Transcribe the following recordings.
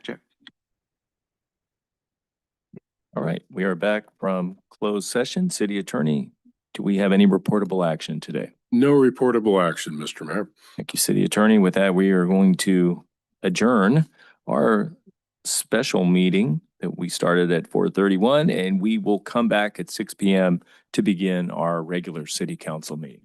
check. All right, we are back from closed session. City Attorney, do we have any reportable action today? No reportable action, Mr. Mayor. Thank you, City Attorney. With that, we are going to adjourn our special meeting that we started at 4:31, and we will come back at 6 p.m. to begin our regular city council meeting.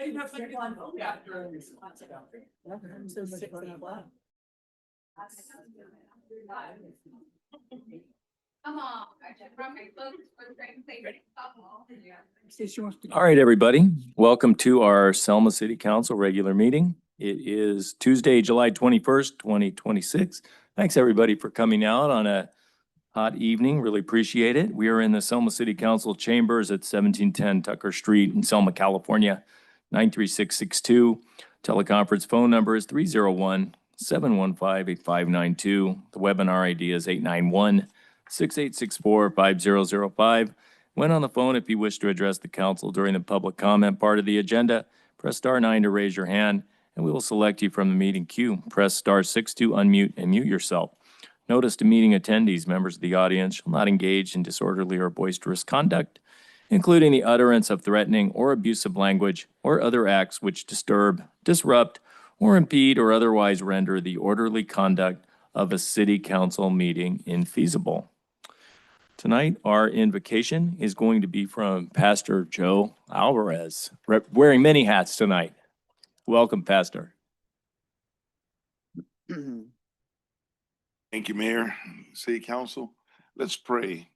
All right, everybody. Welcome to our Selma City Council regular meeting. It is Tuesday, July 21st, 2026. Thanks, everybody, for coming out on a hot evening. Really appreciate it. We are in the Selma City Council chambers at 1710 Tucker Street in Selma, California, 93662. Teleconference phone number is 301-715-8592. The webinar ID is 891-6864-5005. When on the phone, if you wish to address the council during the public comment part of the agenda, press *9 to raise your hand, and we will select you from the meeting queue. Press *6 to unmute and mute yourself. Notice to meeting attendees, members of the audience shall not engage in disorderly or boisterous conduct, including the utterance of threatening or abusive language or other acts which disturb, disrupt, or impede or otherwise render the orderly conduct of a city council meeting infeasible. Tonight, our invocation is going to be from Pastor Joe Alvarez, wearing many hats tonight. Welcome, Pastor. Thank you, Mayor, City Council. Let's pray.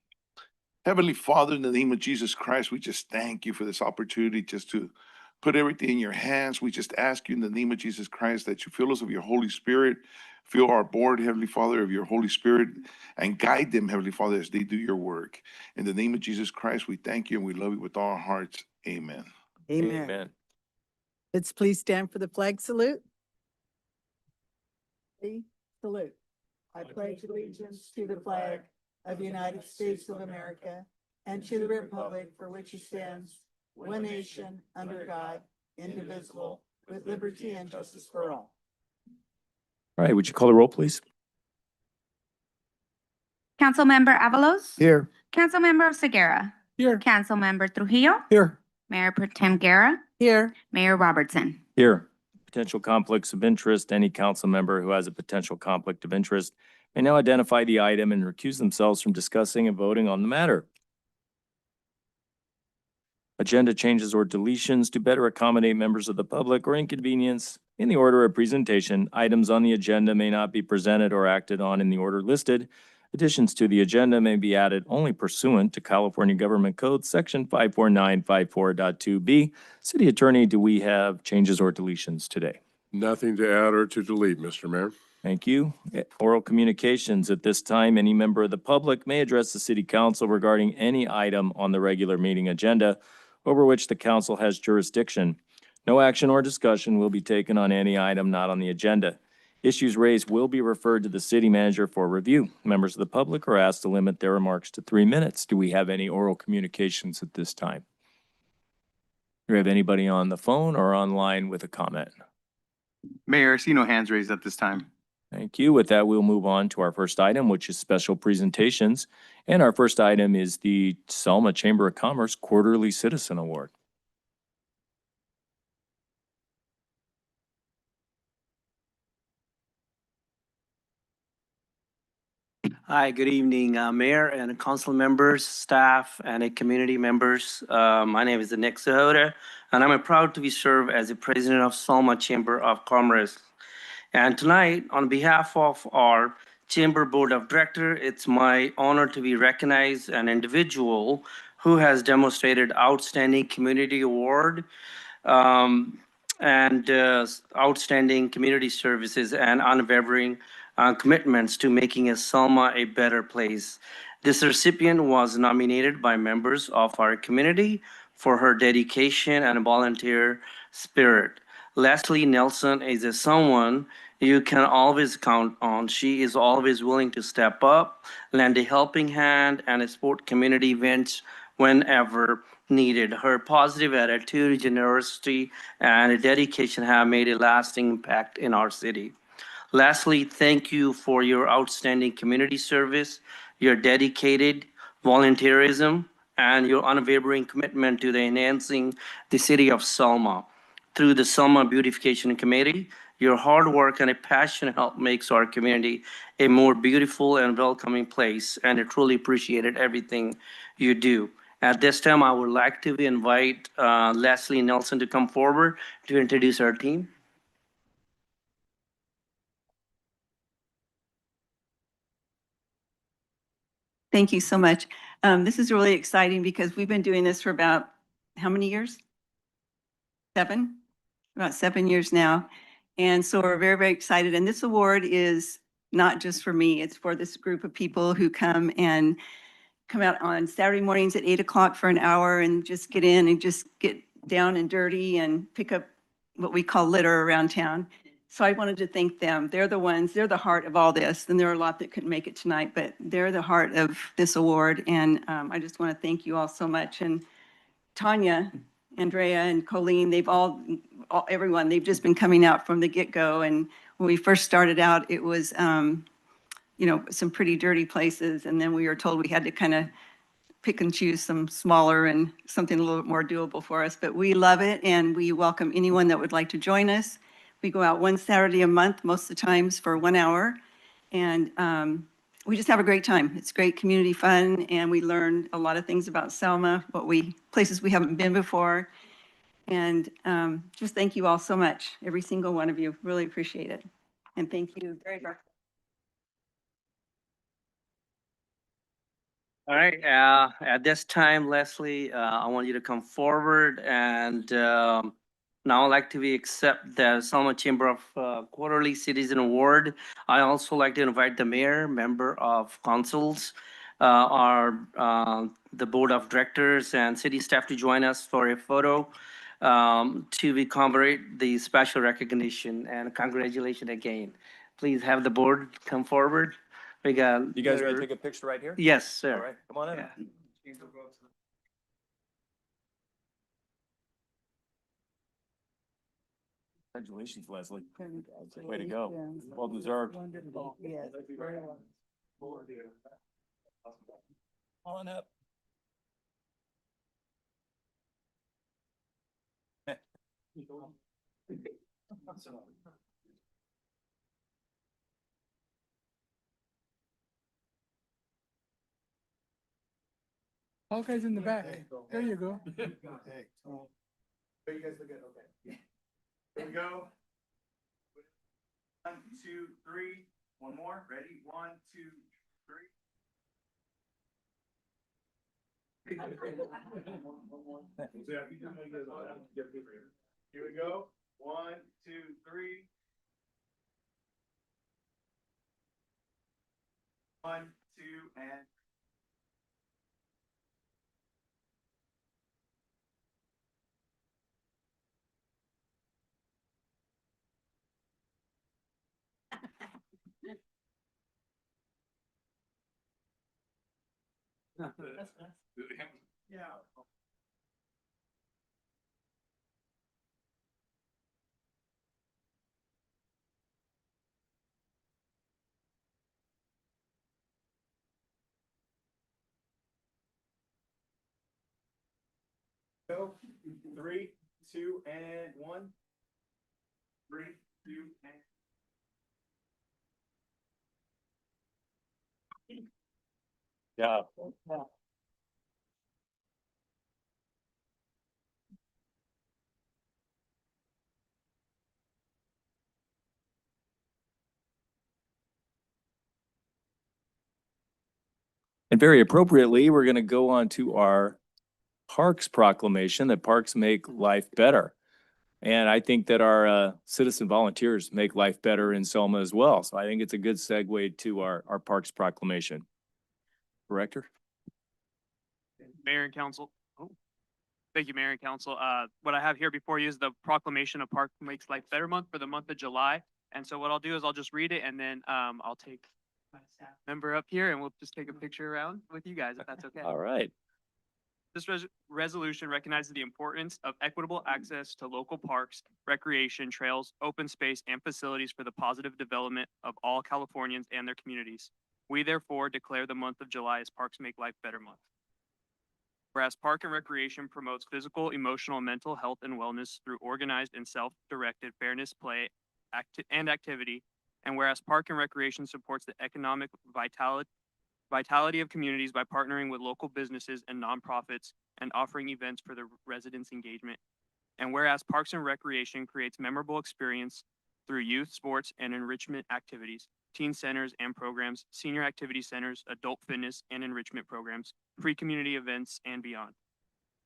Heavenly Father, in the name of Jesus Christ, we just thank you for this opportunity just to put everything in your hands. We just ask you in the name of Jesus Christ that you fill us of your Holy Spirit, fill our board, Heavenly Father, of your Holy Spirit, and guide them, Heavenly Father, as they do your work. In the name of Jesus Christ, we thank you and we love you with all our hearts. Amen. Amen. Let's please stand for the flag salute. Salute. I pledge allegiance to the flag of the United States of America and to the republic for which it stands, one nation, under God, indivisible, with liberty and justice for all. All right, would you call the roll, please? Councilmember Avalos? Here. Councilmember Segura? Here. Councilmember Trujillo? Here. Mayor Pro Tem Guerra? Here. Mayor Robertson? Here. Potential conflicts of interest. Any council member who has a potential conflict of interest may now identify the item and recuse themselves from discussing and voting on the matter. Agenda changes or deletions to better accommodate members of the public or inconvenience. In the order of presentation, items on the agenda may not be presented or acted on in the order listed. Additions to the agenda may be added only pursuant to California Government Code Section 54954.2B. City Attorney, do we have changes or deletions today? Nothing to add or to delete, Mr. Mayor. Thank you. Oral communications. At this time, any member of the public may address the city council regarding any item on the regular meeting agenda over which the council has jurisdiction. No action or discussion will be taken on any item not on the agenda. Issues raised will be referred to the city manager for review. Members of the public are asked to limit their remarks to 3 minutes. Do we have any oral communications at this time? Do we have anybody on the phone or online with a comment? Mayor, I see no hands raised at this time. Thank you. With that, we'll move on to our first item, which is special presentations. And our first item is the Selma Chamber of Commerce Quarterly Citizen Award. Hi, good evening, Mayor and council members, staff, and community members. My name is Nick Sahota, and I'm proud to be served as the president of Selma Chamber of Commerce. And tonight, on behalf of our Chamber Board of Directors, it's my honor to be recognized an individual who has demonstrated outstanding community award and outstanding community services and unwavering commitments to making Selma a better place. This recipient was nominated by members of our community for her dedication and volunteer spirit. Leslie Nelson is someone you can always count on. She is always willing to step up, lend a helping hand, and support community events whenever needed. Her positive attitude, generosity, and dedication have made a lasting impact in our city. Lastly, thank you for your outstanding community service, your dedicated volunteerism, and your unwavering commitment to enhancing the city of Selma. Through the Selma Beautification Committee, your hard work and a passion help makes our community a more beautiful and welcoming place, and I truly appreciated everything you do. At this time, I would like to invite Leslie Nelson to come forward to introduce our team. Thank you so much. This is really exciting because we've been doing this for about, how many years? 7? About 7 years now. And so we're very, very excited. And this award is not just for me, it's for this group of people who come out on Saturday mornings at 8 o'clock for an hour and just get in and just get down and dirty and pick up what we call litter around town. So I wanted to thank them. They're the heart of all this. And there are a lot that couldn't make it tonight, but they're the heart of this award. And I just want to thank you all so much. And Tanya, Andrea, and Colleen, everyone, they've just been coming out from the get-go. And when we first started out, it was, some pretty dirty places. And then we were told we had to kind of pick and choose some smaller and something a little bit more doable for us. But we love it, and we welcome anyone that would like to join us. We go out one Saturday a month, most of the times for 1 hour. And we just have a great time. It's great community fun, and we learn a lot of things about Selma, places we haven't been before. And just thank you all so much, every single one of you. Really appreciate it. And thank you very much. All right, at this time, Leslie, I want you to come forward and now I'd like to accept the Selma Chamber of Quarterly Citizen Award. I also like to invite the mayor, member of councils, the board of directors and city staff to join us for a photo to commemorate the special recognition, and congratulations again. Please have the board come forward. We got. You guys ready to take a picture right here? Yes, sir. All right, come on in. Yeah. Congratulations, Leslie. Way to go. Well deserved. Wonderful. Yes, very well. On up. Hawkeye's in the back. There you go. You guys look good, okay. Here we go. 1, 2, 3. One more. Ready? 1, 2, 3. Here we go. 1, 2, 3. 1, 2, and. Yeah. Go. 3, 2, and 1. 3, 2, and. Yeah. And very appropriately, we're going to go on to our Parks proclamation, that parks make life better. And I think that our citizen volunteers make life better in Selma as well. So I think it's a good segue to our Parks proclamation. Director? Mayor and Council. Oh, thank you, Mayor and Council. What I have here before you is the proclamation of Park Makes Life Better Month for the month of July. And so what I'll do is I'll just read it, and then I'll take my staff member up here and we'll just take a picture around with you guys, if that's okay. All right. This resolution recognizes the importance of equitable access to local parks, recreation, trails, open space, and facilities for the positive development of all Californians and their communities. We therefore declare the month of July as Parks Make Life Better Month. Whereas Park and Recreation promotes physical, emotional, and mental health and wellness through organized and self-directed fairness, play, and activity. And whereas Park and Recreation supports the economic vitality vitality of communities by partnering with local businesses and nonprofits and offering events for the residents' engagement. And whereas Parks and Recreation creates memorable experience through youth, sports, and enrichment activities, teen centers and programs, senior activity centers, adult fitness and enrichment programs, free community events, and beyond.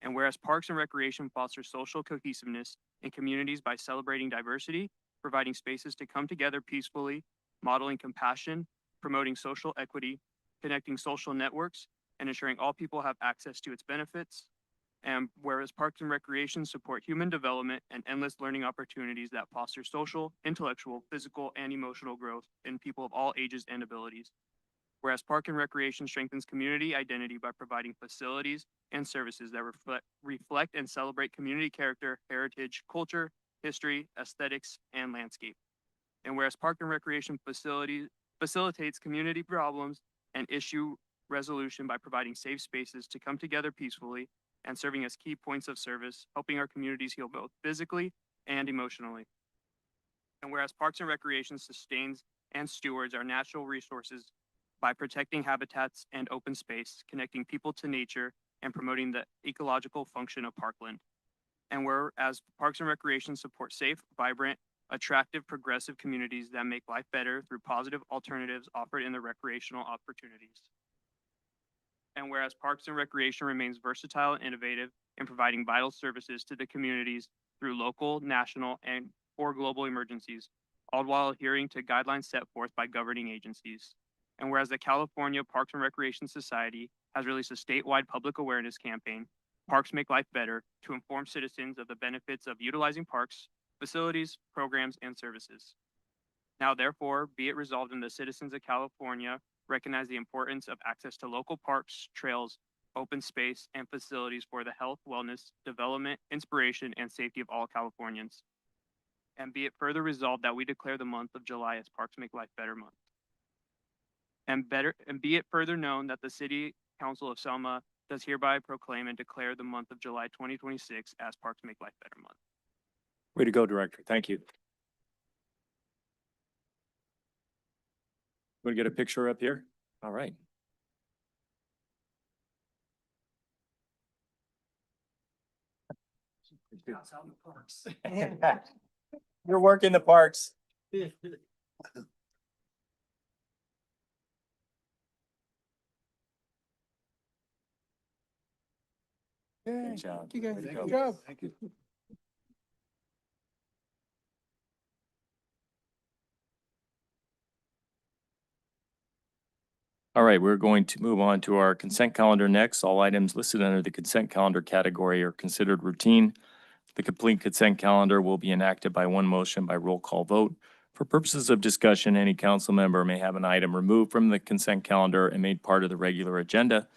And whereas Parks and Recreation fosters social cohesiveness in communities by celebrating diversity, providing spaces to come together peacefully, modeling compassion, promoting social equity, connecting social networks, and ensuring all people have access to its benefits. And whereas Parks and Recreation support human development and endless learning opportunities that foster social, intellectual, physical, and emotional growth in people of all ages and abilities. Whereas Park and Recreation strengthens community identity by providing facilities and services that reflect and celebrate community character, heritage, culture, history, aesthetics, and landscape. And whereas Park and Recreation facilitates community problems and issue resolution by providing safe spaces to come together peacefully and serving as key points of service, helping our communities heal both physically and emotionally. And whereas Parks and Recreation sustains and stewards our natural resources by protecting habitats and open space, connecting people to nature, and promoting the ecological function of parkland. And whereas Parks and Recreation support safe, vibrant, attractive, progressive communities that make life better through positive alternatives offered in the recreational opportunities. And whereas Parks and Recreation remains versatile and innovative in providing vital services to the communities through local, national, or global emergencies, all while adhering to guidelines set forth by governing agencies. And whereas the California Parks and Recreation Society has released a statewide public awareness campaign, Parks Make Life Better, to inform citizens of the benefits of utilizing parks, facilities, programs, and services. Now, therefore, be it resolved in the citizens of California recognize the importance of access to local parks, trails, open space, and facilities for the health, wellness, development, inspiration, and safety of all Californians. And be it further resolved that we declare the month of July as Parks Make Life Better month. And be it further known that the City Council of Selma does hereby proclaim and declare the month of July 2026 as Parks Make Life Better month. Way to go, Director. Thank you. Want to get a picture up here? All right. You're working the parks. Good job. Thank you guys. Way to Good go. job. Thank you. All right, we're going to move on to our consent calendar next. All items listed under the consent calendar category are considered routine. The complete consent calendar will be enacted by one motion by roll call vote. For purposes of discussion, any council member may have an item removed from the consent calendar and made part of the regular agenda.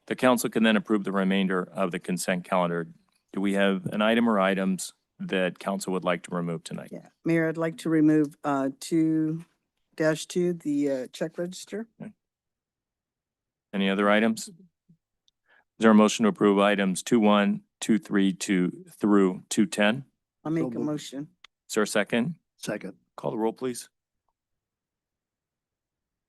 The council can then approve the remainder of the consent calendar. Do we have an item or items that council would like to remove tonight? Yeah, Mayor, I'd like to remove 2-2, the check register. Any other items? Is there a motion to approve items 2-1, 2-3, through 2-10? I'll make a motion. Is there a second? Second. Call the roll, please.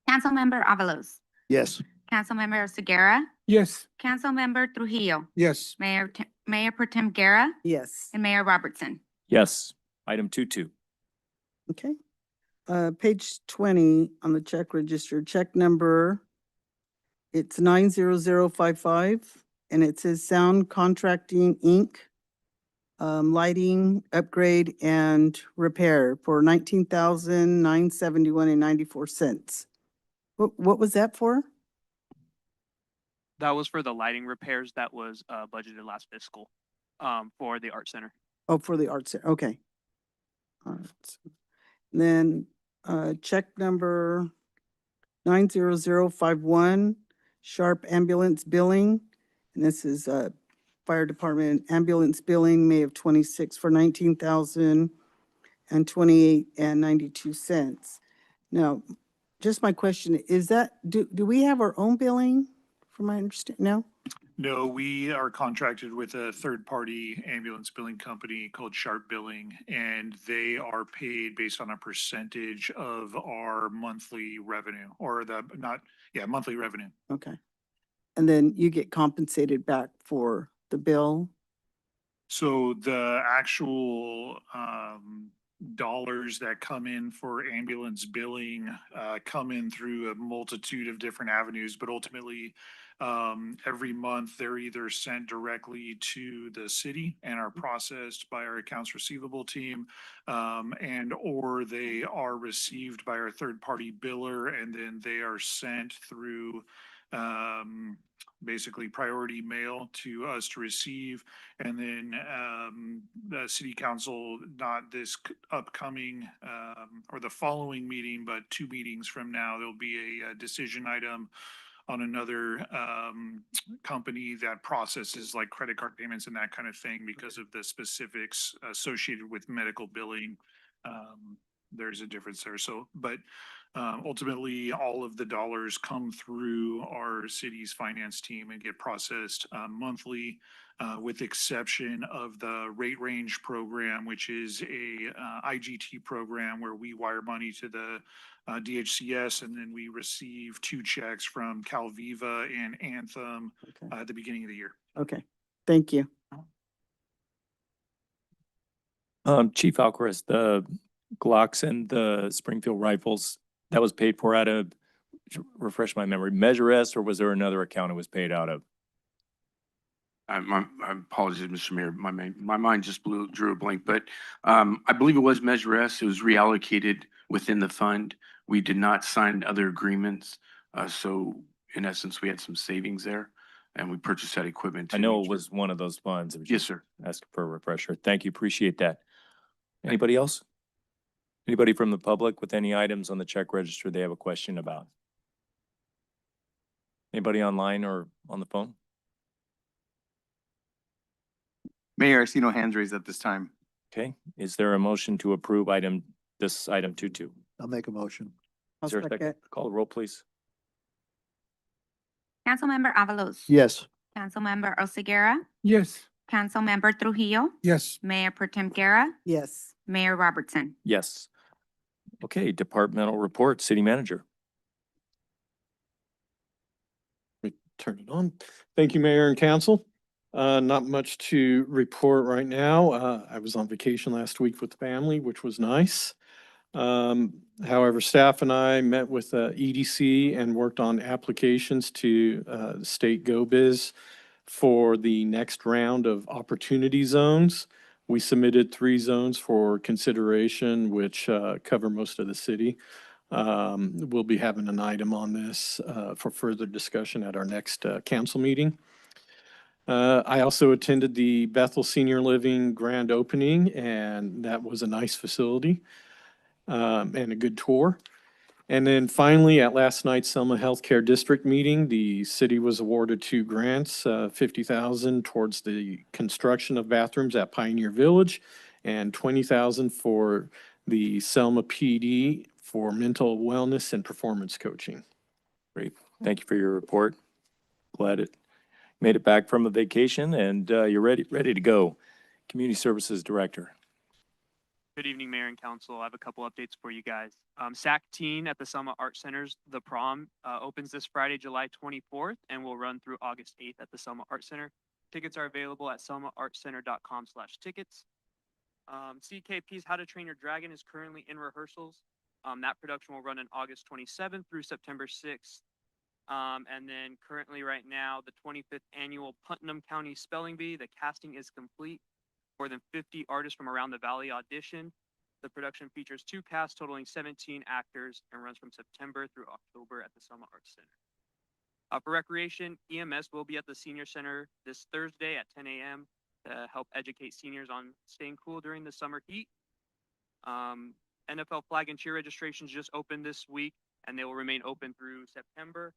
Councilmember Avalos. Yes. Councilmember Segura. Yes. Councilmember Trujillo. Yes. Mayor Pro Tem Guerra. Yes. And Mayor Robertson. Yes. Item 2-2. Okay. Page 20 on the check register, check number, it's 90055, and it says Sound Contracting, Inc., lighting upgrade and repair for $19,971.94. What was that for? That was for the lighting repairs that was budgeted last fiscal for the art center. Oh, for the arts, okay. All right. Then, check number 90051, Sharp Ambulance Billing. And this is, Fire Department Ambulance Billing, May of 26 for $19,028.92. Now, just my question, is that, do we have our own billing from my understanding? No? No, we are contracted with a third-party ambulance billing company called Sharp Billing, and they are paid based on a percentage of our monthly revenue, or monthly revenue. Okay. And then you get compensated back for the bill? So the actual dollars that come in for ambulance billing come in through a multitude of different avenues, but ultimately every month they're either sent directly to the city and are processed by our accounts receivable team, and or they are received by our third party biller, and then they are sent through basically priority mail to us to receive. And then the city council, not this upcoming or the following meeting, but 2 meetings from now, there'll be a decision item on another company that processes like credit card payments and that kind of thing because of the specifics associated with medical billing. There's a difference there. So, but ultimately, all of the dollars come through our city's finance team and get processed monthly, with exception of the rate range program, which is a IGT program where we wire money to the DHCS, and then we receive 2 checks from Calviva and Anthem Okay. at the beginning of the year. Okay, thank you. Chief Alcaraz, the Glocks and the Springfield rifles, that was paid for out of, refresh my memory, Measure S, or was there another account it was paid out of? My apologies, Mr. Mayor. My mind just drew a blank, but I believe it was Measure S. It was reallocated within the fund. We did not sign other agreements. So in essence, we had some savings there and we purchased that equipment. I to know make it sure- was one of those funds. It was Yes, just sir. asking for a refresher. Thank you. Appreciate that. Anybody else? Anybody from the public with any items on the check register they have a question about? Anybody online or on the phone? Mayor, I see no hands raised at this time. Okay, is there a motion to approve item 2.2? I'll make a motion. Is there a second? Call the roll, please. Councilmember Avalos. Yes. Councilmember Oseguera, Yes. Councilmember Trujillo, Yes. Mayor Pro Tem Guerra, Yes. Mayor Robertson. Yes. Okay, departmental report, city manager. Let me turn it on. Thank you, Mayor and Council. Not much to report right now. I was on vacation last week with the family, which was nice. However, staff and I met with EDC and worked on applications to State GoBiz for the next round of opportunity zones. We submitted 3 zones for consideration, which cover most of the city. We'll be having an item on this for further discussion at our next council meeting. I also attended the Bethel Senior Living grand opening, and that was a nice facility and a good tour. And then finally, at last night's Selma Healthcare District meeting, the city was awarded 2 grants, $50,000 towards the construction of bathrooms at Pioneer Village and $20,000 for the Selma PD for mental wellness and performance coaching. Great. Thank you for your report. Glad it made it back from a vacation and you're ready to go. Community Services Director. Good evening, Mayor and Council. I have a couple updates for you guys. SAC Teen at the Selma Art Center's The Prom opens this Friday, July 24th, and will run through August 8th at the Selma Art Center. Tickets are available at selmaartcenter.com/tickets. CKP's How to Train Your Dragon is currently in rehearsals. That production will run on August 27th through September 6th. And then currently right now, the 25th annual Putnam County Spelling Bee, the casting is complete. More than 50 artists from around the valley audition. The production features 2 casts totaling 17 actors and runs from September through October at the Selma Arts Center. For recreation, EMS will be at the Senior Center this Thursday at 10 a.m. to help educate seniors on staying cool during the summer heat. NFL flag and cheer registrations just opened this week, and they will remain open through September.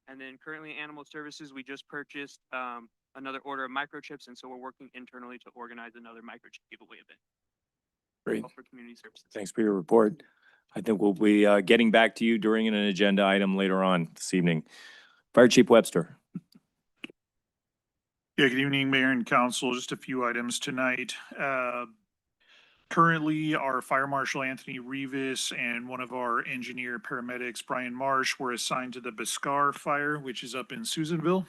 And then currently Animal Services, we just purchased another order of microchips, and so we're working internally to organize another microchip giveaway event. Great. All for community services. Thanks for your report. I think we'll be getting back to you during an agenda item later on this evening. Fire Chief Webster. Yeah, good evening, Mayor and Council. Just a few items tonight. Currently, our Fire Marshal Anthony Rivas and one of our engineer paramedics, Brian Marsh, were assigned to the Biscar Fire, which is up in Susanville.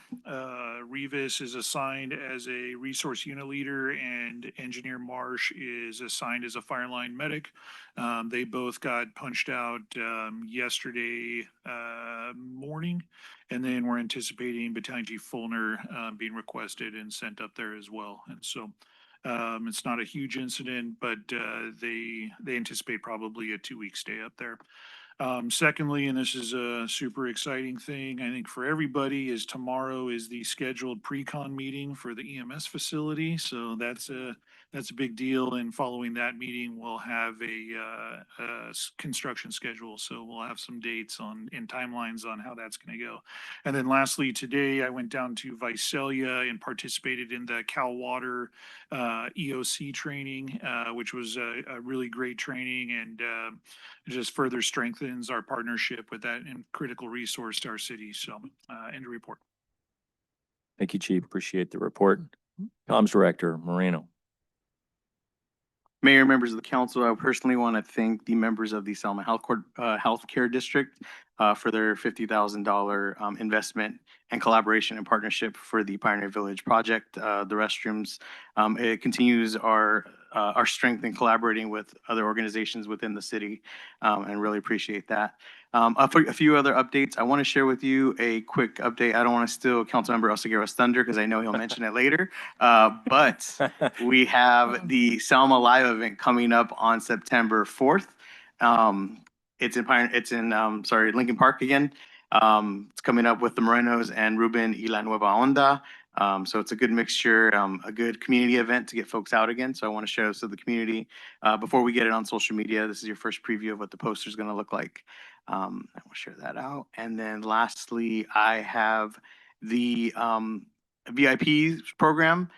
Rivas is assigned as a resource unit leader and engineer Marsh is assigned as a fire line medic. They both got punched out yesterday morning, and then we're anticipating Battalion Chief Fulner being requested and sent up there as well. And so it's not a huge incident, but they anticipate probably a 2-week stay up there. Secondly, and this is a super exciting thing, I think for everybody, is tomorrow is the scheduled pre-con meeting for the EMS facility. So that's a big deal. And following that meeting, we'll have a construction schedule. So we'll have some dates and timelines on how that's going to go. And then lastly, today I went down to Visalia and participated in the Cal Water EOC training, which was a really great training and just further strengthens our partnership with that and critical resource to our city. So, end of report. Thank you, Chief. Appreciate the report. Comms Director Moreno. Mayor, members of the council, I personally want to thank the members of the Selma Healthcare District for their $50,000 investment and collaboration and partnership for the Pioneer Village project. The restrooms, it continues our strength in collaborating with other organizations within the city, and really appreciate that. A few other updates. I want to share with you a quick update. I don't want to steal Councilmember Oseguera's thunder because I know he'll mention it later. But we have the Selma Live event coming up on September 4th. It's in Lincoln Park again. It's coming up with the Morenos and Ruben y La Nueva Onda. So it's a good mixture, a good community event to get folks out again. So I want to share this with the community. Before we get it on social media, this is your first preview of what the poster is going to look like. I will share that out. And then lastly, I have the VIP program.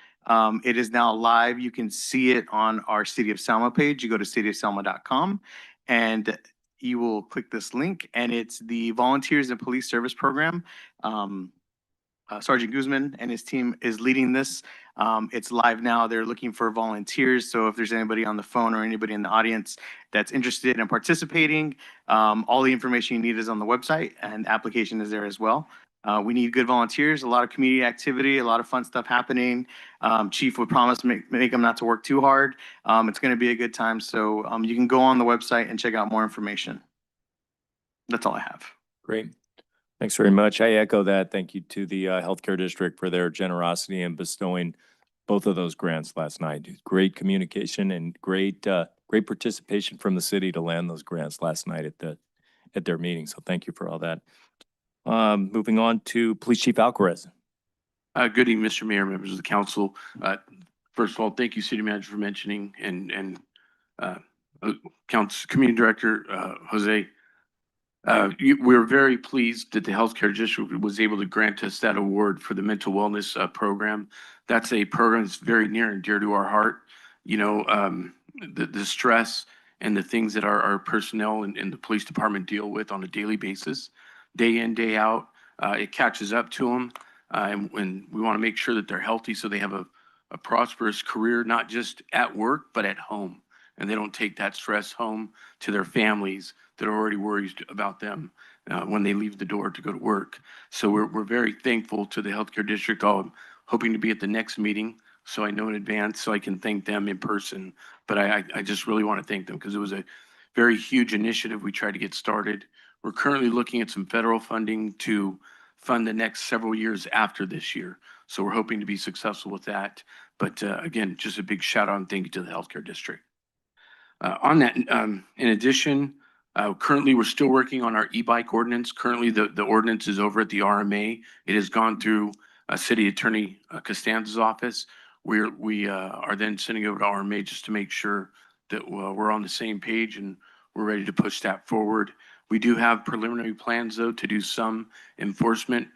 It is now live. You can see it on our City of Selma page. You go to cityofselma.com and you will click this link, and it's the Volunteers and Police Service Program. Sergeant Guzman and his team is leading this. It's live now. They're looking for volunteers. So if there's anybody on the phone or anybody in the audience that's interested in participating, all the information you need is on the website, and application is there as well. We need good volunteers, a lot of community activity, a lot of fun stuff happening. Chief would promise make them not to work too hard. It's going to be a good time. So you can go on the website and check out more information. That's all I have. Great. Thanks very much. I echo that. Thank you to the Healthcare District for their generosity in bestowing both of those grants last night. Great communication and great participation from the city to land those grants last night at their meeting. So thank you for all that. Moving on to Police Chief Alcarez. Good evening, Mr. Mayor, members of the council. First of all, thank you, City Manager, for mentioning and Community Director Jose. We're very pleased that the Healthcare District was able to grant us that award for the mental wellness program. That's a program that's very near and dear to our heart. You know, the stress and the things that our personnel in the police department deal with on a daily basis, day in, day out, it catches up to them. And we want to make sure that they're healthy so they have a prosperous career, not just at work, but at home. And they don't take that stress home to their families that are already worried about them when they leave the door to go to work. So we're very thankful to the Healthcare District. I'm hoping to be at the next meeting, so I know in advance so I can thank them in person. But I just really want to thank them because it was a very huge initiative we tried to get started. We're currently looking at some federal funding to fund the next several years after this year. So we're hoping to be successful with that. But again, just a big shout out and thank you to the Healthcare District. On that, in addition, currently we're still working on our e-bike ordinance. Currently, the ordinance is over at the RMA. It has gone through City Attorney Costanza's office. We are then sending it over to RMA just to make sure that we're on the same page and we're ready to push that forward. We do have preliminary plans, though, to do some enforcement,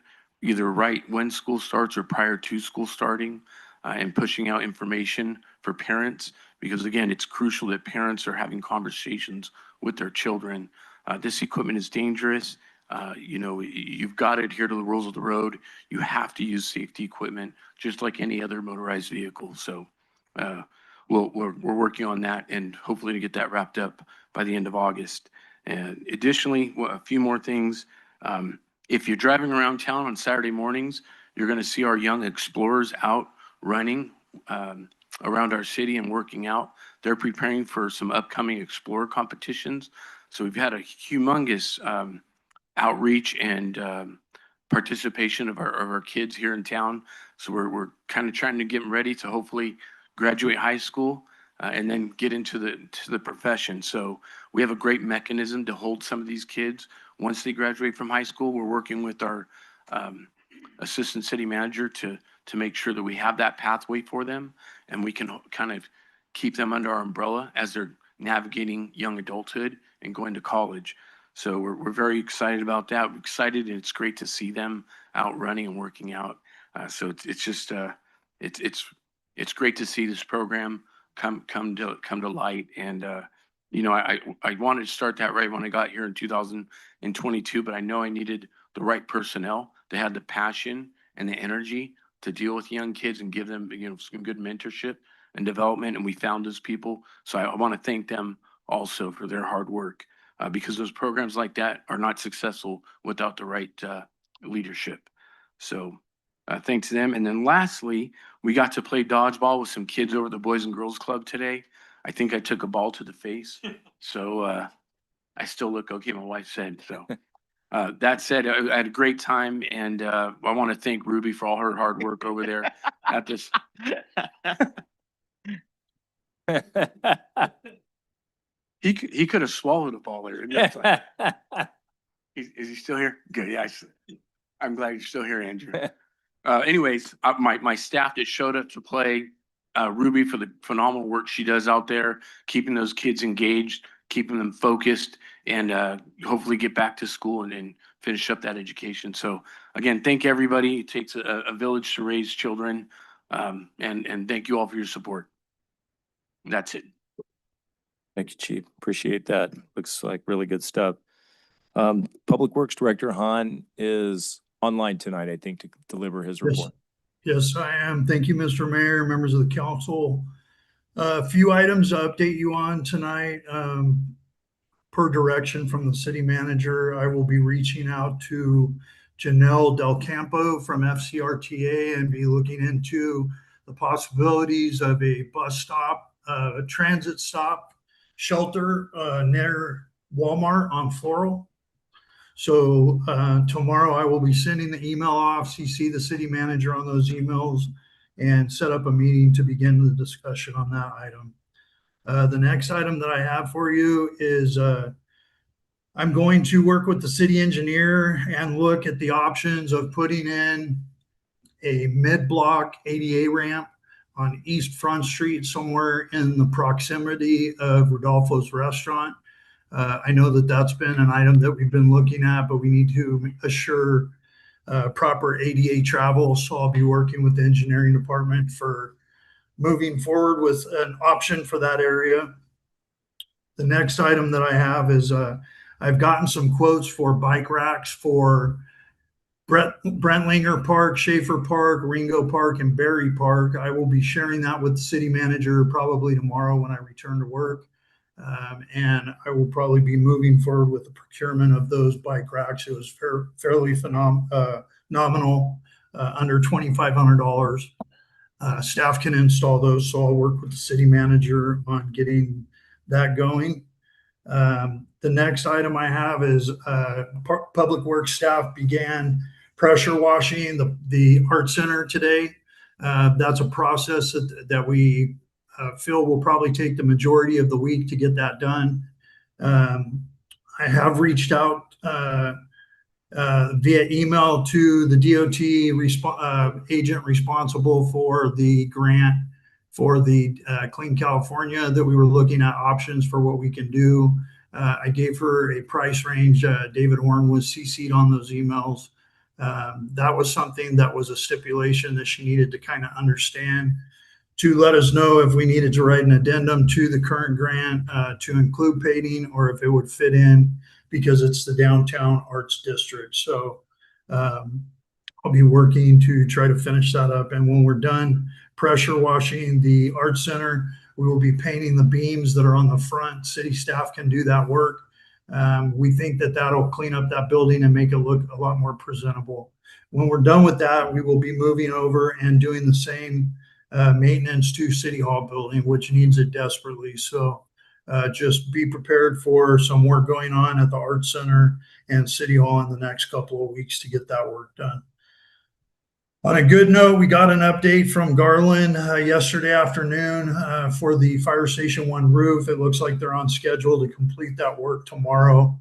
either right when school starts or prior to school starting, and pushing out information for parents. Because again, it's crucial that parents are having conversations with their children. This equipment is dangerous. You've got to adhere to the rules of the road. You have to use safety equipment, just like any other motorized vehicle. So we're working on that and hopefully to get that wrapped up by the end of August. And additionally, a few more things. If you're driving around town on Saturday mornings, you're going to see our young explorers out running around our city and working out. They're preparing for some upcoming Explorer competitions. So we've had a humongous outreach and participation of our kids here in town. So we're kind of trying to get them ready to hopefully graduate high school and then get into the profession. So we have a great mechanism to hold some of these kids once they graduate from high school. We're working with our assistant city manager to make sure that we have that pathway for them and we can kind of keep them under our umbrella as they're navigating young adulthood and going to college. So we're very excited about that. We're excited, and it's great to see them out running and working out. So it's just it's great to see this program come to light. And I wanted to start that right when I got here in 2022, but I know I needed the right personnel. They had the passion and the energy to deal with young kids and give them some good mentorship and development. And we found those people. So I want to thank them also for their hard work. Because those programs like that are not successful without the right leadership. So thanks to them. And then lastly, we got to play dodgeball with some kids over the Boys and Girls Club today. I think I took a ball to the face. So I still look okay, my wife said. So that said, I had a great time. And I want to thank Ruby for all her hard work over there at this. He could have swallowed a ball there. Is he still here? Good. Yeah, I'm glad you're still here, Andrew. Anyways, my staff that showed up to play, Ruby for the phenomenal work she does out there, keeping those kids engaged, keeping them focused, and hopefully get back to school and finish up that education. So again, thank everybody. It takes a village to raise children, and thank you all for your support. That's it. Thank you, Chief. Appreciate that. Looks like really good stuff. Public Works Director Han is online tonight, I think, to deliver his report. Yes, I am. Thank you, Mr. Mayor, members of the council. A few items to update you on tonight. Per direction from the city manager, I will be reaching out to Janelle Del Campo from FCRTA and be looking into the possibilities of a bus stop, a transit stop shelter near Walmart on Floral. So tomorrow I will be sending the email off, CC the city manager on those emails, and set up a meeting to begin the discussion on that item. The next item that I have for you is I'm going to work with the city engineer and look at the options of putting in a mid-block ADA ramp on East Front Street, somewhere in the proximity of Rodolfo's restaurant. I know that that's been an item that we've been looking at, but we need to assure proper ADA travel. So I'll be working with the engineering department for moving forward with an option for that area. The next item that I have is I've gotten some quotes for bike racks for Brentlinger Park, Schaefer Park, Ringo Park, and Berry Park. I will be sharing that with the city manager probably tomorrow when I return to work. And I will probably be moving forward with the procurement of those bike racks. It was fairly nominal, under $2,500. Staff can install those, so I'll work with the city manager on getting that going. The next item I have is Public Works staff began pressure washing the art center today. That's a process that we feel will probably take the majority of the week to get that done. I have reached out via email to the DOT agent responsible for the grant for the Clean California, that we were looking at options for what we can do. I gave her a price range. David Horn was CC'd on those emails. That was something that was a stipulation that she needed to kind of understand, to let us know if we needed to write an addendum to the current grant to include paving, or if it would fit in because it's the downtown arts district. So I'll be working to try to finish that up. And when we're done pressure washing the art center, we will be painting the beams that are on the front. City staff can do that work. We think that that'll clean up that building and make it look a lot more presentable. When we're done with that, we will be moving over and doing the same maintenance to City Hall building, which needs it desperately. So just be prepared for some work going on at the Art Center and City Hall in the next couple of weeks to get that work done. On a good note, we got an update from Garland yesterday afternoon for the Fire Station 1 roof. It looks like they're on schedule to complete that work tomorrow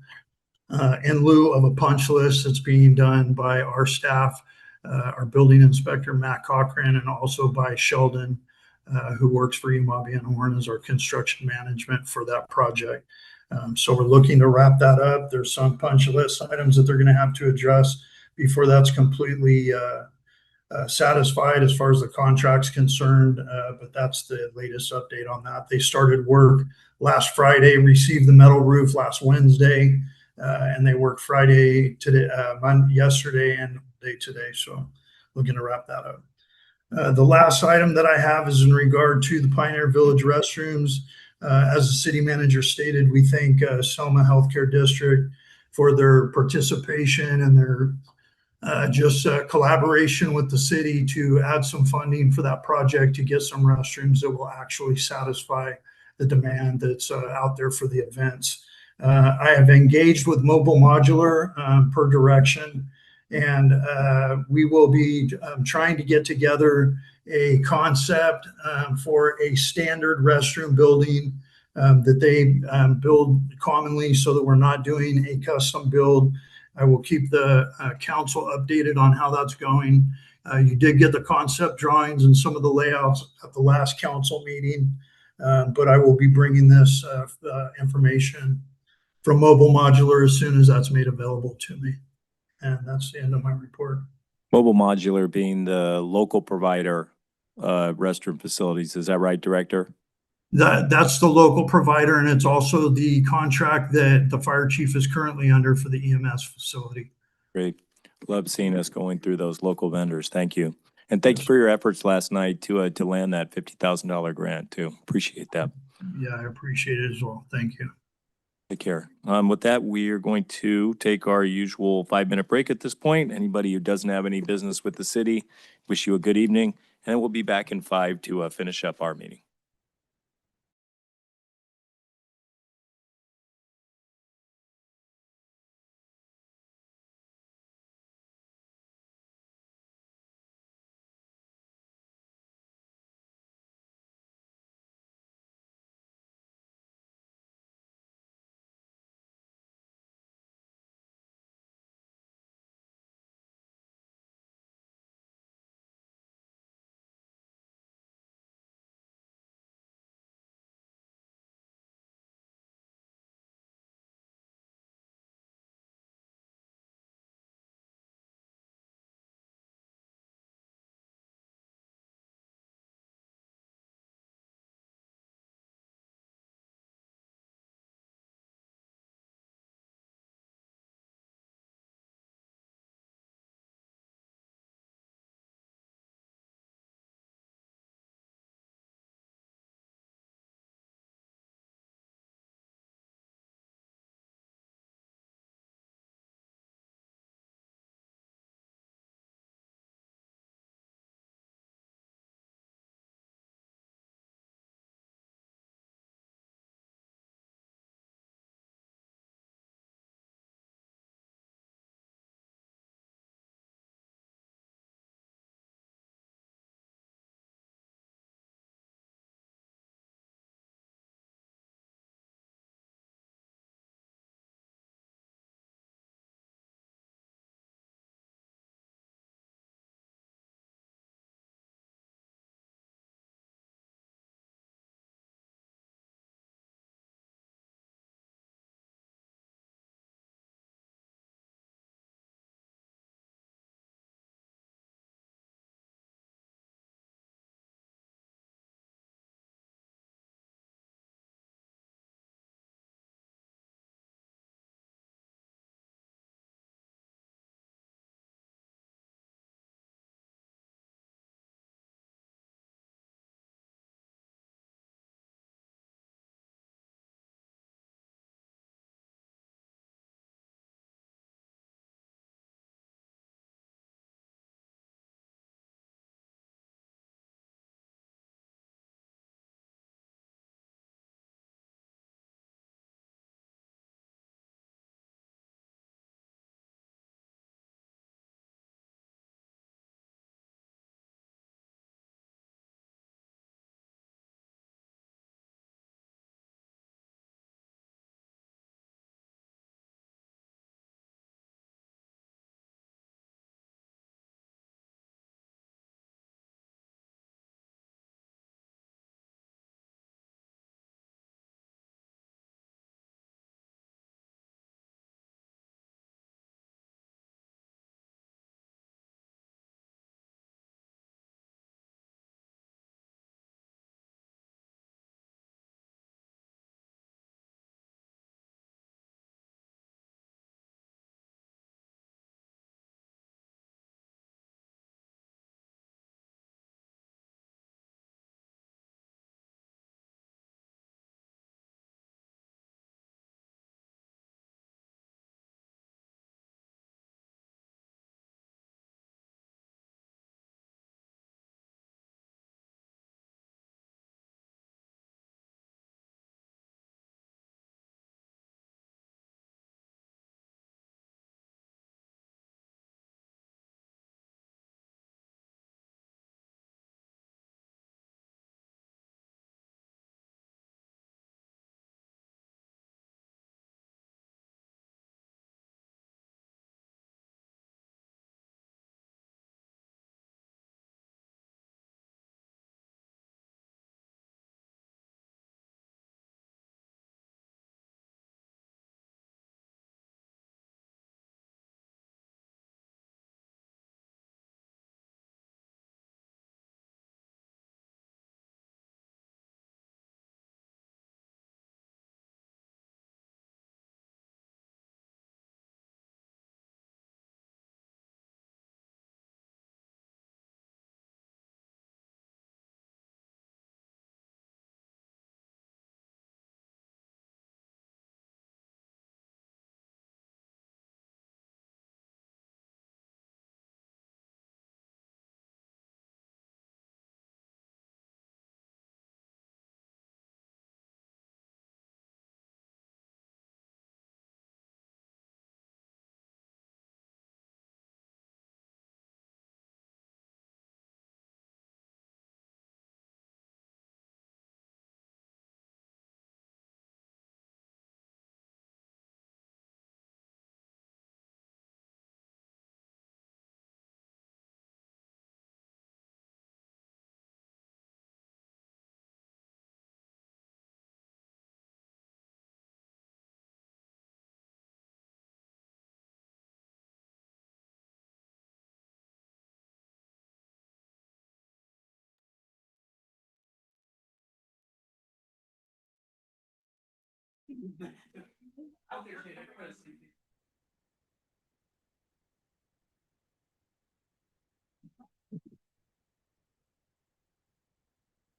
in lieu of a punch list that's being done by our staff, our building inspector, Matt Cochran, and also by Sheldon, who works for Umabi and Horn as our construction management for that project. So we're looking to wrap that up. There's some punch list items that they're going to have to address before that's completely satisfied as far as the contract's concerned, but that's the latest update on that. They started work last Friday, received the metal roof last Wednesday, and they worked Friday today, yesterday, and day today. So looking to wrap that up. The last item that I have is in regard to the Pioneer Village restrooms. As the city manager stated, we thank Selma Healthcare District for their participation and their collaboration with the city to add some funding for that project to get some restrooms that will actually satisfy the demand that's out there for the events. I have engaged with Mobile Modular per direction, and we will be trying to get together a concept for a standard restroom building that they build commonly so that we're not doing a custom build. I will keep the council updated on how that's going. You did get the concept drawings and some of the layouts at the last council meeting, but I will be bringing this information from Mobile Modular as soon as that's made available to me. And that's the end of my report. Mobile Modular being the local provider restroom facilities. Is that right, Director? That's the local provider, and it's also the contract that the fire chief is currently under for the EMS facility. Great. Love seeing us going through those local vendors. Thank you. And thank you for your efforts last night to land that $50,000 grant too. Appreciate that. Yeah, I appreciate it as well. Thank you. Take care. With that, we are going to take our usual 5-minute break at this point. Anybody who doesn't have any business with the city, wish you a good evening, and we'll be back in 5 to finish up our meeting.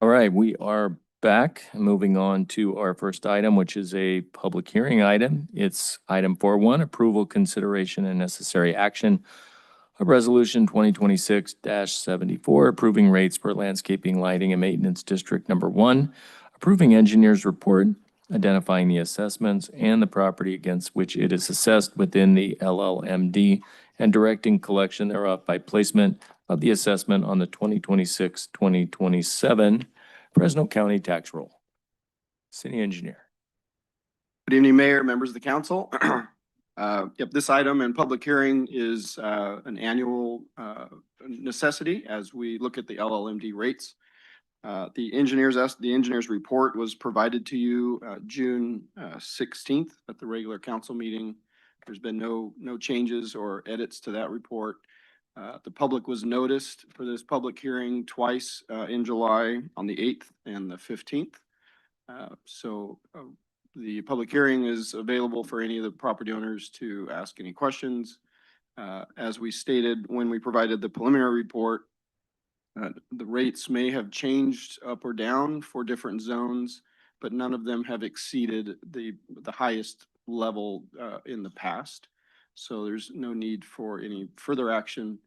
All right, we are back. Moving on to our first item, which is a public hearing item. It's item 4.1, approval, consideration, and necessary action of Resolution 2026-74, approving rates for landscaping, lighting, and maintenance District Number 1, approving engineer's report, identifying the assessments and the property against which it is assessed within the LLMD, and directing collection thereof by placement of the assessment on the 2026-2027 Fresno County tax roll. City engineer. Good evening, Mayor, members of the council. Yep, this item and public hearing is an annual necessity as we look at the LLMD rates. The engineer's report was provided to you June 16th at the regular council meeting. There's been no changes or edits to that report. The public was noticed for this public hearing twice in July on the 8th and the 15th. The public hearing is available for any of the property owners to ask any questions. As we stated when we provided the preliminary report, the rates may have changed up or down for different zones, but none of them have exceeded the highest level in the past. So there's no need for any further action.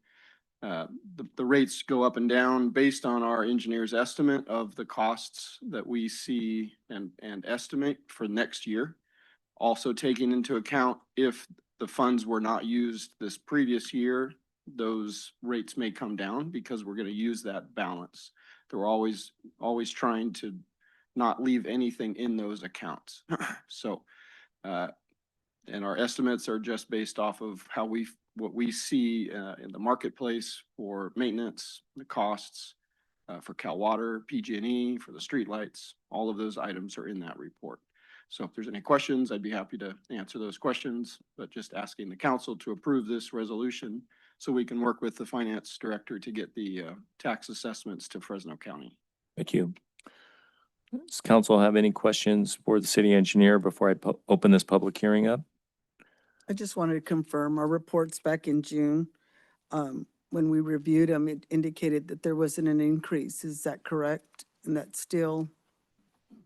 The rates go up and down based on our engineer's estimate of the costs that we see and estimate for next year. Also taking into account if the funds were not used this previous year, those rates may come down because we're going to use that balance. We're always trying to not leave anything in those accounts. And our estimates are just based off of what we see in the marketplace for maintenance, the costs for Cal Water, PG&E, for the streetlights. All of those items are in that report. So if there's any questions, I'd be happy to answer those questions, but just asking the council to approve this resolution so we can work with the finance director to get the tax assessments to Fresno County. Thank you. Does council have any questions for the city engineer before I open this public hearing up? I just wanted to confirm our reports back in June. When we reviewed them, it indicated that there wasn't an increase. Is that correct? And that still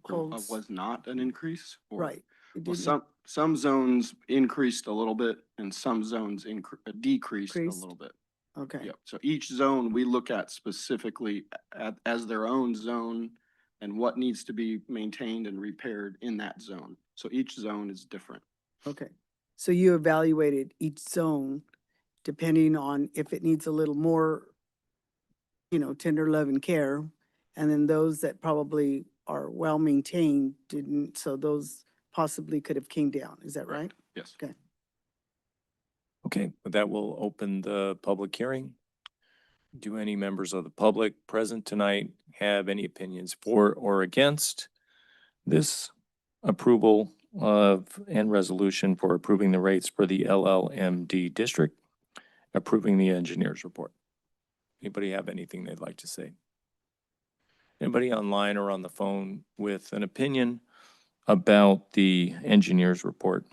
holds? Was not an increase? Right. Well, some zones increased a little bit and some zones decreased a little bit. Okay. Yep. So each zone we look at specifically as their own zone and what needs to be maintained and repaired in that zone. So each zone is different. Okay. So you evaluated each zone depending on if it needs a little more, tender love and care. And then those that probably are well maintained didn't, so those possibly could have came down. Is that right? Yes. Okay. Okay, with that, we'll open the public hearing. Do any members of the public present tonight have any opinions for or against this approval of and resolution for approving the rates for the LLMD district, approving the engineer's report? Anybody have anything they'd like to say? Anybody online or on the phone with an opinion about the engineer's report?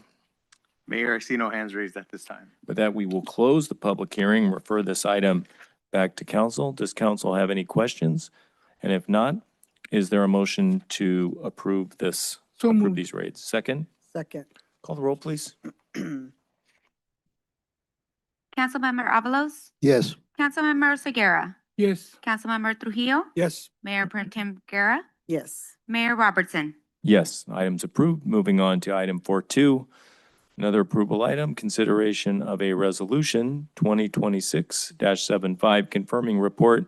Mayor, I see no hands raised at this time. With that, we will close the public hearing, refer this item back to council. Does council have any questions? And if not, is there a motion to approve these rates? Second? Second. Call the roll, please. Councilmember Avalos? Yes. Councilmember Oseguera? Yes. Councilmember Trujillo? Yes. Mayor Pro Tem Guerra? Yes. Mayor Robertson? Yes, item's approved. Moving on to item 4.2. Another approval item, consideration of a resolution 2026-75 confirming report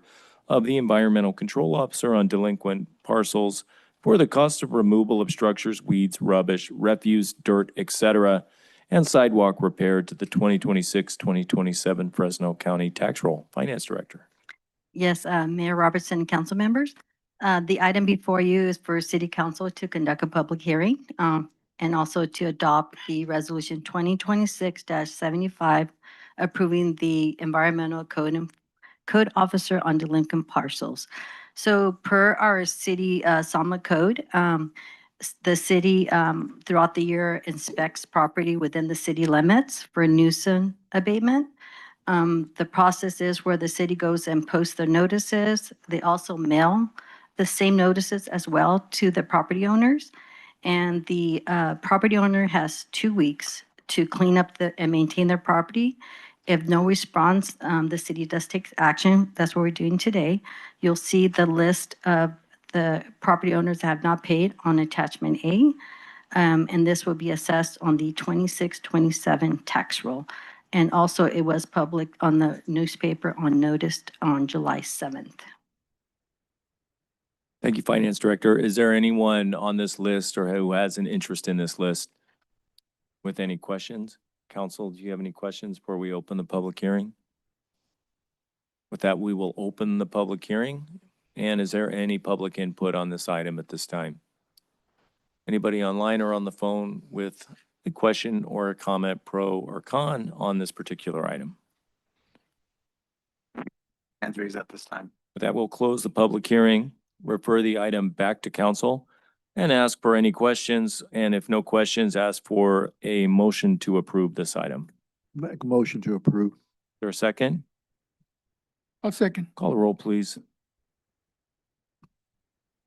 of the environmental control officer on delinquent parcels for the cost of removal of structures, weeds, rubbish, refuse, dirt, etc., and sidewalk repair to the 2026-2027 Fresno County tax roll. Finance Director. Yes, Mayor Robertson, council members. The item before you is for City Council to conduct a public hearing and also to adopt the resolution 2026-75 approving the environmental code officer on delinquent parcels. So per our city Selma code, The city, throughout the year inspects property within the city limits for nuisance abatement. The process is where the city goes and posts the notices. They also mail the same notices as well to the property owners. And the property owner has 2 weeks to clean up and maintain their property. If no response, the city does take action. That's what we're doing today. You'll see the list of the property owners that have not paid on attachment A. And this will be assessed on the 26-27 tax roll. And also it was public on the newspaper noticed on July 7th. Thank you, Finance Director. Is there anyone on this list or who has an interest in this list with any questions? Council, do you have any questions before we open the public hearing? With that, we will open the public hearing. And is there any public input on this item at this time? Anybody online or on the phone with a question or a comment, pro or con, on this particular item? Hands raised at this time. With that, we'll close the public hearing, refer the item back to council, and ask for any questions. And if no questions, ask for a motion to approve this item. Make a motion to approve. Is there a second? I'll second. Call the roll, please.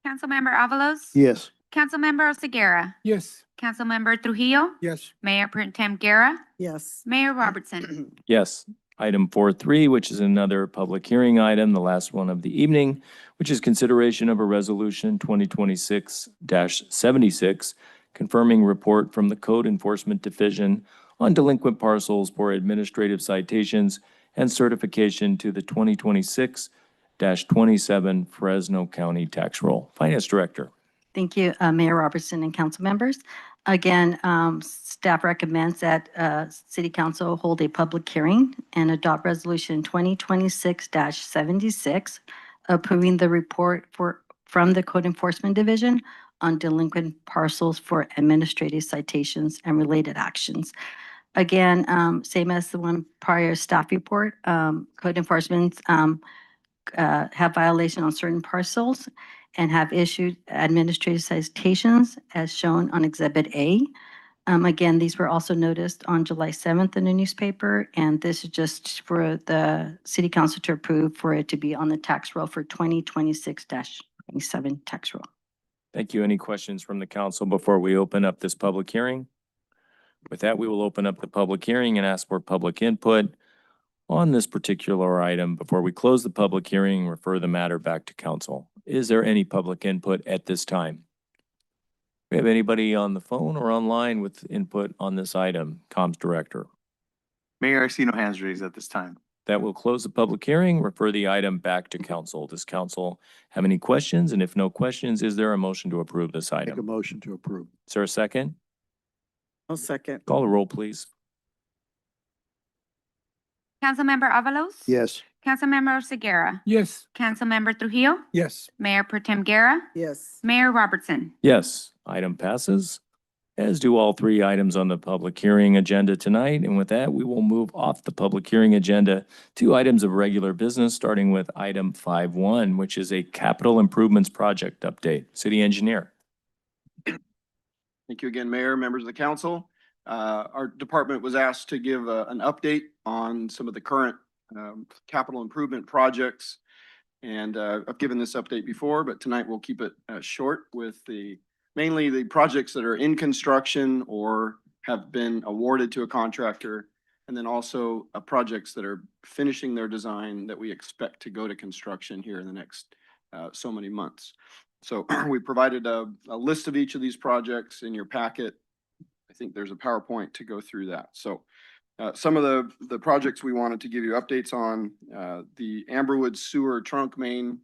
Councilmember Avalos? Yes. Councilmember Oseguera? Yes. Councilmember Trujillo? Yes. Mayor Pro Tem Guerra? Yes. Mayor Robertson? Yes. Item 4.3, which is another public hearing item, the last one of the evening, which is consideration of a resolution 2026-76, confirming report from the Code Enforcement Division on delinquent parcels for administrative citations and certification to the 2026-27 Fresno County Tax Roll. Finance Director. Thank you, Mayor Robertson and council members. Again, staff recommends that City Council hold a public hearing and adopt Resolution 2026-76, approving the report from the Code Enforcement Division on delinquent parcels for administrative citations and related actions. Again, same as the one prior staff report, Code Enforcement have violation on certain parcels and have issued administrative citations as shown on Exhibit A. Again, these were also noticed on July 7th in the newspaper, and this is just for the City Council to approve for it to be on the tax roll for 2026-27 tax roll. Thank you. Any questions from the council before we open up this public hearing? With that, we will open up the public hearing and ask for public input on this particular item before we close the public hearing and refer the matter back to council. Is there any public input at this time? We have anybody on the phone or online with input on this item? Comms Director. Mayor, I see no hands raised at this time. That will close the public hearing, refer the item back to council. Does council have any questions? And if no questions, is there a motion to approve this Make a item? motion to approve. Is there a second? I'll second. Call the roll, please. Councilmember Avalos? Yes. Councilmember Oseguera? Yes. Councilmember Trujillo? Yes. Mayor Pro Tem Guerra? Yes. Mayor Robertson? Yes, item passes, as do all three items on the public hearing agenda tonight. And with that, we will move off the public hearing agenda to items of regular business, starting with item 5.1, which is a capital improvements project update. City Engineer. Thank you again, Mayor, members of the council. Our department was asked to give an update on some of the current capital improvement projects. And I've given this update before, but tonight we'll keep it short with mainly the projects that are in construction or have been awarded to a contractor. And then also projects that are finishing their design that we expect to go to construction here in the next so many months. So we provided a list of each of these projects in your packet. I think there's a PowerPoint to go through that. So some of the projects we wanted to give you updates on, the Amberwood Sewer Trunk Main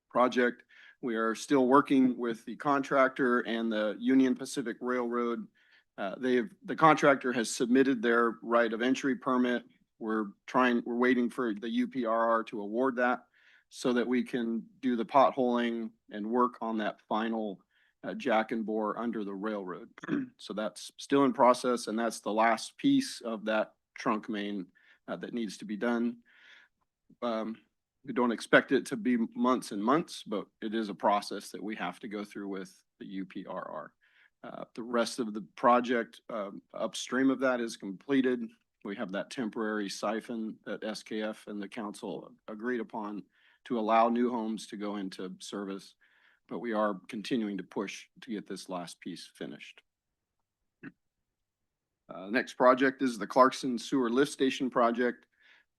project. We are still working with the contractor and the Union Pacific Railroad. The contractor has submitted their right of entry permit. We're waiting for the UPRR to award that so that we can do the potholing and work on that final jack and bore under the railroad. So that's still in process, and that's the last piece of that trunk main that needs to be done. We don't expect it to be months and months, but it is a process that we have to go through with the UPRR. The rest of the project upstream of that is completed. We have that temporary siphon that SKF and the council agreed upon to allow new homes to go into service. But we are continuing to push to get this last piece finished. Next project is the Clarkson Sewer Lift Station project.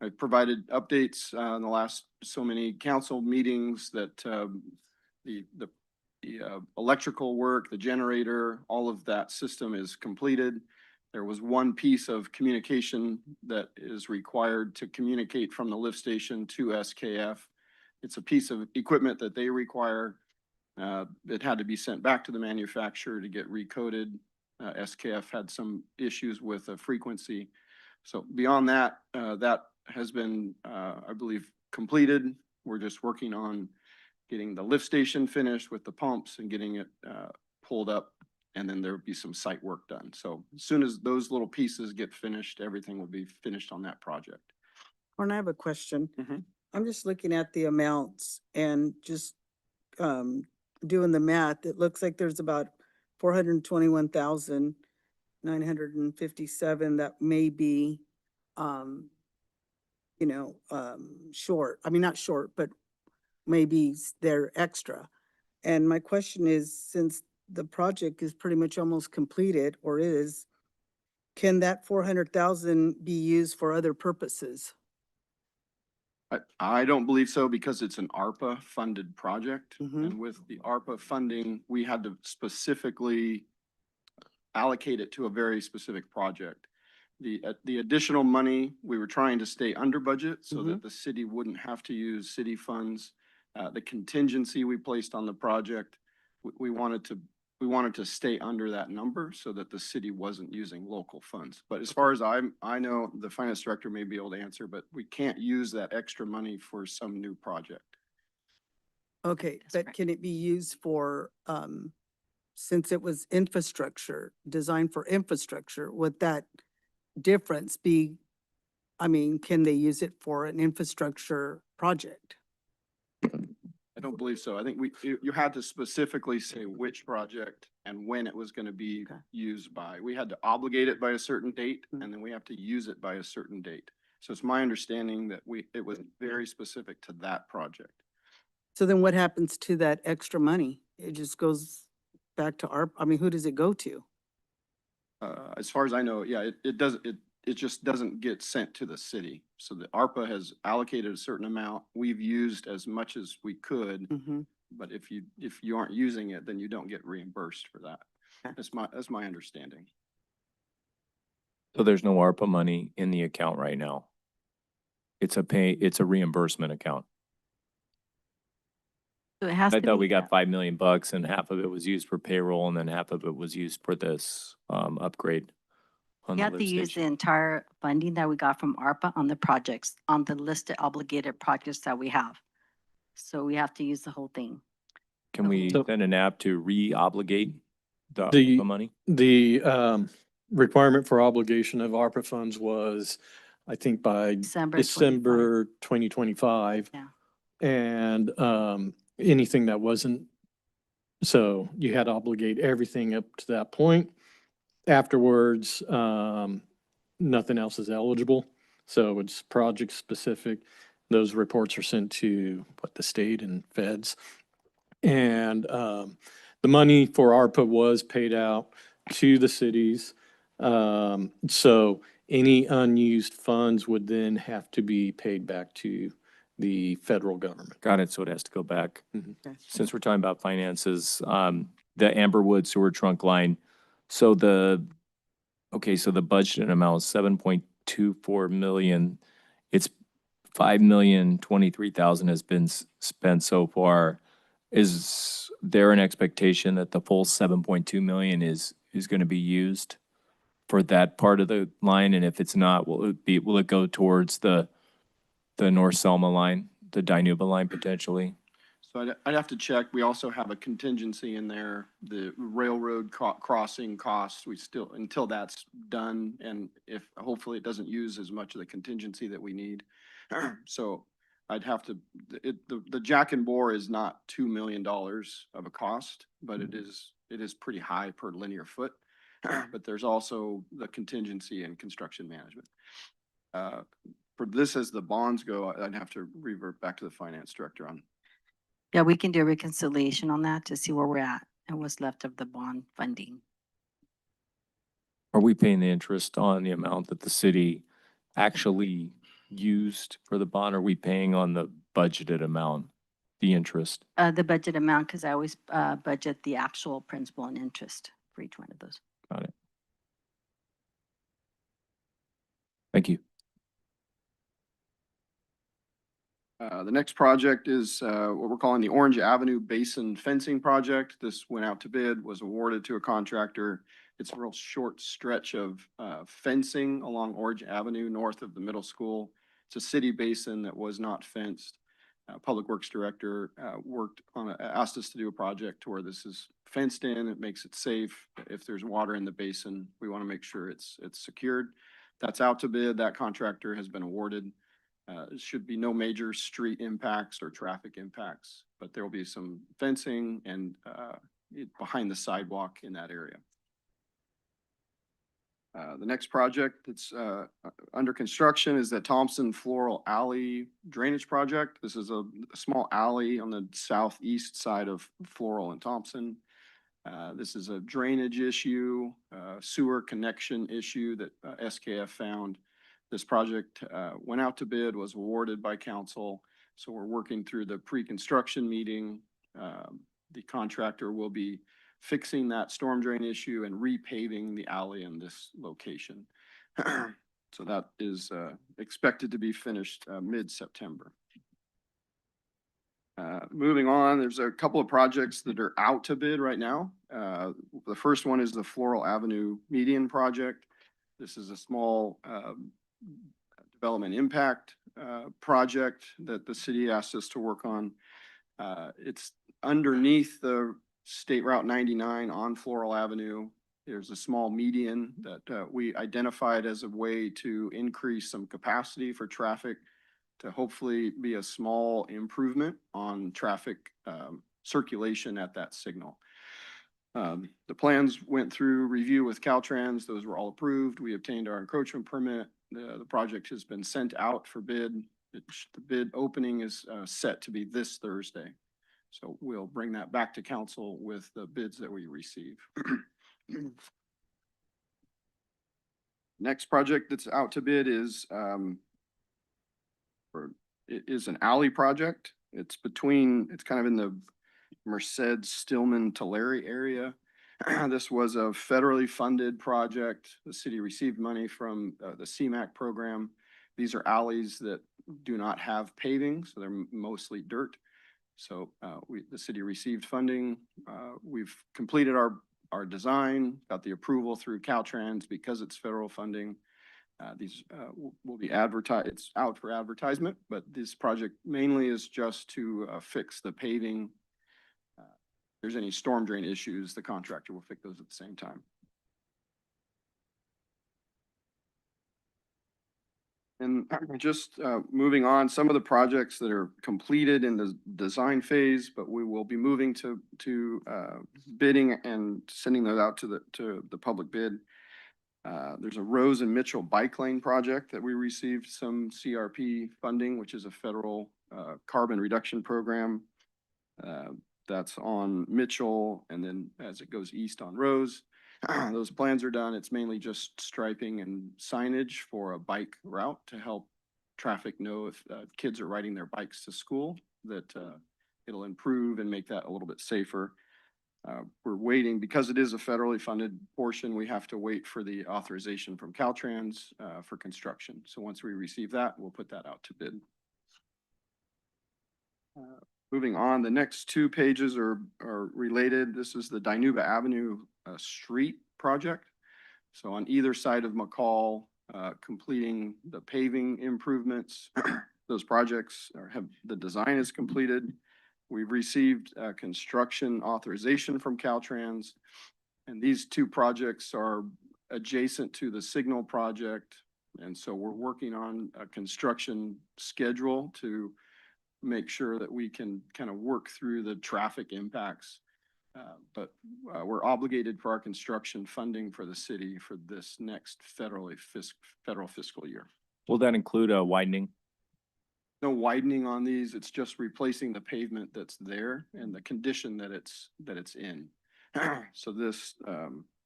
I provided updates in the last so many council meetings that the electrical work, the generator, all of that system is completed. There was one piece of communication that is required to communicate from the lift station to SKF. It's a piece of equipment that they require. It had to be sent back to the manufacturer to get recoded. SKF had some issues with a frequency. So beyond that, that has been, I believe, completed. We're just working on getting the lift station finished with the pumps and getting it pulled up, and then there will be some site work done. So as soon as those little pieces get finished, everything will be finished on that project. And I have a question. Mhm. I'm just looking at the amounts and just doing the math. It looks like there's about 421,957 that may be short. I mean, not short, but maybe they're extra. And my question is, since the project is pretty much almost completed or is, can that 400,000 be used for other purposes? I don't believe so because it's an ARPA funded project. Mhm. And with the ARPA funding, we had to specifically allocate it to a very specific project. The additional money, we were trying to stay under budget so that the city wouldn't have to use city funds. The contingency we placed on the project, we wanted to stay under that number so that the city wasn't using local funds. But as far as I know, the finance director may be able to answer, but we can't use that extra money for some new project. Okay, That's but right. can it be used for, since it was infrastructure, designed for infrastructure, would that difference be, I mean, can they use it for an infrastructure project? I don't believe so. I think you had to specifically say which project and when it was going to be Okay. used by. We had to obligate it by a certain date and then we have to use it by a certain date. So it's my understanding that it was very specific to that project. So then what happens to that extra money? It just goes back to I mean, who does it go to? As far as I know, yeah, it just doesn't get sent to the city. So the ARPA has allocated a certain amount. We've used as much as we could, Mhm. but if you aren't using it, then you don't get reimbursed for that. Okay. That's my understanding. So there's no ARPA money in the account right now. It's a reimbursement account. So it has I to thought be, we got $5 million and half of it was used for payroll and then half of it was used for this upgrade on we the have to lift use the station. entire funding that we got from ARPA on the projects, on the listed obligated projects that we have. So we have to use the whole thing. Can we So- send an app to re-obligate the The- ARPA money? The requirement for obligation of ARPA funds was, I think, by December 25. December 2025. Yeah. And anything that wasn't, so you had to obligate everything up to that point. Afterwards, nothing else is eligible. So it's project specific. Those reports are sent to the state and feds. And the money for ARPA was paid out to the cities. So any unused funds would then have to be paid back to the federal government. Got it, so it has to go back. Okay. Since we're talking about finances, the Amberwood sewer trunk line, so the budgeted amount is 7.24 million. It's 5,023,000 has been spent so far. Is there an expectation that the full 7.2 million is gonna be used for that part of the line? And if it's not, will it go towards the North Selma line, the Dinuba line potentially? So I'd have to check. We also have a contingency in there, the railroad crossing costs. We still, until that's done, and if hopefully it doesn't use as much of the contingency that we need. So I'd have to, the jack and bore is not $2 million of a cost, but it is pretty high per linear foot. But there's also the contingency and construction management. For this, as the bonds go, I'd have to revert back to the finance director on. Yeah, we can do a reconciliation on that to see where we're at and what's left of the bond funding. Are we paying the interest on the amount that the city actually used for the bond? Are we paying on the budgeted amount, the interest? The budget amount, because I always budget the actual principal and interest for each one of those. Got it. Thank you. The next project is what we're calling the Orange Avenue Basin Fencing Project. This went out to bid, was awarded to a contractor. It's a real short stretch of fencing along Orange Avenue north of the middle school. It's a city basin that was not fenced. Public Works Director asked us to do a project to where this is fenced in. It makes it safe. If there's water in the basin, we want to make sure it's secured. That's out to bid. That contractor has been awarded. It should be no major street impacts or traffic impacts, but there will be some fencing and behind the sidewalk in that area. The next project that's under construction is the Thompson Floral Alley Drainage Project. This is a small alley on the southeast side of Floral and Thompson. This is a drainage issue, sewer connection issue that SKF found. This project went out to bid, was awarded by council. So we're working through the pre-construction meeting. The contractor will be fixing that storm drain issue and repaving the alley in this location. So that is expected to be finished mid-September. Moving on, there's a couple of projects that are out to bid right now. The first one is the Floral Avenue Median Project. This is a small development impact project that the city asked us to work on. It's underneath the State Route 99 on Floral Avenue. There's a small median that we identified as a way to increase some capacity for traffic to hopefully be a small improvement on traffic circulation at that signal. The plans went through review with Caltrans. Those were all approved. We obtained our encroachment permit. The project has been sent out for bid. The bid opening is set to be this Thursday. So we'll bring that back to council with the bids that we receive. Next project that's out to bid is an alley project. It's kind of in the Merced, Stillman, Tulare area. This was a federally funded project. The city received money from the CMAQ program. These are alleys that do not have paving, so they're mostly dirt. So the city received funding. We've completed our design, got the approval through Caltrans because it's federal funding. These will be advertised. It's out for advertisement, but this project mainly is just to fix the paving. If there's any storm drain issues, the contractor will fix those at the same time. And just moving on, some of the projects that are completed in the design phase, but we will be moving to bidding and sending those out to the public bid. There's a Rose and Mitchell bike lane project that we received some CRP funding, which is a federal carbon reduction program. That's on Mitchell, and then as it goes east on Rose. Those plans are done. It's mainly just striping and signage for a bike route to help traffic know if kids are riding their bikes to school, that it'll improve and make that a little bit safer. We're waiting, because it is a federally funded portion, we have to wait for the authorization from Caltrans for construction. So once we receive that, we'll put that out to bid. Moving on, the next two pages are related. This is the Dinuba Avenue street project. So on either side of McCall, completing the paving improvements. Those projects the design is completed. We've received construction authorization from Caltrans, and these two projects are adjacent to the Signal project. And so we're working on a construction schedule to make sure that we can kind of work through the traffic impacts. But we're obligated for our construction funding for the city for this next federal fiscal year. Will that include a widening? No widening on these, it's just replacing the pavement that's there and the condition that it's in. So this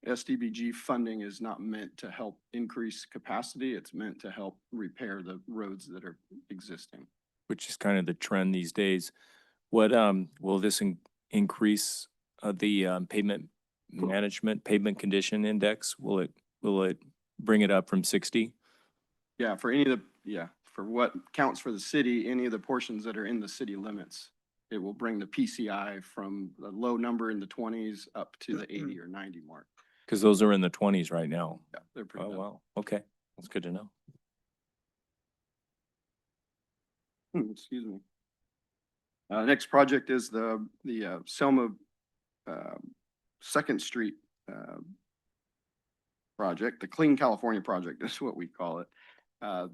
SDBG funding is not meant to help increase capacity, it's meant to help repair the roads that are existing. Which is kind of the trend these days. What, will this increase the pavement management, pavement condition index? Will it bring it up from 60? Yeah, for any of the, for what counts for the city, any of the portions that are in the city limits, it will bring the PCI from a low number in the 20s up to the 80 or 90 mark. Because those are in the 20s right now. Yeah, they're pretty Oh, low. wow. Okay. That's good to know. Excuse me. Next project is the Selma Second Street project, the Clean California project is what we call it.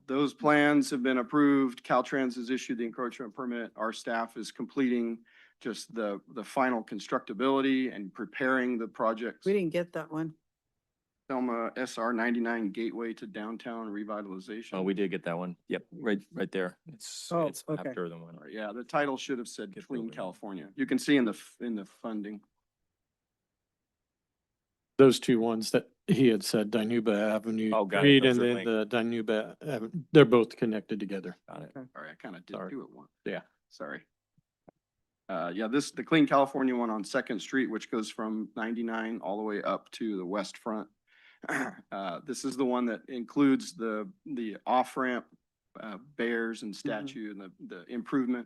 Those plans have been approved. Caltrans has issued the encroachment permit. Our staff is completing just the final constructability and preparing the projects. We didn't get that one. Selma SR 99 Gateway to Downtown Revitalization. Oh, we did get that one. Yep, right there. It's Oh, it's okay. after the one. Yeah, the title should have said Get Clean moving. California. You can see in the funding. Those two ones that he had said, Dinuba Avenue, Oh, got it. Street, Those and are then linked. the Dinuba Avenue, they're both connected together. Got it. Sorry, I kind of did Sorry. two at once. Yeah. Sorry. Yeah, the Clean California one on Second Street, which goes from 99 all the way up to the west front. This is the one that includes the off-ramp, bears and statue and the improvement.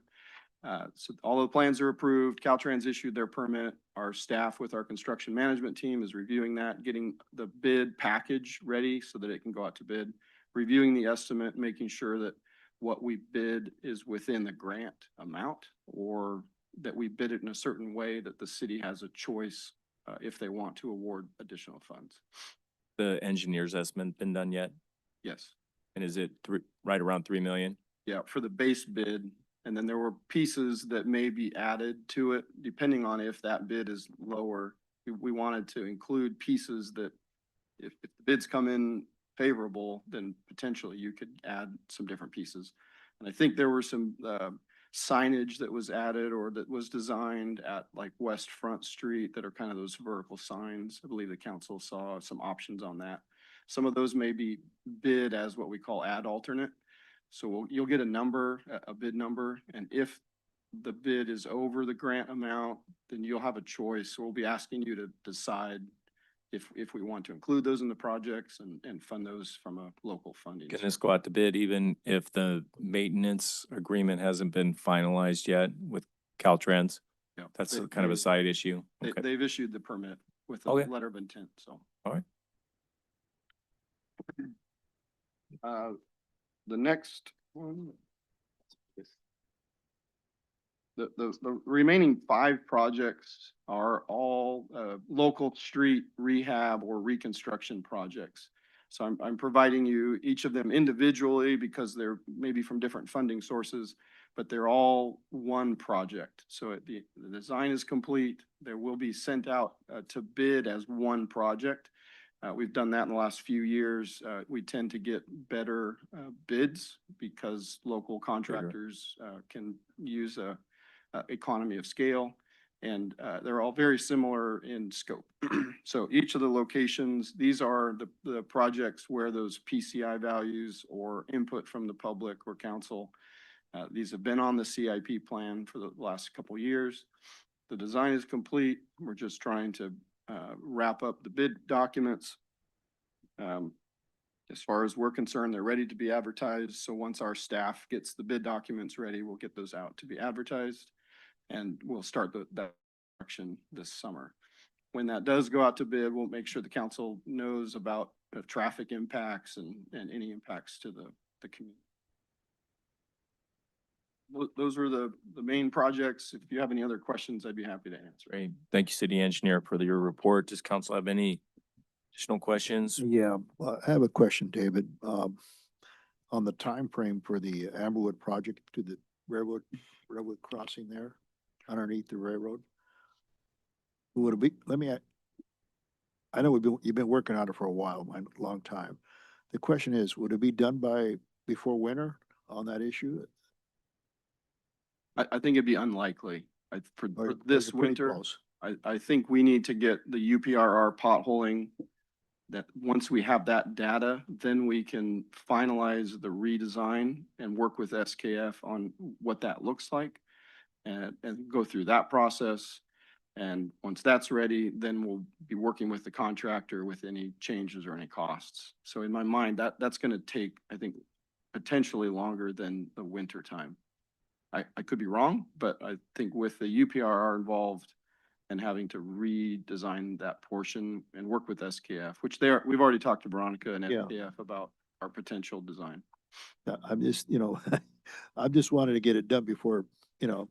So all the plans are approved. Caltrans issued their permit. Our staff with our construction management team is reviewing that, getting the bid package ready so that it can go out to bid, reviewing the estimate, making sure that what we bid is within the grant amount, or that we bid it in a certain way that the city has a choice if they want to award additional funds. The engineer's estimate been done yet? Yes. And is it right around 3 million? Yeah, for the base bid. And then there were pieces that may be added to it, depending on if that bid is lower. We wanted to include pieces that if the bids come in favorable, then potentially you could add some different pieces. And I think there were some signage that was added or that was designed at like West Front Street that are kind of those vertical signs. I believe the council saw some options on that. Some of those may be bid as what we call ad alternate. So you'll get a number, a bid number, and if the bid is over the grant amount, then you'll have a choice. So we'll be asking you to decide if we want to include those in the projects and fund those from a local funding. Can this go out to bid even if the maintenance agreement hasn't been finalized yet with Caltrans? Yeah, That's they- kind of a they- side issue. They, Okay. they've issued the permit with a Okay. letter of intent, so. All right. The next one. The remaining 5 projects are all local street rehab or reconstruction projects. So I'm providing you each of them individually because they're maybe from different funding sources, but they're all one project. So the design is complete. There will be sent out to bid as one project. We've done that in the last few years. We tend to get better bids because local contractors can use a economy of scale, and they're all very similar in scope. So each of the locations, these are the projects where those PCI values or input from the public or council, these have been on the CIP plan for the last couple of years. The design is complete. We're just trying to wrap up the bid documents. As far as we're concerned, they're ready to be advertised. So once our staff gets the bid documents ready, we'll get those out to be advertised, and we'll start that construction this summer. When that does go out to bid, we'll make sure the council knows about the traffic impacts and any impacts to the community. Those are the main projects. If you have any other questions, I'd be happy to answer. Great. Thank you, City Engineer, for your report. Does council have any additional questions? Yeah, I have a question, David. On the time frame for the Amberwood project to the railroad, railroad crossing there underneath the railroad? Would it be, I know you've been working on it for a while, a long time. The question is, would it be done before winter on that issue? I think it'd be unlikely. For Or this is it pretty winter, close? I think we need to get the UPRR potholing. That once we have that data, then we can finalize the redesign and work with SKF on what that looks like and go through that process. And once that's ready, then we'll be working with the contractor with any changes or any costs. So in my mind, that's gonna take, I think, potentially longer than the winter time. I could be wrong, but I think with the UPRR involved and having to redesign that portion and work with SKF, which we've already talked to Veronica and Yeah. SKF about our potential design. I'm just, I'm just wanting to get it done before, because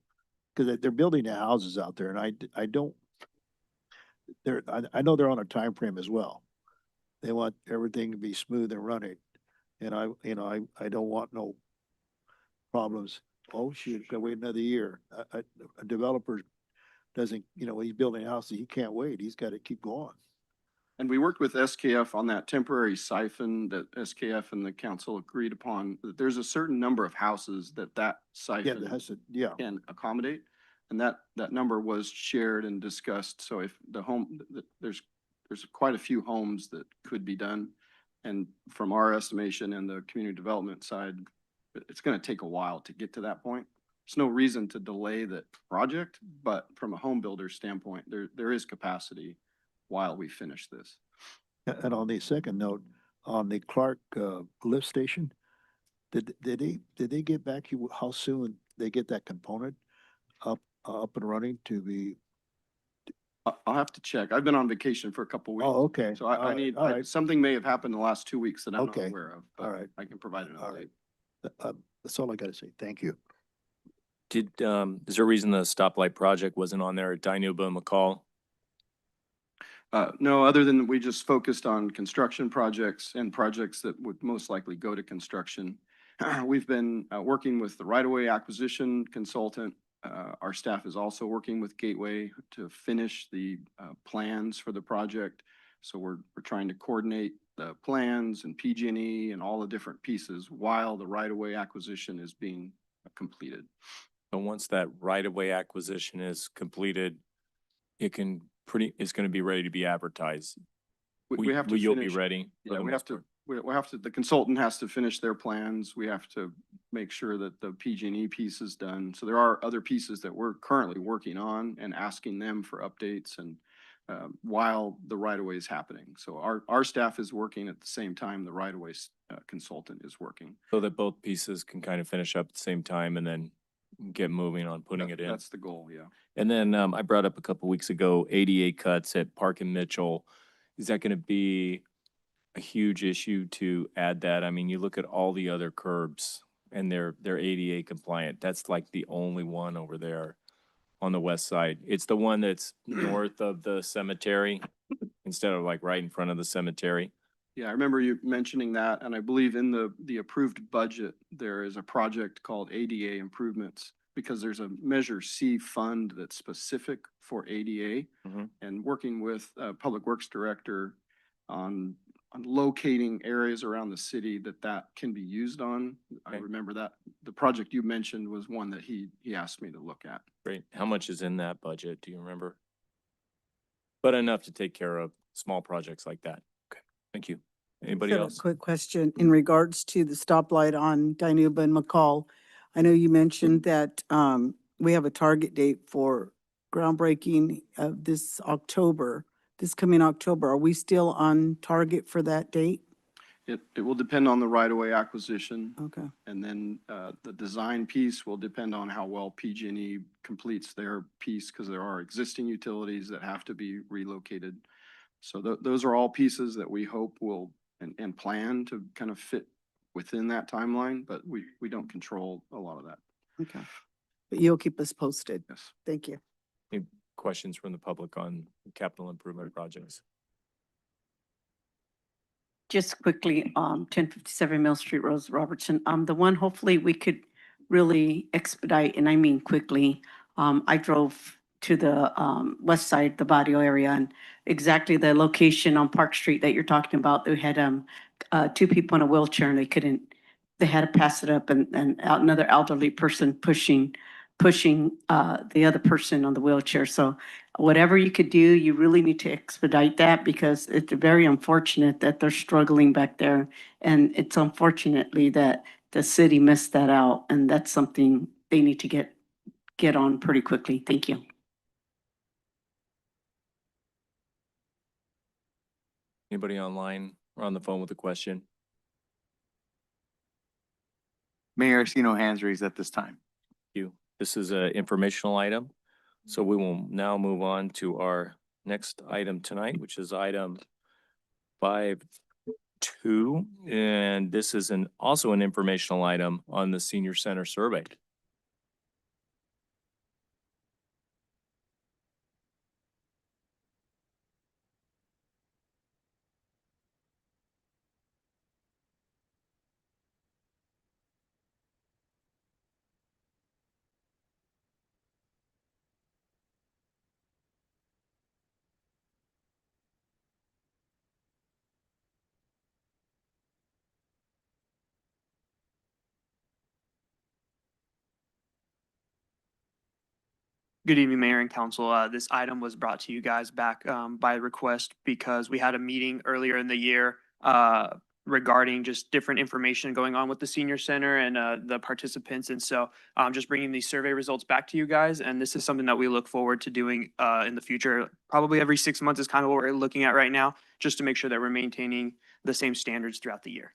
they're building the houses out there and I don't, I know they're on a time frame as well. They want everything to be smooth and running. And I don't want no problems. Oh, shoot, gotta wait another year. A developer doesn't, he's building a house, he can't wait. He's got to keep going. And we worked with SKF on that temporary siphon that SKF and the council agreed upon. That there's a certain number of houses that Yeah, siphon that has to, yeah. can accommodate. And that number was shared and discussed. So if there's quite a few homes that could be done. And from our estimation and the community development side, it's gonna take a while to get to that point. There's no reason to delay the project, but from a home builder standpoint, there is capacity while we finish this. And on the second note, on the Clark lift station, did they get back to you how soon they get that component up and running to be? I'll have to check. I've been on vacation for a couple weeks. Oh, okay. So I need, all right. something may have happened in the last 2 weeks that I'm not Okay. aware of. All But right. I can provide an All update. right. That's all I got to say. Thank you. Is there a reason the stoplight project wasn't on there at Dinuba and McCall? No, other than we just focused on construction projects and projects that would most likely go to construction. We've been working with the right-of-way acquisition consultant. Our staff is also working with Gateway to finish the plans for the project. So we're trying to coordinate the plans and PG&E and all the different pieces while the right-of-way acquisition is being completed. So once that right-of-way acquisition is completed, it's going to be ready to be advertised. We have to You'll be finish. ready? Yeah, we have to, the consultant has to finish their plans. We have to make sure that the PG&E piece is done. So there are other pieces that we're currently working on and asking them for updates and while the right-of-way is happening. So our staff is working at the same time the right-of-way consultant is working. So that both pieces can kind of finish up at the same time and then get moving on putting it in. That's the goal, yeah. And then I brought up a couple weeks ago, ADA cuts at Park and Mitchell. Is that going to be a huge issue to add that? I mean, you look at all the other curbs and they're ADA compliant. That's like the only one over there on the west side. It's the one that's north of the cemetery instead of like right in front of the cemetery. Yeah, I remember you mentioning that, and I believe in the approved budget, there is a project called ADA improvements because there's a Measure C fund that's specific for ADA. Mhm. And working with Public Works Director on locating areas around the city that can be used on. I Okay. remember that the project you mentioned was one that he asked me to look at. Great. How much is in that budget? Do you remember? But enough to take care of small projects like that. Okay, thank you. Anybody Just have else? a quick question in regards to the stoplight on Dinuba and McCall. I know you mentioned that we have a target date for groundbreaking of this coming October. Are we still on target for that date? It will depend on the right-of-way acquisition. Okay. And then the design piece will depend on how well PG&E completes their piece because there are existing utilities that have to be relocated. So those are all pieces that we hope will and plan to kind of fit within that timeline, but we don't control a lot of that. Okay. But you'll keep us posted. Yes. Thank you. Any questions from the public on capital improvement projects? Just quickly, 1057 Mill Street, Rose Robertson. The one hopefully we could really expedite, and I mean quickly. I drove to the west side, the Barrio area, and exactly the location on Park Street that you're talking about. They had two people in a wheelchair and they had to pass it up, and another elderly person pushing the other person on the wheelchair. So whatever you could do, you really need to expedite that because it's very unfortunate that they're struggling back there. And it's unfortunately that the city missed that out, and that's something they need to get on pretty quickly. Thank you. Anybody online or on the phone with a question? Mayor, I see no hands raised at this time. You. This is an informational item. So we will now move on to our next item tonight, which is item 5.2. And this is also an informational item on the senior center survey. Good evening, Mayor and Council. This item was brought to you guys back by request because we had a meeting earlier in the year regarding just different information going on with the senior center and the participants. And so I'm just bringing these survey results back to you guys. And this is something that we look forward to doing in the future. Probably every 6 months is kind of what we're looking at right now, just to make sure that we're maintaining the same standards throughout the year.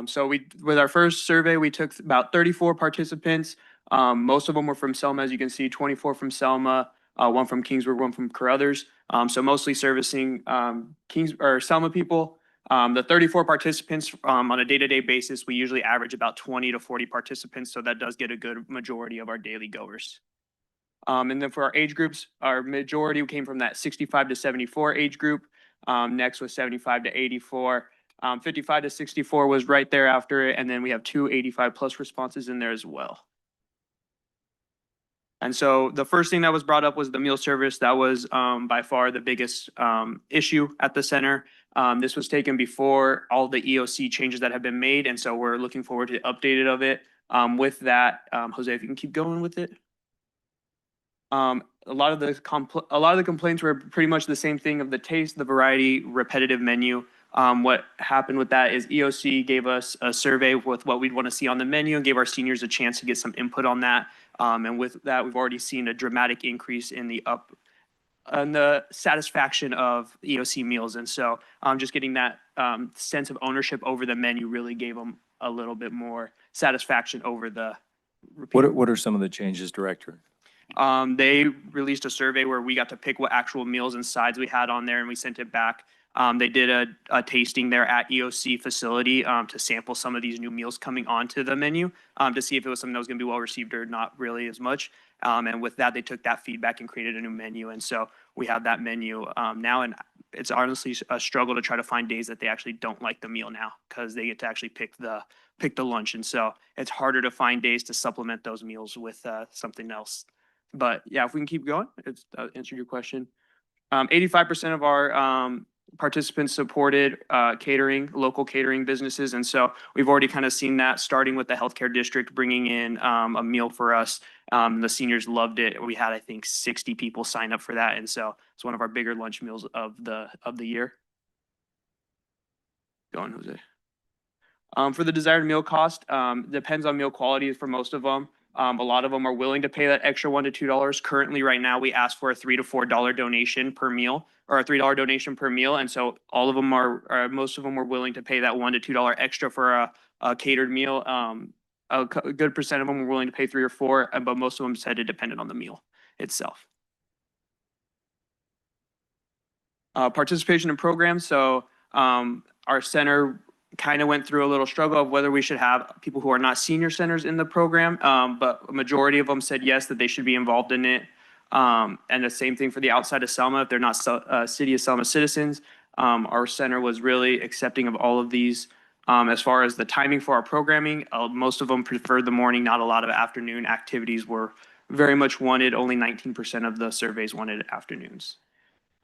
So with our first survey, we took about 34 participants. Most of them were from Selma, as you can see, 24 from Selma, one from Kingsburg, one from Carruthers. So mostly servicing Selma people. The 34 participants on a day-to-day basis, we usually average about 20 to 40 participants. So that does get a good majority of our daily goers. And then for our age groups, our majority came from that 65 to 74 age group. Next was 75 to 84. 55 to 64 was right there after it. And then we have two 85 plus responses in there as well. And so the first thing that was brought up was the meal service. That was by far the biggest issue at the center. This was taken before all the EOC changes that have been made. And so we're looking forward to the updated of it. With that, Jose, if you can keep going with it. A lot of the complaints were pretty much the same thing of the taste, the variety, repetitive menu. What happened with that is EOC gave us a survey with what we'd want to see on the menu and gave our seniors a chance to get some input on that. And with that, we've already seen a dramatic increase in the satisfaction of EOC meals. And so just getting that sense of ownership over the menu really gave them a little bit more satisfaction over the repeat. What are some of the changes, Director? They released a survey where we got to pick what actual meals and sides we had on there, and we sent it back. They did a tasting there at EOC facility to sample some of these new meals coming onto the menu to see if it was something that was going to be well received or not really as much. And with that, they took that feedback and created a new menu. And so we have that menu now, and it's honestly a struggle to try to find days that they actually don't like the meal now because they get to actually pick the lunch. And so it's harder to find days to supplement those meals with something else. But yeah, if we can keep going, it's answered your question. 85% of our participants supported local catering businesses. And so we've already kind of seen that starting with the healthcare district, bringing in a meal for us. The seniors loved it. We had, I think, 60 people sign up for that. And so it's one of our bigger lunch meals of the year. Go on, Jose. For the desired meal cost, depends on meal quality for most of them. A lot of them are willing to pay that extra $1 to $2. Currently, right now, we ask for a $3 to $4 donation per meal, or a $3 donation per meal. And so all of them most of them are willing to pay that $1 to $2 extra for a catered meal. A good percent of them were willing to pay 3 or 4, but most of them said it depended on the meal itself. Participation in programs. So our center kind of went through a little struggle of whether we should have people who are not senior centers in the program, but a majority of them said yes, that they should be involved in it. And the same thing for the outside of Selma, if they're not City of Selma citizens. Our center was really accepting of all of these As far as the timing for our programming, most of them preferred the morning. Not a lot of afternoon activities were very much wanted. Only 19% of the surveys wanted afternoons.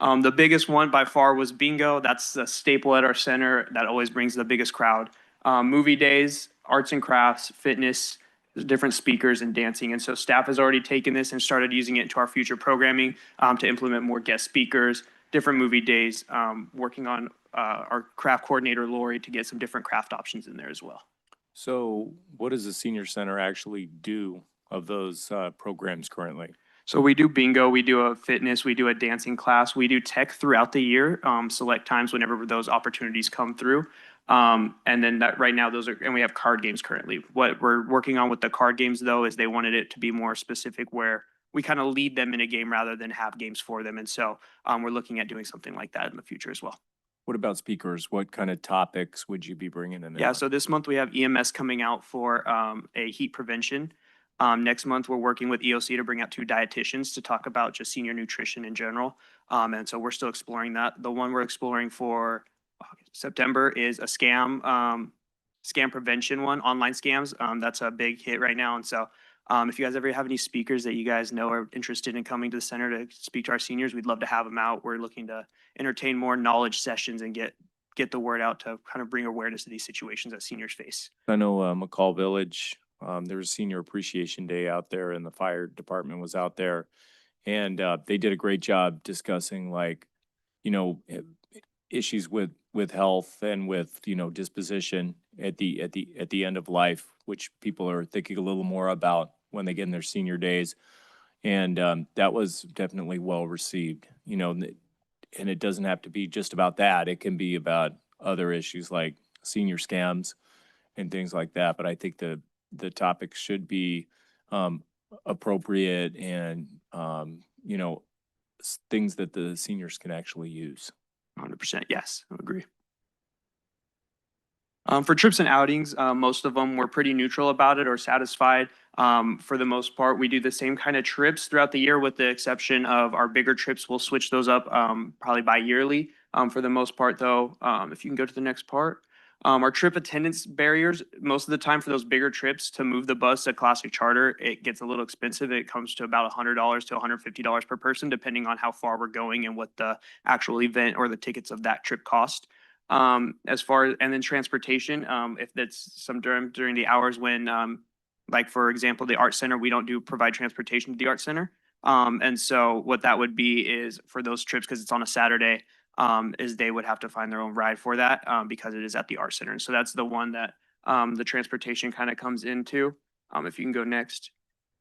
The biggest one by far was bingo. That's the staple at our center. That always brings the biggest crowd. Movie days, arts and crafts, fitness, different speakers and dancing. And so staff has already taken this and started using it into our future programming to implement more guest speakers, different movie days, working on our craft coordinator, Lori, to get some different craft options in there as well. So what does the senior center actually do of those programs currently? So we do bingo, we do a fitness, we do a dancing class, we do tech throughout the year, select times whenever those opportunities come through. And then that right now those are, and we have card games currently. What we're working on with the card games though is they wanted it to be more specific where we kind of lead them in a game rather than have games for them. And so we're looking at doing something like that in the future as well. What about speakers? What kind of topics would you be bringing in there? Yeah, so this month we have EMS coming out for a heat prevention. Next month, we're working with EOC to bring out 2 dietitians to talk about just senior nutrition in general. And so we're still exploring that. The one we're exploring for September is a scam prevention one, online scams. That's a big hit right now. And so if you guys ever have any speakers that you guys know are interested in coming to the center to speak to our seniors, we'd love to have them out. We're looking to entertain more knowledge sessions and get the word out to kind of bring awareness to these situations that seniors face. I know McCall Village, there was Senior Appreciation Day out there and the fire department was out there. And they did a great job discussing like, issues with health and with, disposition at the end of life, which people are thinking a little more about when they get in their senior days. And that was definitely well received, and it doesn't have to be just about that. It can be about other issues like senior scams and things like that. But I think the topic should be appropriate and, things that the seniors can actually use. 100%, yes, I agree. For trips and outings, most of them were pretty neutral about it or satisfied. For the most part, we do the same kind of trips throughout the year with the exception of our bigger trips. We'll switch those up probably bi-yearly. For the most part though, if you can go to the next part. Our trip attendance barriers, most of the time for those bigger trips to move the bus to classic charter, it gets a little expensive. It comes to about $100 to $150 per person, depending on how far we're going and what the actual event or the tickets of that trip cost. As far as, and then transportation, if that's some during the hours when, like for example, the art center, we don't provide transportation to the art center. And so what that would be is for those trips, because it's on a Saturday, is they would have to find their own ride for that, because it is at the art center. And so that's the one that, the transportation kind of comes into. If you can go next.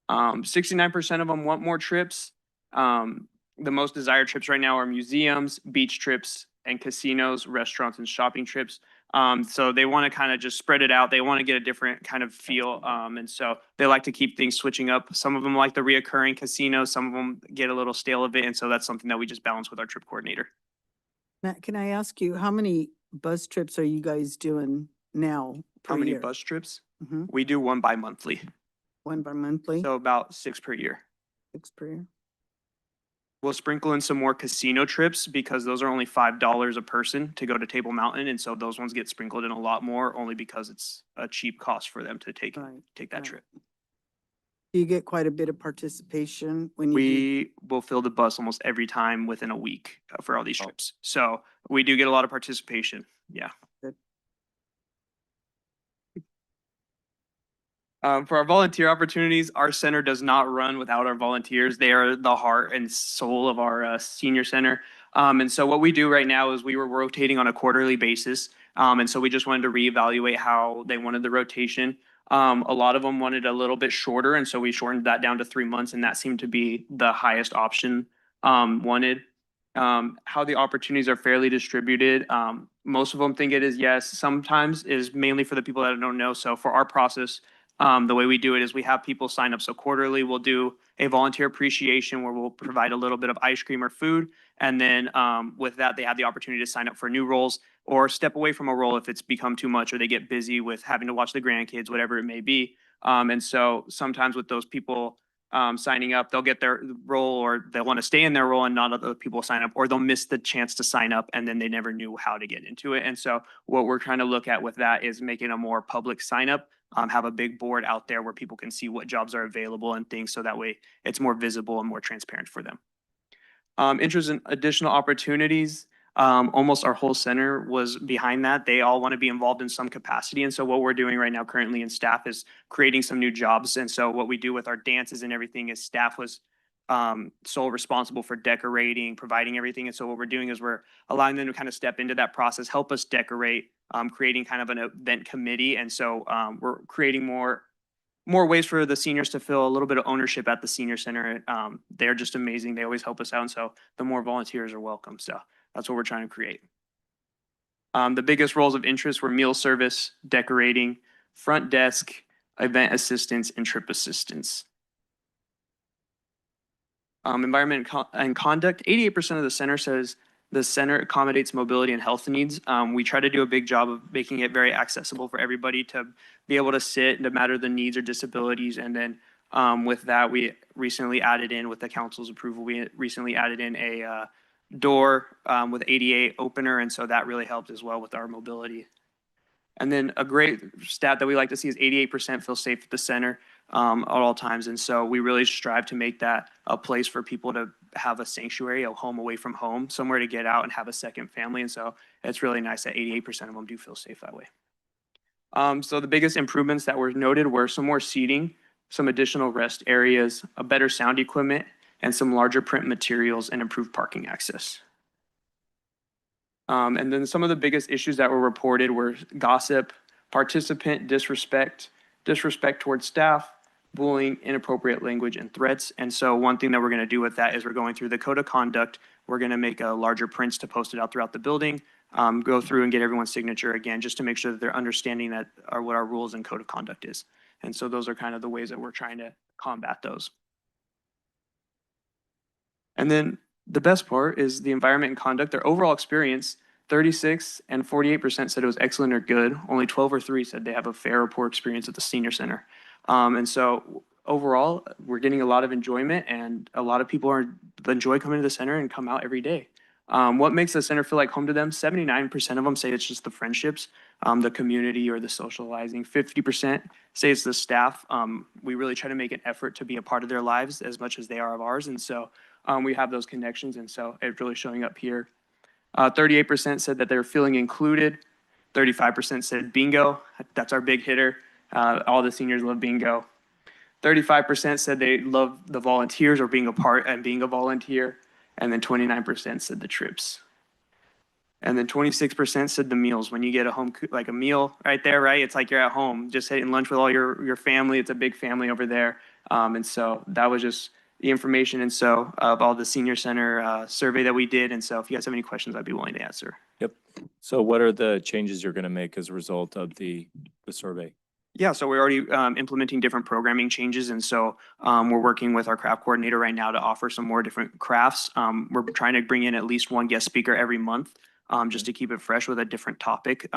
69% of them want more trips. The most desired trips right now are museums, beach trips, and casinos, restaurants, and shopping trips. So they want to kind of just spread it out. They want to get a different kind of feel. And so they like to keep things switching up. Some of them like the reoccurring casinos. Some of them get a little stale of it. And so that's something that we just balance with our trip coordinator. Matt, can I ask you, how many bus trips are you guys doing now per How many year? bus trips? Mhm. We do one bi-monthly. One by monthly, So about 6 per year. 6 per year? We'll sprinkle in some more casino trips because those are only $5 a person to go to Table Mountain. And so those ones get sprinkled in a lot more only because it's a cheap cost for them to take Right, that right. trip. Do you get quite a bit of participation when you do? We will fill the bus almost every time within a week for all these trips. So we do get a lot of participation. Yeah. Good. For our volunteer opportunities, our center does not run without our volunteers. They are the heart and soul of our senior center. And so what we do right now is we were rotating on a quarterly basis. And so we just wanted to reevaluate how they wanted the rotation. A lot of them wanted a little bit shorter. And so we shortened that down to 3 months. And that seemed to be the highest option wanted. How the opportunities are fairly distributed. Most of them think it is yes. Sometimes is mainly for the people that don't know. So for our process, the way we do it is we have people sign up. So quarterly, we'll do a volunteer appreciation where we'll provide a little bit of ice cream or food. And then with that, they have the opportunity to sign up for new roles or step away from a role if it's become too much or they get busy with having to watch the grandkids, whatever it may be. And so sometimes with those people, signing up, they'll get their role or they'll want to stay in their role and not other people sign up, or they'll miss the chance to sign up and then they never knew how to get into it. And so what we're trying to look at with that is making a more public sign up, have a big board out there where people can see what jobs are available and things. So that way it's more visible and more transparent for them. Interest in additional opportunities. Almost our whole center was behind that. They all want to be involved in some capacity. And so what we're doing right now currently in staff is creating some new jobs. And so what we do with our dances and everything is staff was sole responsible for decorating, providing everything. And so what we're doing is we're allowing them to kind of step into that process, help us decorate, creating kind of an event committee. And so we're creating more ways for the seniors to feel a little bit of ownership at the senior center. They're just amazing. They always help us out. And so the more volunteers are welcome. So that's what we're trying to create. The biggest roles of interest were meal service, decorating, front desk, event assistance, and trip assistance. Environment and conduct, 88% of the center says the center accommodates mobility and health needs. We try to do a big job of making it very accessible for everybody to be able to sit no matter the needs or disabilities. And then with that, we recently added in, with the council's approval, we recently added in a door with ADA opener. And so that really helped as well with our mobility. And then a great stat that we like to see is 88% feel safe at the center at all times. And so we really strive to make that a place for people to have a sanctuary, a home away from home, somewhere to get out and have a second family. And so it's really nice that 88% of them do feel safe that way. So the biggest improvements that were noted were some more seating, some additional rest areas, a better sound equipment, and some larger print materials and improved parking access. And then some of the biggest issues that were reported were gossip, participant disrespect, disrespect towards staff, bullying, inappropriate language, and threats. And so one thing that we're going to do with that is we're going through the code of conduct. We're going to make a larger prints to post it out throughout the building, go through and get everyone's signature again, just to make sure that they're understanding that what our rules and code of conduct is. And so those are kind of the ways that we're trying to combat those. And then the best part is the environment and conduct. Their overall experience, 36 and 48% said it was excellent or good. Only 12 or 3 said they have a fair or poor experience at the senior center. And so overall, we're getting a lot of enjoyment, and a lot of people enjoy coming to the center and come out every day. What makes the center feel like home to them? 79% of them say it's just the friendships, the community, or the socializing. 50% say it's the staff. We really try to make an effort to be a part of their lives as much as they are of ours. And so we have those connections, and so it's really showing up here. 38% said that they're feeling included. 35% said bingo. That's our big hitter. All the seniors love bingo. 35% said they love the volunteers or being a part and being a volunteer. And then 29% said the trips. And then 26% said the meals. When you get a home, like a meal right there, right? It's like you're at home, just eating lunch with all your family. It's a big family over there. And so that was just the information. And so of all the senior center survey that we did. And so if you guys have any questions, I'd be willing to answer. Yep. So what are the changes you're going to make as a result of the survey? Yeah, so we're already implementing different programming changes. And so we're working with our craft coordinator right now to offer some more different crafts. We're trying to bring in at least one guest speaker every month just to keep it fresh with a different topic.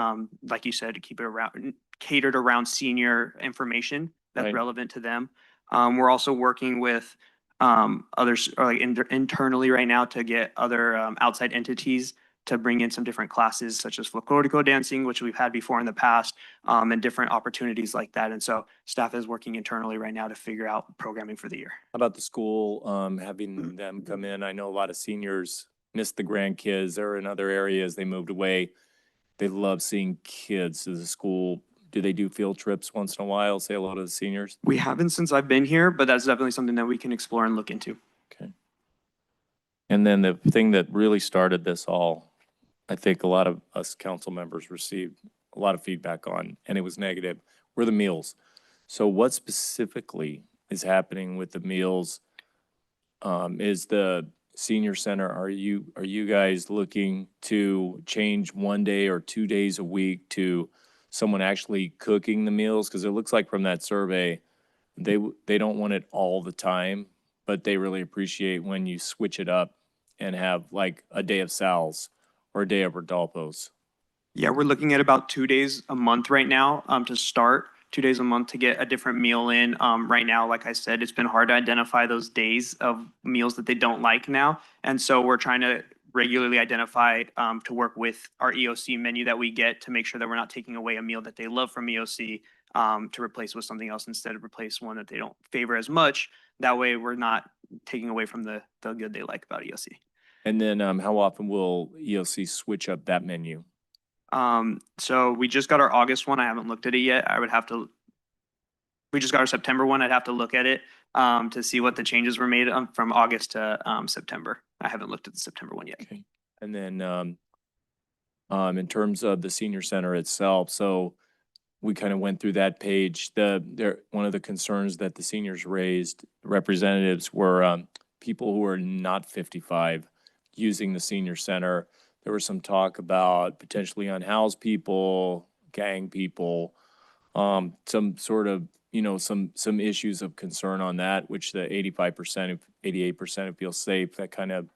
Like you said, to keep it catered around senior information that's relevant to them. We're also working with others internally right now to get other outside entities to bring in some different classes such as folklorico dancing, which we've had before in the past, and different opportunities like that. And so staff is working internally right now to figure out programming for the year. How about the school, having them come in? I know a lot of seniors miss the grandkids. They're in other areas. They moved away. They love seeing kids. Does the school, do they do field trips once in a while? Say hello to the seniors? We haven't since I've been here, but that's definitely something that we can explore and look into. Okay. And then the thing that really started this all, I think a lot of us council members received a lot of feedback on, and it was negative, were the meals. So what specifically is happening with the meals? Is the senior center, are you guys looking to change 1 day or 2 days a week to someone actually cooking the meals? Because it looks like from that survey, they don't want it all the time, but they really appreciate when you switch it up and have like a day of Sal's or a day of Rodolfo's. Yeah, we're looking at about 2 days a month right now to start 2 days a month to get a different meal in. Right now, like I said, it's been hard to identify those days of meals that they don't like now. And so we're trying to regularly identify to work with our EOC menu that we get to make sure that we're not taking away a meal that they love from EOC to replace with something else instead of replace one that they don't favor as much. That way we're not taking away from the good they like about EOC. And then how often will EOC switch up that menu? So we just got our August one. I haven't looked at it yet. We just got our September one. I'd have to look at it to see what the changes were made from August to September. I haven't looked at the September one yet. Okay. And then in terms of the senior center itself, so we kind of went through that page. One of the concerns that the seniors raised, representatives, were people who are not 55 using the senior center. There was some talk about potentially unhoused people, gang people, some sort of, some issues of concern on that, which the 85%, 88% who feel safe, that kind of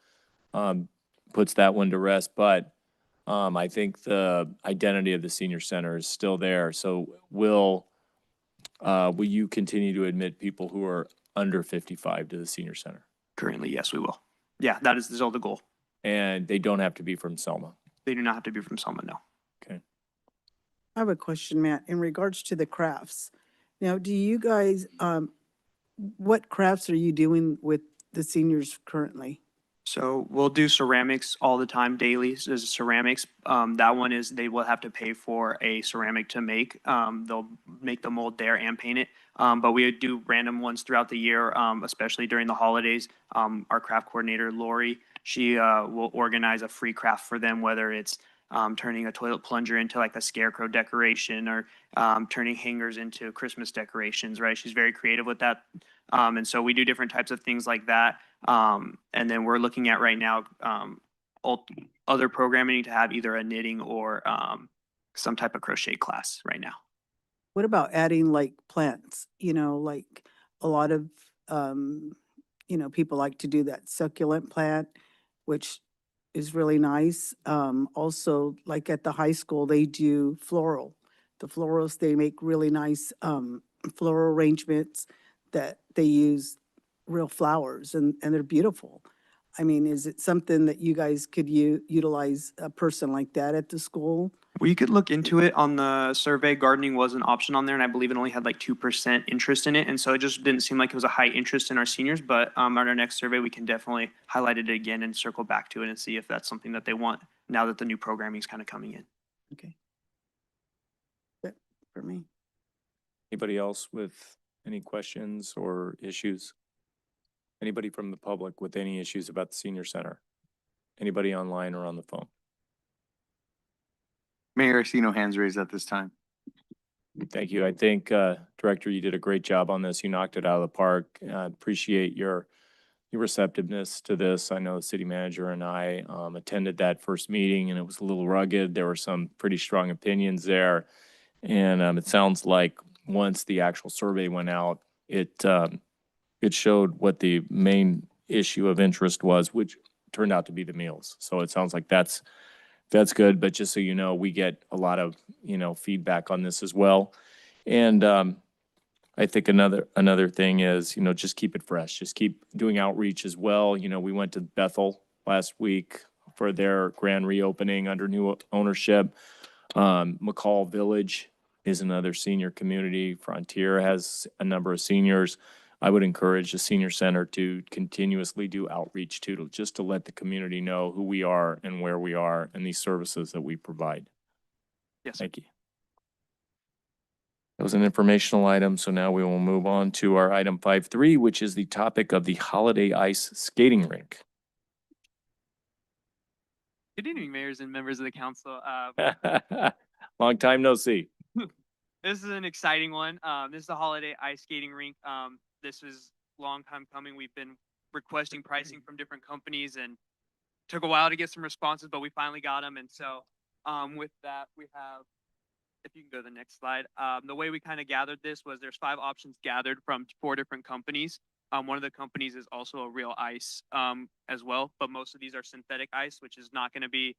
puts that one to rest. But I think the identity of the senior center is still there. So will you continue to admit people who are under 55 to the senior center? Currently, yes, we will. Yeah, that is still the goal. And they don't have to be from Selma. They do not have to be from Selma, no. Okay. I have a question, Matt, in regards to the crafts. Now, do you guys, what crafts are you doing with the seniors currently? So we'll do ceramics all the time, daily. So there's ceramics. That one is they will have to pay for a ceramic to make. They'll make the mold there and paint it. But we do random ones throughout the year, especially during the holidays. Our craft coordinator, Lori, she will organize a free craft for them, whether it's turning a toilet plunger into like a scarecrow decoration or turning hangers into Christmas decorations, right? She's very creative with that. And so we do different types of things like that. And then we're looking at right now other programming to have either a knitting or some type of crochet class right now. What about adding like plants? Like a lot of, people like to do that succulent plant, which is really nice. Also, like at the high school, they do floral. The florals, they make really nice floral arrangements that they use real flowers and they're beautiful. I mean, is it something that you guys could utilize a person like that at the school? We could look into it. On the survey, gardening was an option on there, and I believe it only had like 2% interest in it. And so it just didn't seem like it was a high interest in our seniors. But on our next survey, we can definitely highlight it again and circle back to it and see if that's something that they want now that the new programming is kind of coming in. Okay. That for me. Anybody else with any questions or issues? Anybody from the public with any issues about the senior center? Anybody online or on the phone? Mayor, I see no hands raised at this time. Thank you. I think, Director, you did a great job on this. You knocked it out of the park. Appreciate your receptiveness to this. I know the city manager and I attended that first meeting and it was a little rugged. There were some pretty strong opinions there. And it sounds like once the actual survey went out, it showed what the main issue of interest was, which turned out to be the meals. So it sounds like that's good. But just so you know, we get a lot of, feedback on this as well. And I think another thing is, just keep it fresh. Just keep doing outreach as well. We went to Bethel last week for their grand reopening under new ownership. McCall Village is another senior community. Frontier has a number of seniors. I would encourage the senior center to continuously do outreach just to let the community know who we are and where we are and these services that we provide. Yes. Thank you. That was an informational item, so now we will move on to our item 5.3, which is the topic of the Holiday Ice Skating Rink. Good evening, mayors and members of the council. Long time no see. This is an exciting one. This is the Holiday Ice Skating Rink. This was a long time coming. We've been requesting pricing from different companies and took a while to get some responses, but we finally got them. And so with that, we have, if you can go to the next slide, the way we kind of gathered this was there's 5 options gathered from 4 different companies. One of the companies is also a real ice as well, but most of these are synthetic ice, which is not going to be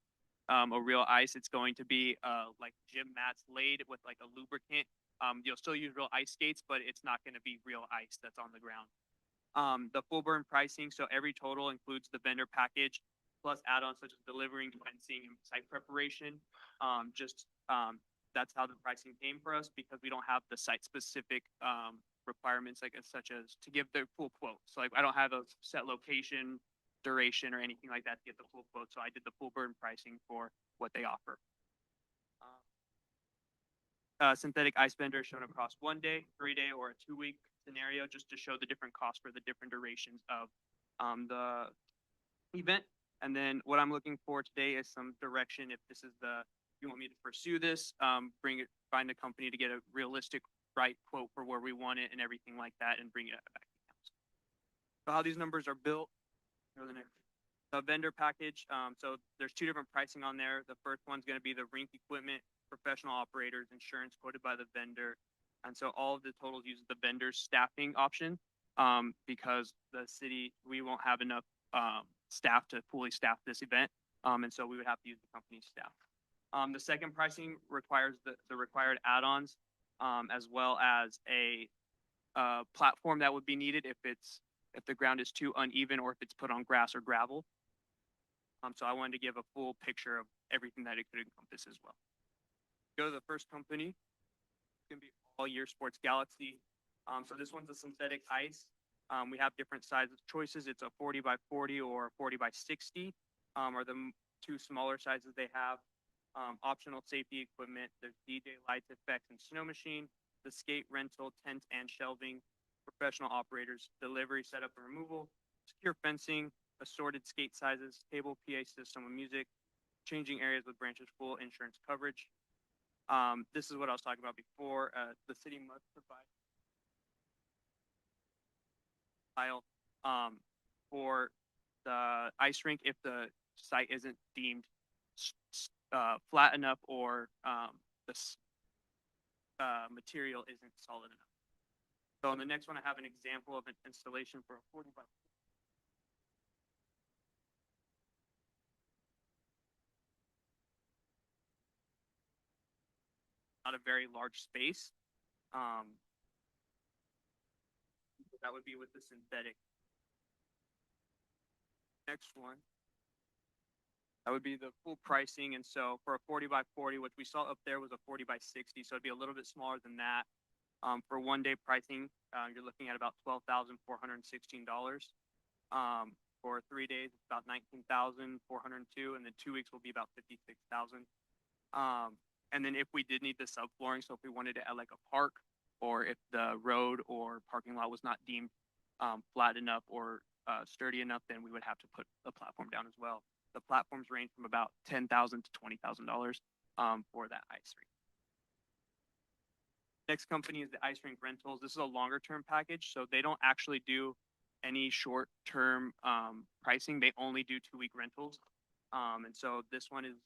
a real ice. It's going to be like gym mats laid with like a lubricant You'll still use real ice skates, but it's not going to be real ice that's on the ground. The full burn pricing, so every total includes the vendor package plus add-ons such as delivering, fencing, and site preparation. That's how the pricing came for us because we don't have the site-specific requirements such as to give the full quote. So like I don't have a set location, duration, or anything like that to get the full quote. So I did the full burn pricing for what they offer. Synthetic ice vendor shown across 1 day, 3-day, or a 2-week scenario, just to show the different costs for the different durations of the event. And then what I'm looking for today is some direction. If this is you want me to pursue this, find a company to get a realistic right quote for where we want it and everything like that, and bring it back to council. So how these numbers are built. Go to the next. The vendor package. So there's 2 different pricing on there. The first one's going to be the rink equipment, professional operators, insurance quoted by the vendor. And so all of the totals use the vendor's staffing option because the city, we won't have enough staff to fully staff this event. And so we would have to use the company's staff. The second pricing requires the required add-ons as well as a platform that would be needed if the ground is too uneven or if it's put on grass or gravel. So I wanted to give a full picture of everything that it could encompass as well. Go to the first company. It's going to be All Year Sports Galaxy. So this one's a synthetic ice. We have different size choices. It's a 40 by 40 or 40 by 60 are the 2 smaller sizes they have. Optional safety equipment. There's DJ lights, effects, and snow machine. The skate rental, tent, and shelving. Professional operators, delivery, setup, and removal. Secure fencing, assorted skate sizes, table, PA system, and music. Changing areas with branches, full insurance coverage. This is what I was talking about before. The city must provide tile for the ice rink if the site isn't deemed flat enough or the material isn't solid enough. So on the next one, I have an example of an installation for a 40 by not a very large space. That would be with the synthetic. Next one. That would be the full pricing. And so for a 40 by 40, which we saw up there was a 40 by 60. So it'd be a little bit smaller than that. For 1 day pricing, you're looking at about $12,416. For 3 days, it's about $19,402, and then 2 weeks will be about $56,000. And then if we did need the subflooring, so if we wanted to add like a park, or if the road or parking lot was not deemed flat enough or sturdy enough, then we would have to put a platform down as well. The platforms range from about $10,000 to $20,000 for that ice rink. Next company is the Ice Rink Rentals. This is a longer term package, so they don't actually do any short term pricing. They only do 2-week rentals. And so this one is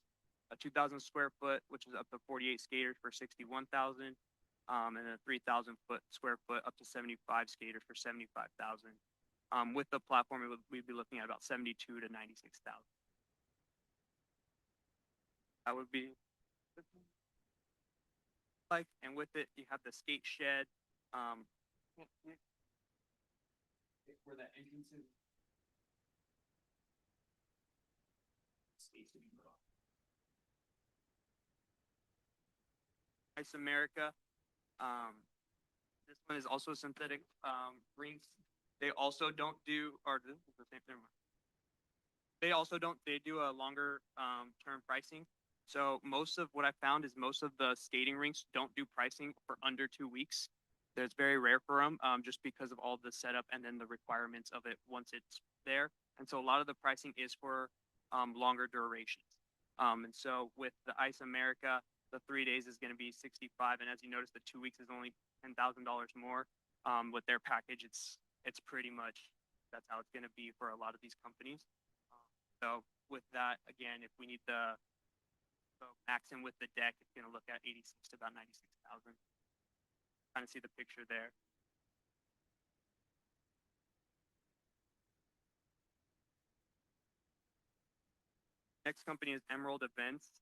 a 2,000 square foot, which is up to 48 skaters for $61,000, and a 3,000 square foot up to 75 skaters for $75,000. With the platform, we'd be looking at about $72,000 to $96,000. That would be like, and with it, you have the skate shed, where that entrance is. Skates to be put on. Ice America. This one is also synthetic rinks. They also don't do, or this is the same thing. They also don't, they do a longer term pricing. So most of what I found is most of the skating rinks don't do pricing for under 2 weeks. It's very rare for them just because of all the setup and then the requirements of it once it's there. And so a lot of the pricing is for longer durations. And so with the Ice America, the 3 days is going to be $65,000. And as you notice, the 2 weeks is only $10,000 more. With their package, it's pretty much, that's how it's going to be for a lot of these companies. So with that, again, if we need the max in with the deck, it's going to look at 86 to about 96,000. Kind of see the picture there. Next company is Emerald Events.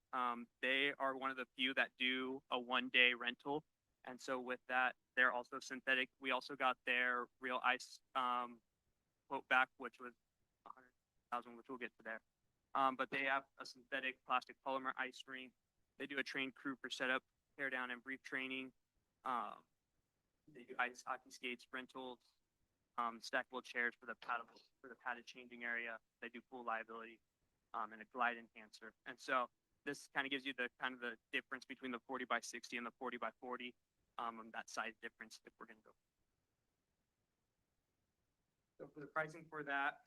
They are one of the few that do a 1 day rental. And so with that, they're also synthetic. We also got their real ice quote back, which was 100,000, which we'll get to there. But they have a synthetic plastic polymer ice rink. They do a trained crew for setup, tear down, and brief training. They do ice hockey skates, rentals, stackable chairs for the padded changing area. They do pool liability, and a glide enhancer. And so this kind of gives you the difference between the 40 by 60 and the 40 by 40, that size difference if we're gonna go. So for the pricing for that,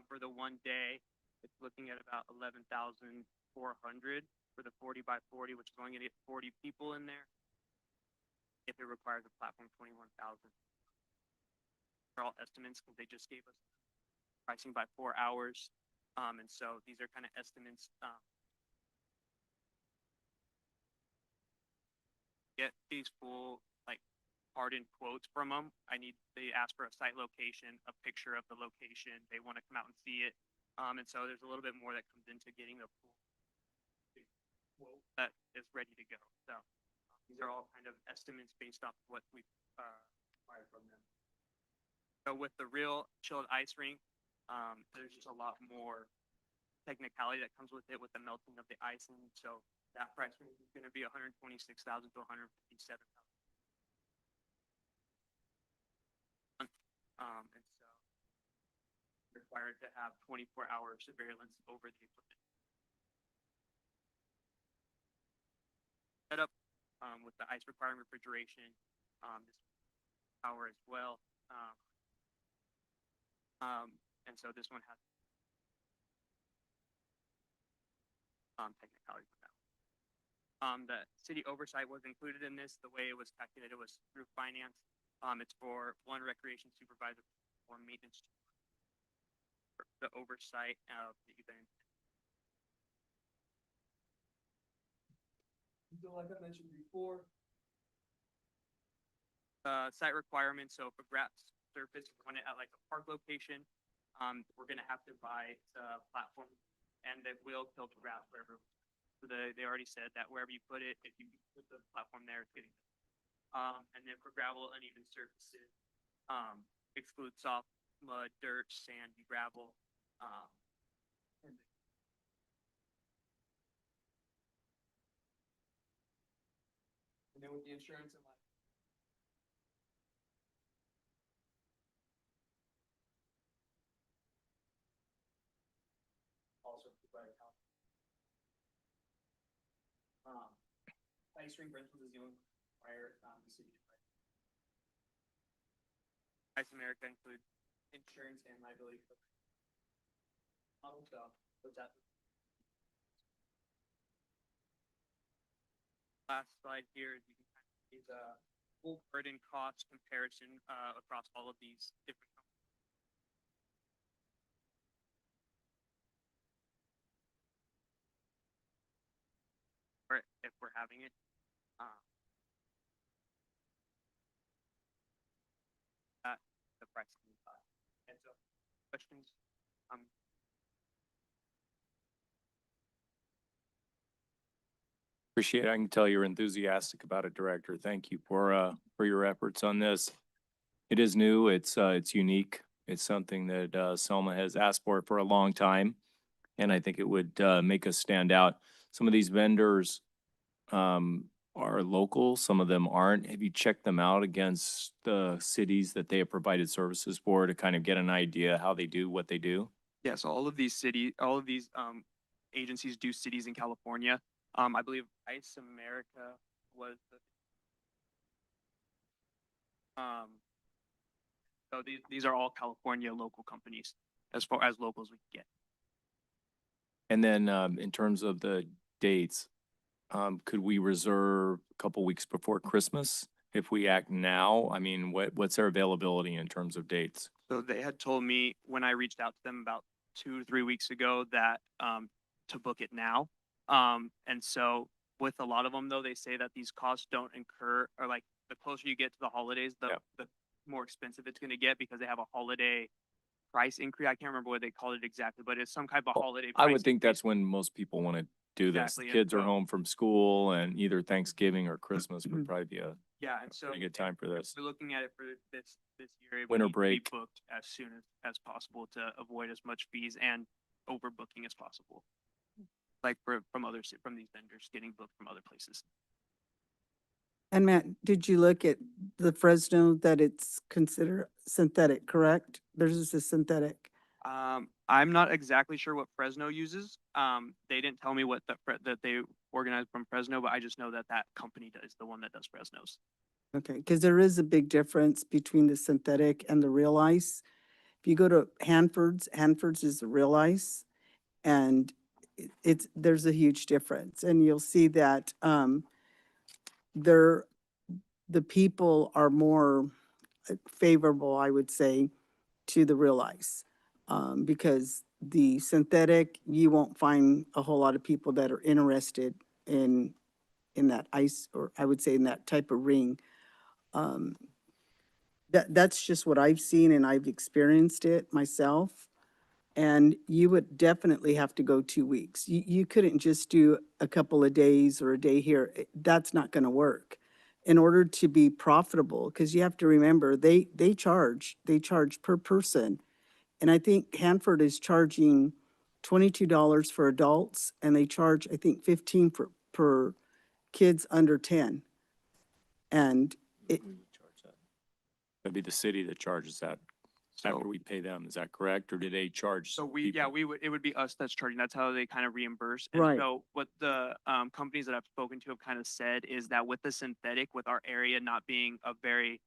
for the 1 day, it's looking at about 11,400 for the 40 by 40, which is only gonna get 40 people in there. If it requires a platform, 21,000. They're all estimates because they just gave us pricing by 4 hours. And so these are kind of estimates. Get these full, like, hardened quotes from them. They ask for a site location, a picture of the location. They want to come out and see it. And so there's a little bit more that comes into getting the full quote that is ready to go. So these are all kind of estimates based off of what we acquired from them. So with the real chilled ice rink, there's just a lot more technicality that comes with it with the melting of the ice. And so that price range is going to be 126,000 to 157,000. And so required to have 24-hour surveillance over the equipment. Setup with the ice requiring refrigeration, this power as well. And so this one has technicality for that. The city oversight was included in this. The way it was calculated was through finance. It's for one recreation supervisor or maintenance for the oversight of the event. So like I mentioned before, site requirements. So if a grass surface, we want it at like a park location, we're gonna have to buy the platform, and it will kill the grass wherever. So they already said that wherever you put it, if you put the platform there, it's getting. And then for gravel, uneven surfaces, exclude soft mud, dirt, sand, gravel. And then with the insurance and like. Also provide account. Ice rink rentals is the only required the city to provide. Ice America include insurance and liability. So what's that? Last slide here is you can kind of see the full burden cost comparison across all of these different companies. Or if we're having it. The price of the and so questions. Appreciate it. I can tell you're enthusiastic about it, Director. Thank you for your efforts on this. It is new. It's unique. It's something that Selma has asked for a long time, and I think it would make us stand out. Some of these vendors are local. Some of them aren't. Have you checked them out against the cities that they have provided services for to kind of get an idea how they do what they do? Yeah, so all of these agencies do cities in California. I believe Ice America was the so these are all California local companies as far as local as we can get. And then in terms of the dates, could we reserve a couple weeks before Christmas if we act now? I mean, what's their availability in terms of dates? So they had told me when I reached out to them about 2 to 3 weeks ago that to book it now. And so with a lot of them though, they say that these costs don't incur, or like the closer you get to the holidays, the more expensive it's going to get because they have a holiday price increase. I can't remember what they called it exactly, but it's some kind of a holiday price I would think increase. that's when most people want to do this. Exactly, and Kids are so- home from school, and either Thanksgiving or Christmas would probably be a Yeah, and so Pretty good time for this. we're looking at it for this year. It would Winter need to be break. booked as soon as possible to avoid as much fees and overbooking as possible. Like from these vendors getting booked from other places. And Matt, did you look at the Fresno that it's considered synthetic, correct? Theirs is a synthetic. I'm not exactly sure what Fresno uses. They didn't tell me what that they organized from Fresno, but I just know that that company is the one that does Fresno's. Okay, because there is a big difference between the synthetic and the real ice. If you go to Hanford's is the real ice, and there's a huge difference. And you'll see that the people are more favorable, I would say, to the real ice. Because the synthetic, you won't find a whole lot of people that are interested in that ice, or I would say in that type of ring. Um, that's just what I've seen, and I've experienced it myself. And you would definitely have to go 2 weeks. You couldn't just do a couple of days or a day here. That's not going to work. In order to be profitable, because you have to remember, they charge per person. And I think Hanford is charging $22 for adults, and they charge, I think, 15 per kids under 10. And That'd be the city that charges that after we pay them. Is that correct? Or do they charge? So it would be us that's charging. That's how they kind of reimburse. And Right. so what the companies that I've spoken to have kind of said is that with the synthetic, with our area not being a very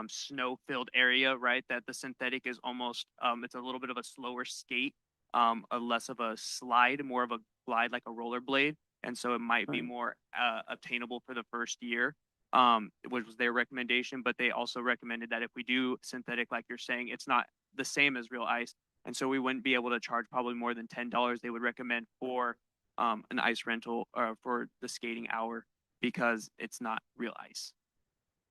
snow-filled area, right, that the synthetic is almost it's a little bit of a slower skate, a less of a slide, more of a glide like a rollerblade, and so it might be Right. more obtainable for the first year. Which was their recommendation, but they also recommended that if we do synthetic, like you're saying, it's not the same as real ice. And so we wouldn't be able to charge probably more than $10 they would recommend for an ice rental or for the skating hour because it's not real ice.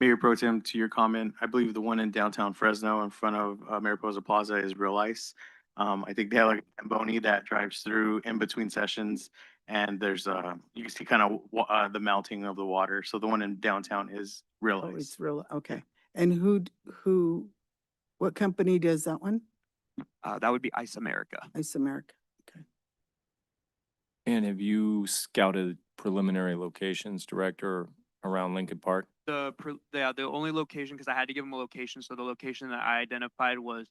Mayor Pro Tem, to your comment, I believe the one in downtown Fresno in front of Mariposa Plaza is real ice. I think they have like a Zamboni that drives through in between sessions, and there's you can see kind of the melting of the water. So the one in downtown is real Oh, ice. it's real, okay. And what company does that one? That would be Ice America. Ice America. And have you scouted preliminary locations, Director, around Lincoln Park? The only location, because I had to give them a location, so the location that I identified was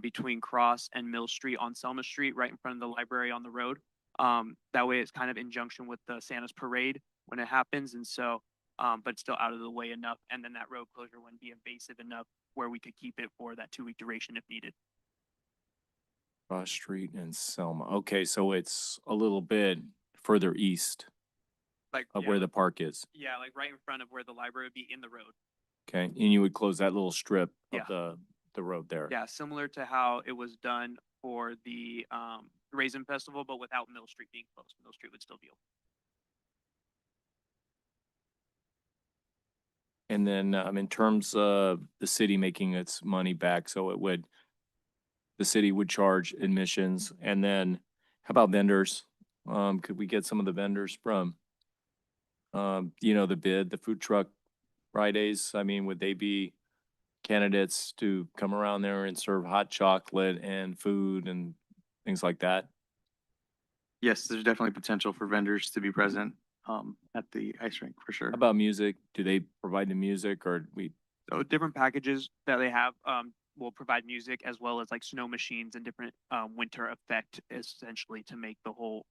between Cross and Mill Street on Selma Street, right in front of the library on the road. That way it's kind of in junction with the Santa's parade when it happens, and so but still out of the way enough, and then that road closure wouldn't be invasive enough where we could keep it for that 2-week duration if needed. Cross Street and Selma. Okay, so it's a little bit further east Like of yeah, where the park is. yeah, like right in front of where the library would be in the road. Okay, and you would close that little strip Yeah. of the road there. Yeah, similar to how it was done for the Raisin Festival, but without Mill Street being closed. Mill Street would still be open. And then in terms of the city making its money back, so the city would charge admissions, and then how about vendors? Could we get some of the vendors from, the food truck Fridays? I mean, would they be candidates to come around there and serve hot chocolate and food and things like that? Yes, there's definitely potential for vendors to be present at the ice rink for sure. How about music? Do they provide the music, or So different packages that they have will provide music as well as like snow machines and different winter effect essentially to make the whole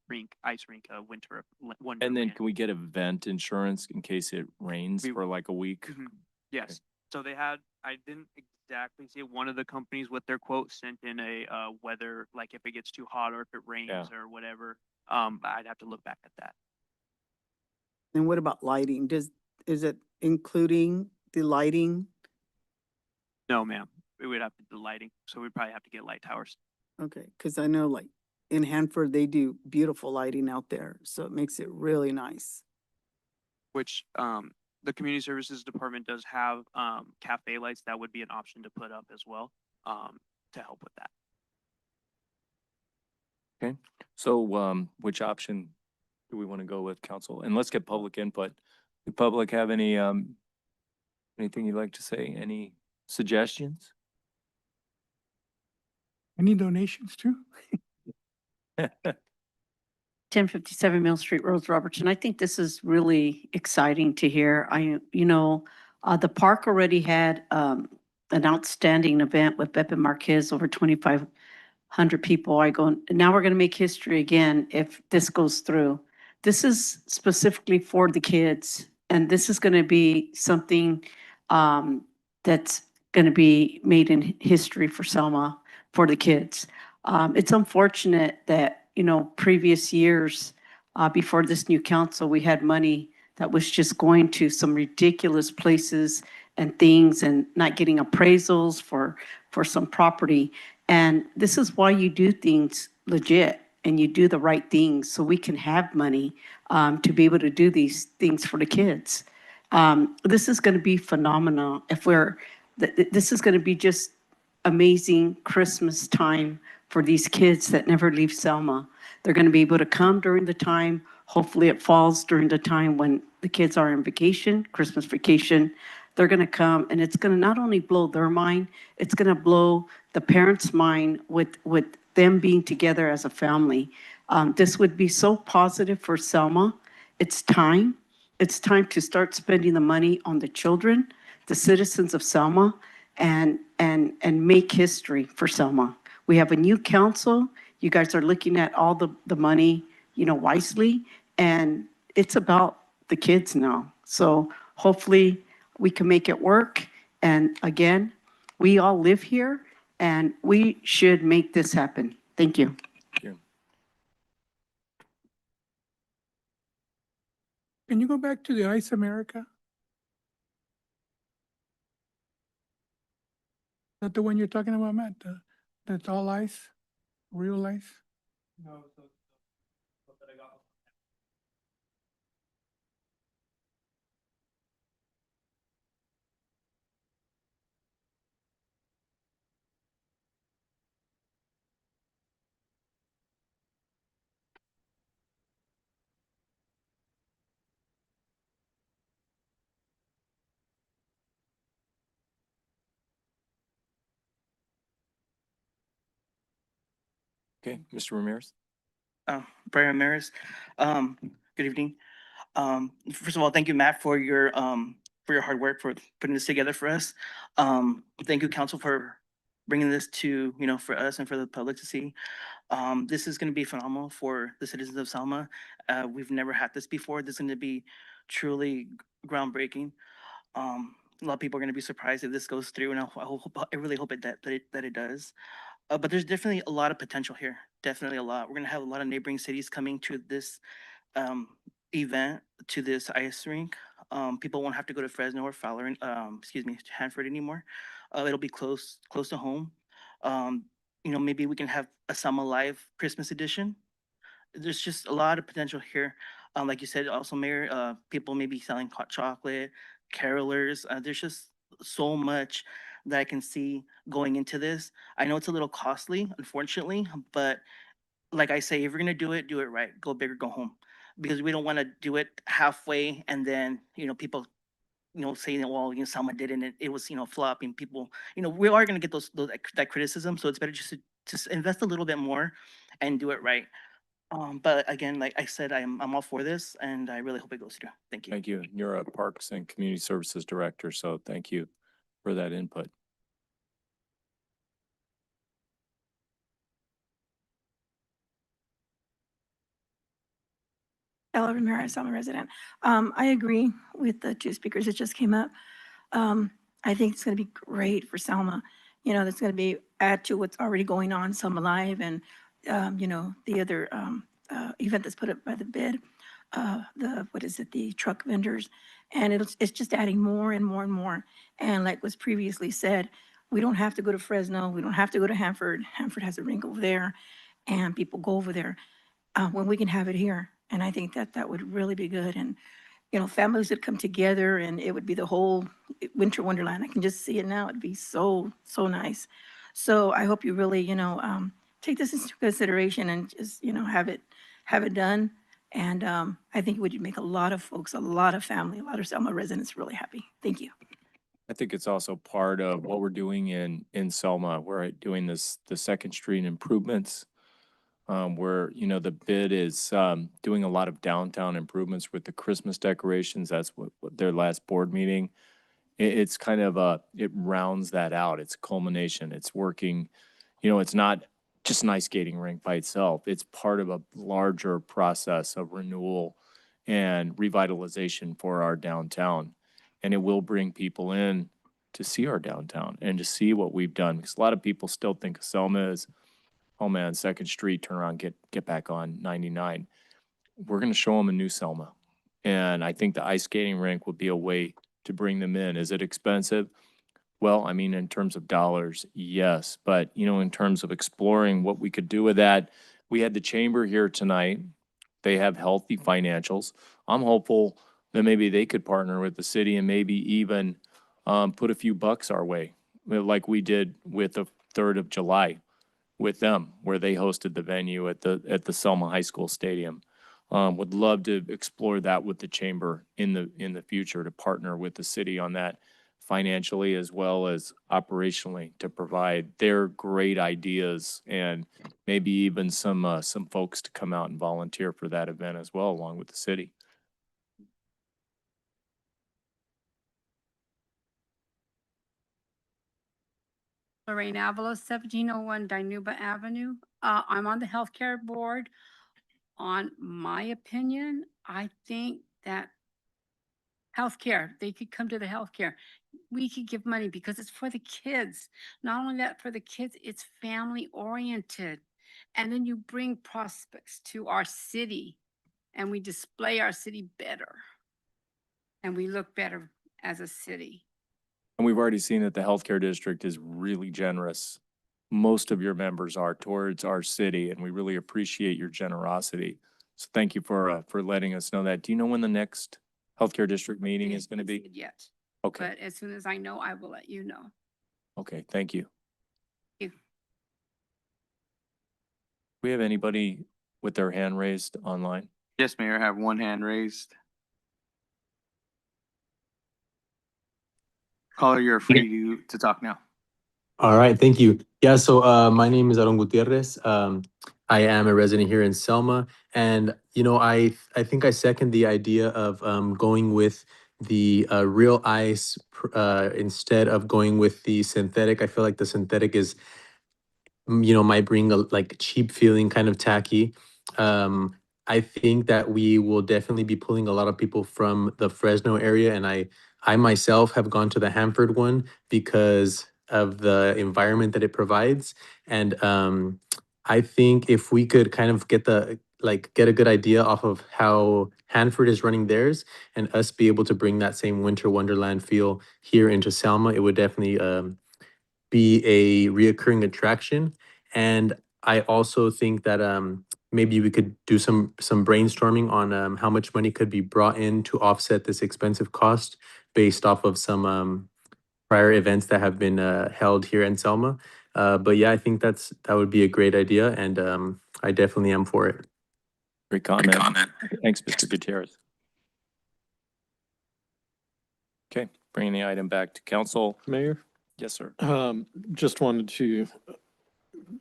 ice rink a winter wonderland. And then can we get event insurance in case it rains We- for like a week? Mhm. Yes. So they had, I didn't exactly see it. One of the companies with their quote sent in a weather, like if it gets too hot or if it rains Yeah. or whatever. I'd have to look back at that. And what about lighting? Is it including the lighting? No, ma'am. We would have to do lighting. So we'd probably have to get light towers. Okay, because I know like in Hanford, they do beautiful lighting out there, so it makes it really nice. Which the community services department does have cafe lights. That would be an option to put up as well to help with that. Okay, so which option do we want to go with, council? And let's get public input. Do public have any Anything you'd like to say? Any suggestions? Any donations too? 1057 Mill Street, Rose Robertson. I think this is really exciting to hear. The park already had an outstanding event with Beppe Marquez, over 2,500 people. Now we're going to make history again if this goes through. This is specifically for the kids, and this is going to be something that's going to be made in history for Selma, for the kids. It's unfortunate that, previous years, before this new council, we had money that was just going to some ridiculous places and things and not getting appraisals for some property. And this is why you do things legit and you do the right things so we can have money to be able to do these things for the kids. This is going to be phenomenal. This is going to be just amazing Christmas time for these kids that never leave Selma. They're going to be able to come during the time. Hopefully it falls during the time when the kids are on vacation, Christmas vacation. They're going to come and it's going to not only blow their mind, it's going to blow the parents' mind with them being together as a family. This would be so positive for Selma. It's time. It's time to start spending the money on the children, the citizens of Selma, and make history for Selma. We have a new council. You guys are looking at all the money, wisely, and it's about the kids now. So hopefully we can make it work. And again, we all live here and we should make this happen. Thank you. Can you go back to the Ice America? Is that the one you're talking about, Matt? That's all ice? Real ice? No, Okay, Mr. Ramirez? Brian Ramirez. Good evening. First of all, thank you, Matt, for your hard work for putting this together for us. Thank you, council, for bringing this to, for us and for the public to see. This is going to be phenomenal for the citizens of Selma. We've never had this before. This is going to be truly groundbreaking. A lot of people are going to be surprised if this goes through, and I really hope that it does. But there's definitely a lot of potential here. Definitely a lot. We're gonna have a lot of neighboring cities coming to this event, to this ice rink. People won't have to go to Fresno or Fowler, Hanford anymore. It'll be close to home. Maybe we can have a Summer Live Christmas edition. There's just a lot of potential here. Like you said, also, Mayor, people may be selling hot chocolate, carolers. There's just so much that I can see going into this. I know it's a little costly, unfortunately, but like I say, if you're gonna do it right. Go big or go home, because we don't want to do it halfway and then people saying, well, Selma did it and it was flopping. People, we are gonna get that criticism, so it's better just to just invest a little bit more and do it right. But again, like I said, I'm all for this, and I really hope it goes through. Thank you. Thank you. You're a Parks and Community Services Director, so thank you for that input. Ella Ramirez, I'm a resident. I agree with the two speakers that just came up. I think it's going to be great for Selma. That's going to be add to what's already going on, Selma Live, and the other event that's put up by the bid, the truck vendors, and it's just adding more and more and more. And like was previously said, we don't have to go to Fresno, we don't have to go to Hanford. Hanford has a rink over there, and people go over there when we can have it here. And I think that would really be good. And, families would come together and it would be the whole winter wonderland. I can just see it now. It'd be so, so nice. So I hope you really, take this into consideration and just, have it done. And I think it would make a lot of folks, a lot of family, a lot of Selma residents really happy. Thank you. I think it's also part of what we're doing in Selma. We're doing the Second Street improvements. Where, you know, the bid is, doing a lot of downtown improvements with the Christmas decorations. That's what their last board meeting. It's kind of it rounds that out. It's culmination. It's working, you know, it's not just an ice skating rink by itself. It's part of a larger process of renewal and revitalization for our downtown. And it will bring people in to see our downtown and to see what we've done. Because a lot of people still think of Selma as, oh man, Second Street, turn around, get back on 99. We're going to show them a new Selma. And I think the ice skating rink would be a way to bring them in. Is it expensive? Well, I mean, in terms of dollars, yes. But, you know, in terms of exploring what we could do with that, we had the chamber here tonight. They have healthy financials. I'm hopeful that maybe they could partner with the city and maybe even put a few bucks our way, like we did with the 3rd of July with them, where they hosted the venue at the Selma High School Stadium. Would love to explore that with the chamber in the future, to partner with the city on that financially as well as operationally, to provide their great ideas and maybe even some folks to come out and volunteer for that event as well, along with the city. Lorraine Avalos, 1701 Dinuba Avenue. I'm on the healthcare board. On my opinion, I think that healthcare, they could come to the healthcare. We could give money because it's for the kids. Not only that, for the kids, it's family oriented. And then you bring prospects to our city and we display our city better. And we look better as a city. And we've already seen that the healthcare district is really generous. Most of your members are towards our city, and we really appreciate your generosity. So thank you for letting us know that. Do you know when the next healthcare district meeting is going to be? Yet. Okay, But as soon as I know, I will let you know. okay, thank you. Thank you. We have anybody with their hand raised online? Yes, Mayor, I have one hand raised. Caller, you're free to talk now. All right, thank you. Yeah, so my name is Aaron Gutierrez. I am a resident here in Selma, and you know, I think I second the idea of going with the real ice instead of going with the synthetic. I feel like the synthetic is, you know, might bring a like cheap feeling, kind of tacky. I think that we will definitely be pulling a lot of people from the Fresno area, and I myself have gone to the Hanford one because of the environment that it provides. And I think if we could kind of get get a good idea off of how Hanford is running theirs, and us be able to bring that same winter wonderland feel here into Selma, it would definitely be a reoccurring attraction. And I also think that maybe we could do some brainstorming on how much money could be brought in to offset this expensive cost based off of some prior events that have been held here in Selma. But yeah, I think that would be a great idea, and I definitely am for it. Great comment. Thanks, Mr. Gutierrez. Okay, bringing the item back to council. Mayor? Yes, sir. Just wanted to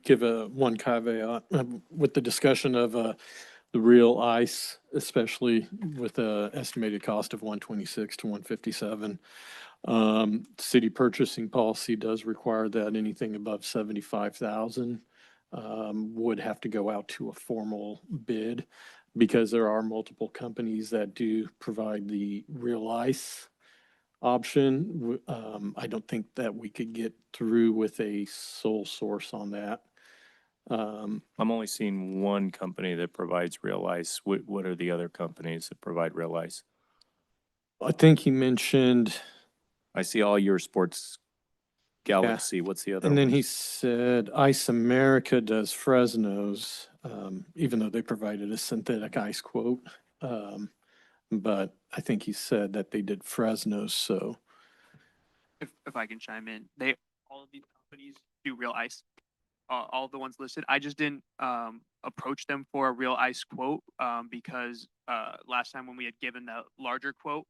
give one caveat with the discussion of the real ice, especially with the estimated cost of 126 to 157. City purchasing policy does require that anything above 75,000 would have to go out to a formal bid, because there are multiple companies that do provide the real ice option. I don't think that we could get through with a sole source on that. I'm only seeing one company that provides real ice. What are the other companies that provide real ice? I think he mentioned, I see all your sports Galaxy. What's the other and then one? he said Ice America does Fresno's, even though they provided a synthetic ice quote. But I think he said that they did Fresno's, so. If I can chime in, all of these companies do real ice. All of the ones listed. I just didn't approach them for a real ice quote because last time when we had given the larger quote,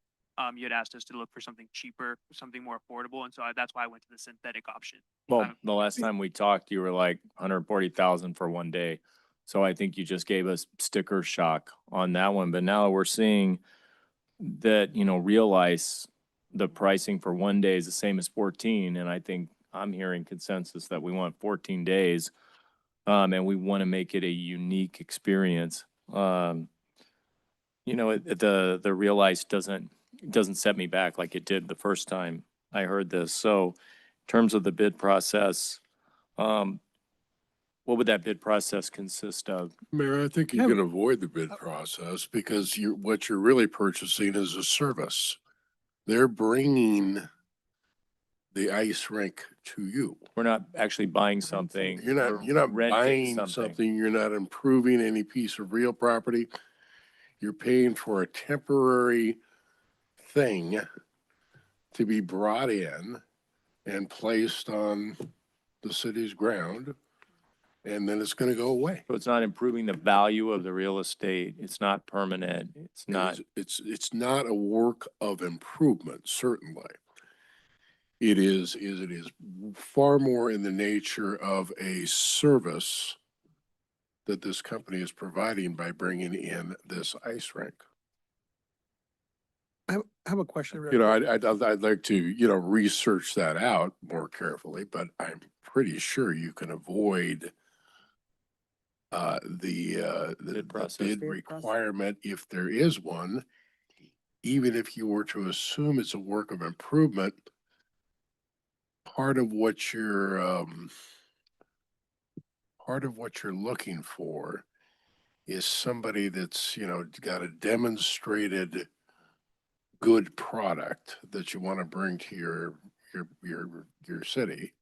you had asked us to look for something cheaper, something more affordable, and so that's why I went to the synthetic option. Well, the last time we talked, you were like 140,000 for one day. So I think you just gave us sticker shock on that one. But now we're seeing that, real ice, the pricing for one day is the same as 14. And I think I'm hearing consensus that we want 14 days. And we want to make it a unique experience. The real ice doesn't set me back like it did the first time I heard this. So in terms of the bid process, what would that bid process consist of? Mayor, I think you can avoid the bid process because what you're really purchasing is a service. They're bringing the ice rink to you. We're not actually buying something. You're we're not renting buying something. You're not improving any piece of real property. You're paying for a temporary thing to be brought in and placed on the city's ground, and then it's gonna go away. So it's not improving the value of the real estate. It's not permanent. It's not. It's not a work of improvement, certainly. It is far more in the nature of a service that this company is providing by bringing in this ice rink. I have a question. I'd like to, research that out more carefully, but I'm pretty sure you can avoid the bid requirement if there is one, even if you were to assume it's a work of improvement. Part of what you're looking for is somebody that's, got a demonstrated good product that you want to bring to your city,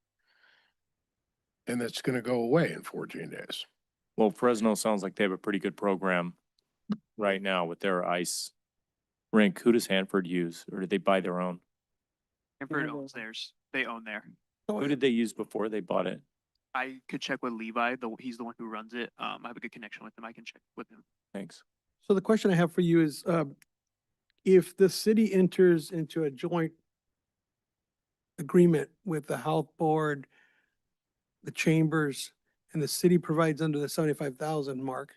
and that's going to go away in 14 days. Well, Fresno sounds like they have a pretty good program right now with their ice rink. Who does Hanford use, or did they buy their own? Hanford owns theirs. They own there. Who did they use before they bought it? I could check with Levi, he's the one who runs it. I have a good connection with him. I can check with him. Thanks. So the question I have for you is, if the city enters into a joint agreement with the health board, the chambers, and the city provides under the 75,000 mark,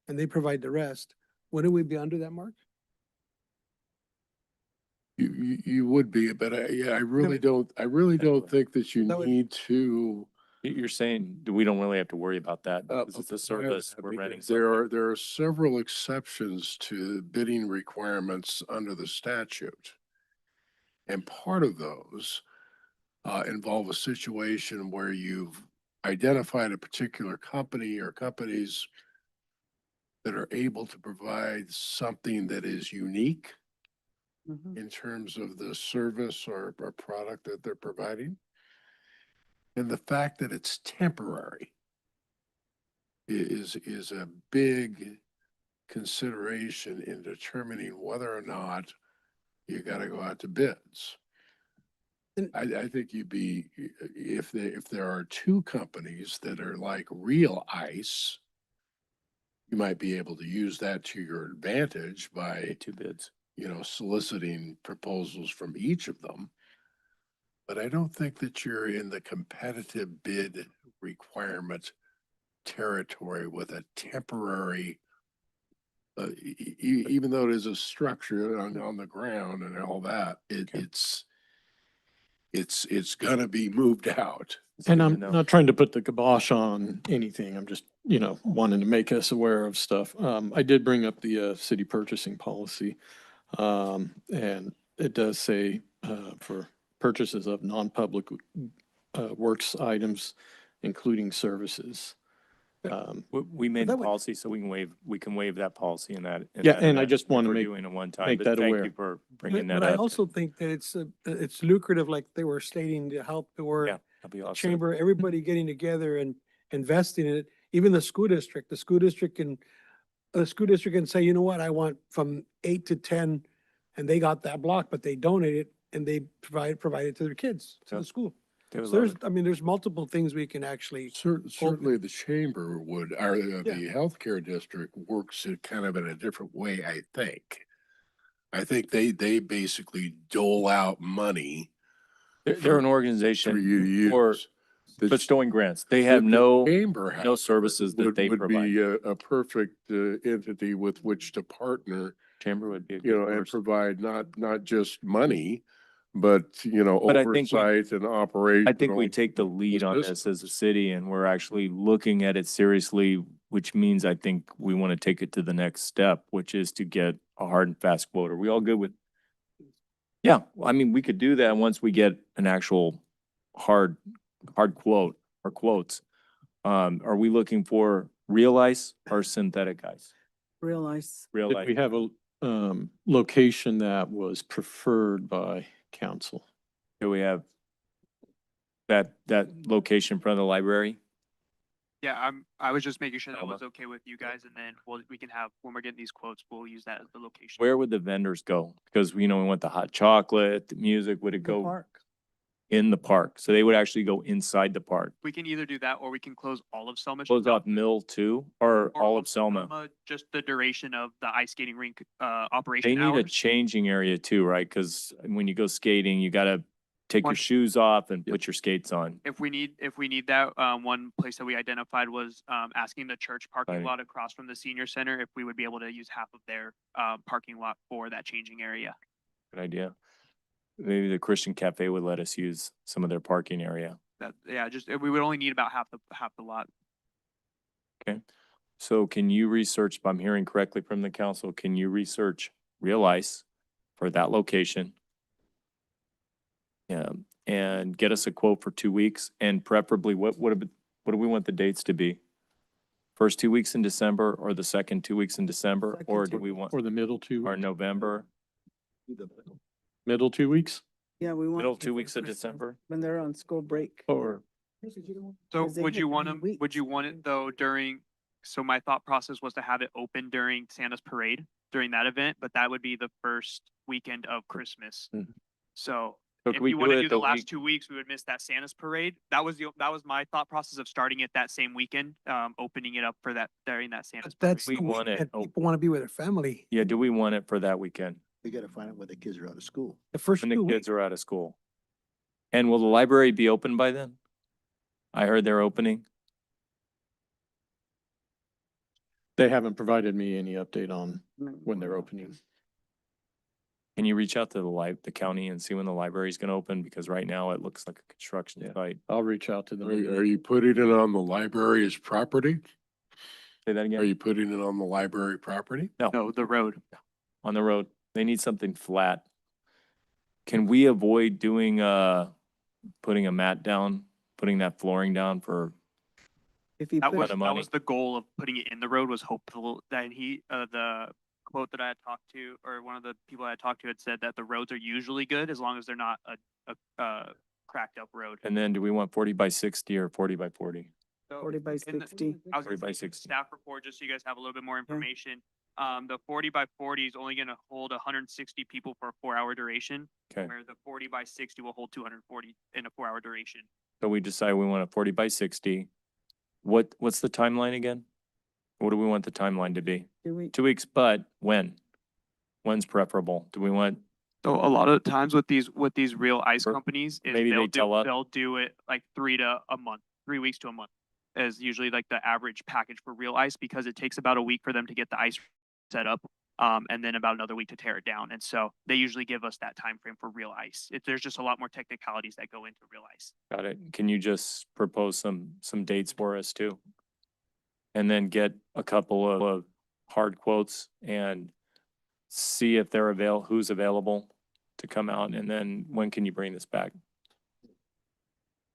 and they provide the rest, wouldn't we be under that mark? You would be, but I really don't think that you need to. You're saying we don't really have to worry about that because it's a service we're renting. There are several exceptions to bidding requirements under the statute. And part of those involve a situation where you've identified a particular company or companies that are able to provide something that is unique in terms of the service or product that they're providing. And the fact that it's temporary is a big consideration in determining whether or not you got to go out to bids. I think if there are two companies that are like real ice, you might be able to use that to your advantage by two bids, soliciting proposals from each of them. But I don't think that you're in the competitive bid requirement territory with a temporary, even though it is a structure on the ground and all that, it's gonna be moved out. And I'm not trying to put the kibosh on anything. I'm just, wanting to make us aware of stuff. I did bring up the city purchasing policy. And it does say for purchases of non-public works items, including services. We made the policy so we can waive that policy in that. And I just want to we're doing it one time, make but that thank aware. you for bringing that But I up. also think that it's lucrative, like they were stating, to help the work. Yeah, that'd be awesome. Chamber, everybody getting together and investing in it, even the school district can say, you know what, I want from 8 to 10, and they got that block, but they donate it and they provide it to their kids, to the school. They So would love there's multiple things we can actually. Certainly the chamber would, the healthcare district works it kind of in a different way, I think. I think they basically dole out money They're an for organization you to for use. The bestowing grants. They the- have the no chamber, no however, services that they would provide. be a perfect entity with which to partner, Chamber would be a you good know, and person. provide not just money, but, you know, But I think we- oversight and operational. I think we take the lead on this as a city and we're actually looking at it seriously, which means I think we want to take it to the next step, which is to get a hard and fast quote. Are we all good with? Yeah, I mean, we could do that once we get an actual hard quote or quotes. Are we looking for real ice or synthetic ice? Realize. Real We ice. have a location that was preferred by council. Do we have that location in front of the library? Yeah, I was just making sure that Selma. was okay with you guys, and then we can have, when we're getting these quotes, we'll use that as the location. Where would the vendors go? Because, you know, we want the hot chocolate, the music, would it go in the park? So they would actually go inside the park. We can either do that, or we can close all of Selma. Close off Mill too, or all of Selma? Just the duration of the ice skating rink, operation They need a hours. changing area too, right? Because when you go skating, you gotta take your One- shoes off and put your skates on. If we need that, one place that we identified was, asking the church parking Right. lot across from the senior center if we would be able to use half of their, parking lot for that changing area. Good idea. Maybe the Christian Cafe would let us use some of their parking area. Yeah, just, we would only need about half the lot. Okay. So can you research, if I'm hearing correctly from the council, can you research real ice for that location? Yeah, and get us a quote for 2 weeks and preferably what do we want the dates to be? First 2 weeks in December or the second 2 weeks in December, or do we want, Or the middle two, or November, middle 2 weeks? Yeah, we want. middle 2 weeks of December? When they're on school break. Or So 'Cause they would hit you want 9 them, would you want it though during, so my thought process was to have it open during Santa's parade, during that event, but that would be the first weekend of Christmas. Mhm. So So if can we you want do to it do the the last week? 2 weeks, we would miss that Santa's parade. That was my thought process of starting it that same weekend, opening it up for that, during that Santa's parade. That's We the want it weekend open. people want to be with their family. Yeah, do we want it for that weekend? We gotta find out when the kids are out of school. The first When the 2 kids weeks. are out of school? And will the library be open by then? I heard they're opening. they haven't provided me any update on when they're opening. Can you reach out to the county and see when the library is gonna open? Because right now it looks like a construction site. I'll reach out to them. Are you putting it on the library's property? Say that Are again? you putting it on the library property? No, the road. On the road. They need something flat. Can we avoid doing, putting a mat down, putting that flooring down for, If you That put, was, of that money. was the goal of putting it in the road, was hopeful that the quote that I had talked to, or one of the people I had talked to had said that the roads are usually good as long as they're not a cracked up road. and then do we want 40 by 60 or 40 by 40? So 40 by in the- 60. I was 40 by gonna say 60. staff report, just so you guys have a little bit more information. The 40 by 40 is only gonna hold 160 people for a 4-hour duration, Okay, where the 40 by 60 will hold 240 in a 4-hour duration. so we decide we want a 40 by 60. What's the timeline again? What do we want the timeline to be? 2 weeks. 2 weeks, but when? When's preferable? Do we want, So a lot of the times with these real ice Or companies is maybe they tell us- they'll do it like 3 weeks to a month is usually like the average package for real ice, because it takes about a week for them to get the ice set up, and then about another week to tear it down. And so they usually give us that time frame for real ice. There's just a lot more technicalities that go into real ice. got it? Can you just propose some dates for us too? And then get a couple of hard quotes and see if who's available to come out, and then when can you bring this back?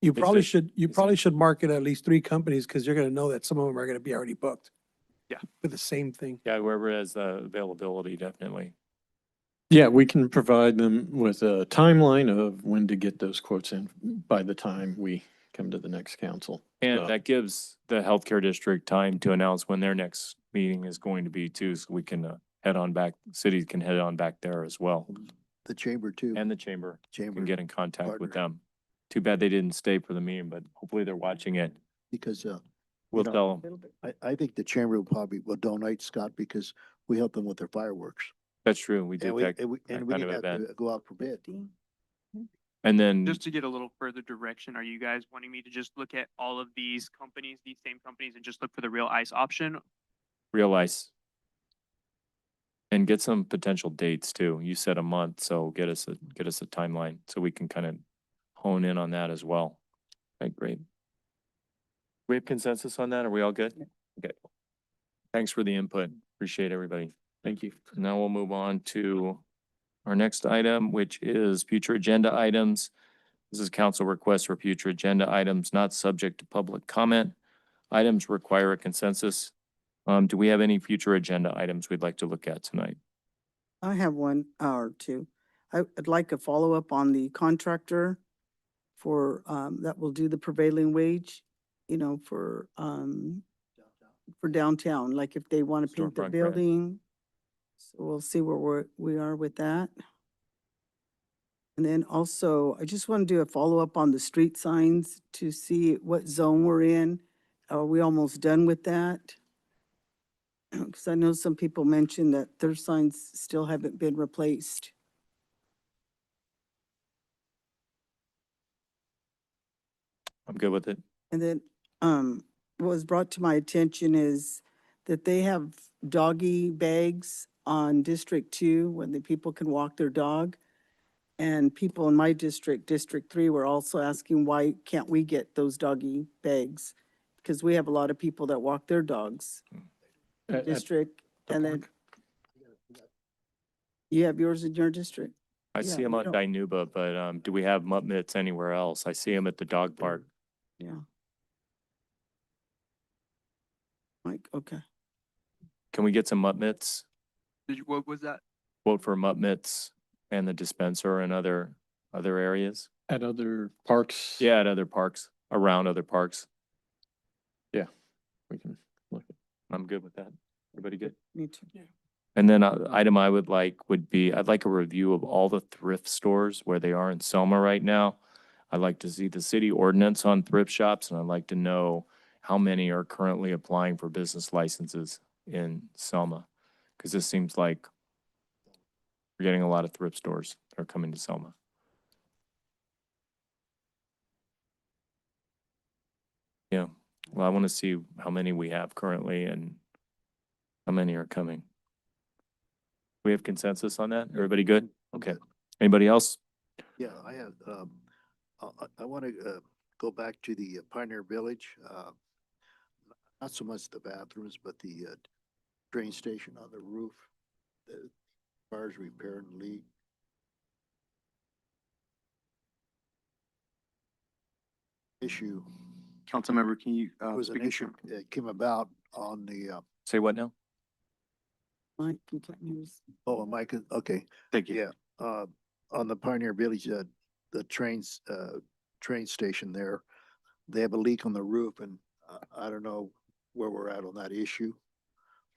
You Is probably it- should, you probably should market at least 3 companies because you're going to know that some of them are going to be already booked. Yeah. With the same thing. Yeah, whoever has the availability, definitely. Yeah, we can provide them with a timeline of when to get those quotes in by the time we come to the next council. And So- that gives the healthcare district time to announce when their next meeting is going to be too, so we can head on back, cities can head on back there as well. The chamber too. And the chamber Chamber, can get in contact with partner. them. Too bad they didn't stay for the meeting, but hopefully they're watching it. because, We'll know, tell them. I think the chamber will donate, Scott, because we help them with their fireworks. That's true. We did And we, that, and we, that and we kind of didn't have event. to go out for bid. And then Just to get a little further direction, are you guys wanting me to just look at all of these companies, these same companies, and just look for the real ice option? realize and get some potential dates too. You said a month, so get us a timeline so we can kind of hone in on that as well. Okay, great. We have consensus on that? Are we all good? Okay. Thanks for the input. Appreciate everybody. Thank you. Now we'll move on to our next item, which is future agenda items. This is council requests for future agenda items not subject to public comment. Items require a consensus. Do we have any future agenda items we'd like to look at tonight? I have one or two. I'd like a follow-up on the contractor for, that will do the prevailing wage, you know, for downtown, like if they want to paint the Storefront grant. building. So we'll see where we are with that. And then also, I just want to do a follow-up on the street signs to see what zone we're in. Are we almost done with that? Because I know some people mentioned that their signs still haven't been replaced. I'm good with it. And then, what was brought to my attention is that they have doggy bags on District 2 when the people can walk their dog. And people in my district, District 3, were also asking, why can't we get those doggy bags? Because we have a lot of people that walk their dogs. At District, the and then park. you have yours in your district. I Yeah, see them we on don't- Dinuba, but do we have mutt mitts anywhere else? I see them at the dog park. Yeah. Like, okay. Can we get some mutt mitts? What was that? Quote for mutt mitts and the dispenser and other areas? At other parks. Yeah, at other parks, around other parks. Yeah, we can look at. I'm good with that. Everybody good? Me too. And then item I would like would be, I'd like a review of all the thrift stores where they are in Selma right now. I'd like to see the city ordinance on thrift shops, and I'd like to know how many are currently applying for business licenses in Selma. Because this seems like we're getting a lot of thrift stores that are coming to Selma. Yeah, well, I want to see how many we have currently and how many are coming. We have consensus on that? Everybody good? Okay. Anybody else? Yeah, I have, I want to, go back to the Pioneer Village, not so much the bathrooms, but the, train station on the roof, the cars repair and leak. Issue, Councilmember, can you, there was an speak into issue that came about on the, Say what now? Mike, you can't use. oh, Mike, okay. Thank you. Yeah, on the Pioneer Village, the train station there, they have a leak on the roof, and I don't know where we're at on that issue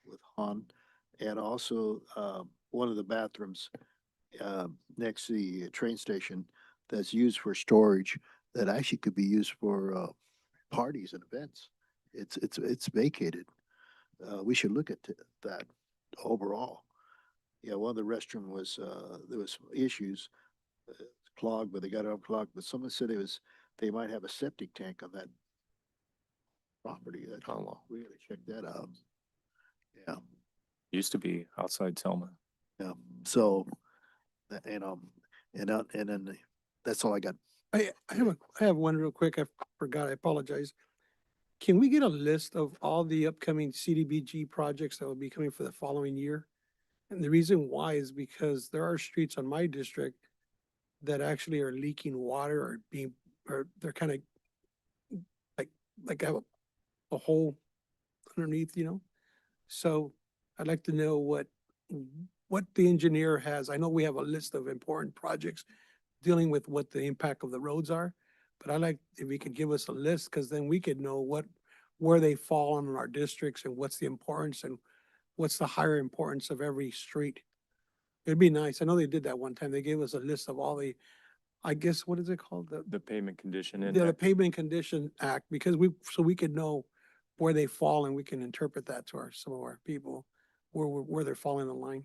with Han. And also, one of the bathrooms, next to the train station that's used for storage, that actually could be used for, parties and events. It's vacated. We should look at that overall. Yeah, one of the restroom was, there was some issues, clogged, but they got it unclogged, but someone said they might have a septic tank on that property. Oh, well. We gotta check that out. Yeah, Used to be outside Selma. yeah, so, and, and then, that's all I got. I have one real quick. I forgot. I apologize. Can we get a list of all the upcoming CDBG projects that will be coming for the following year? And the reason why is because there are streets on my district that actually are leaking water or they're kind of like have a hole underneath, you know? So I'd like to know what the engineer has. I know we have a list of important projects dealing with what the impact of the roads are, but I like if he could give us a list, because then we could know where they fall in our districts and what's the importance and what's the higher importance of every street. It'd be nice. I know they did that one time. They gave us a list of all the, I guess, what is it called? The pavement condition The index. Pavement Condition Act, because so we could know where they fall and we can interpret that to some of our people, where they're falling in line.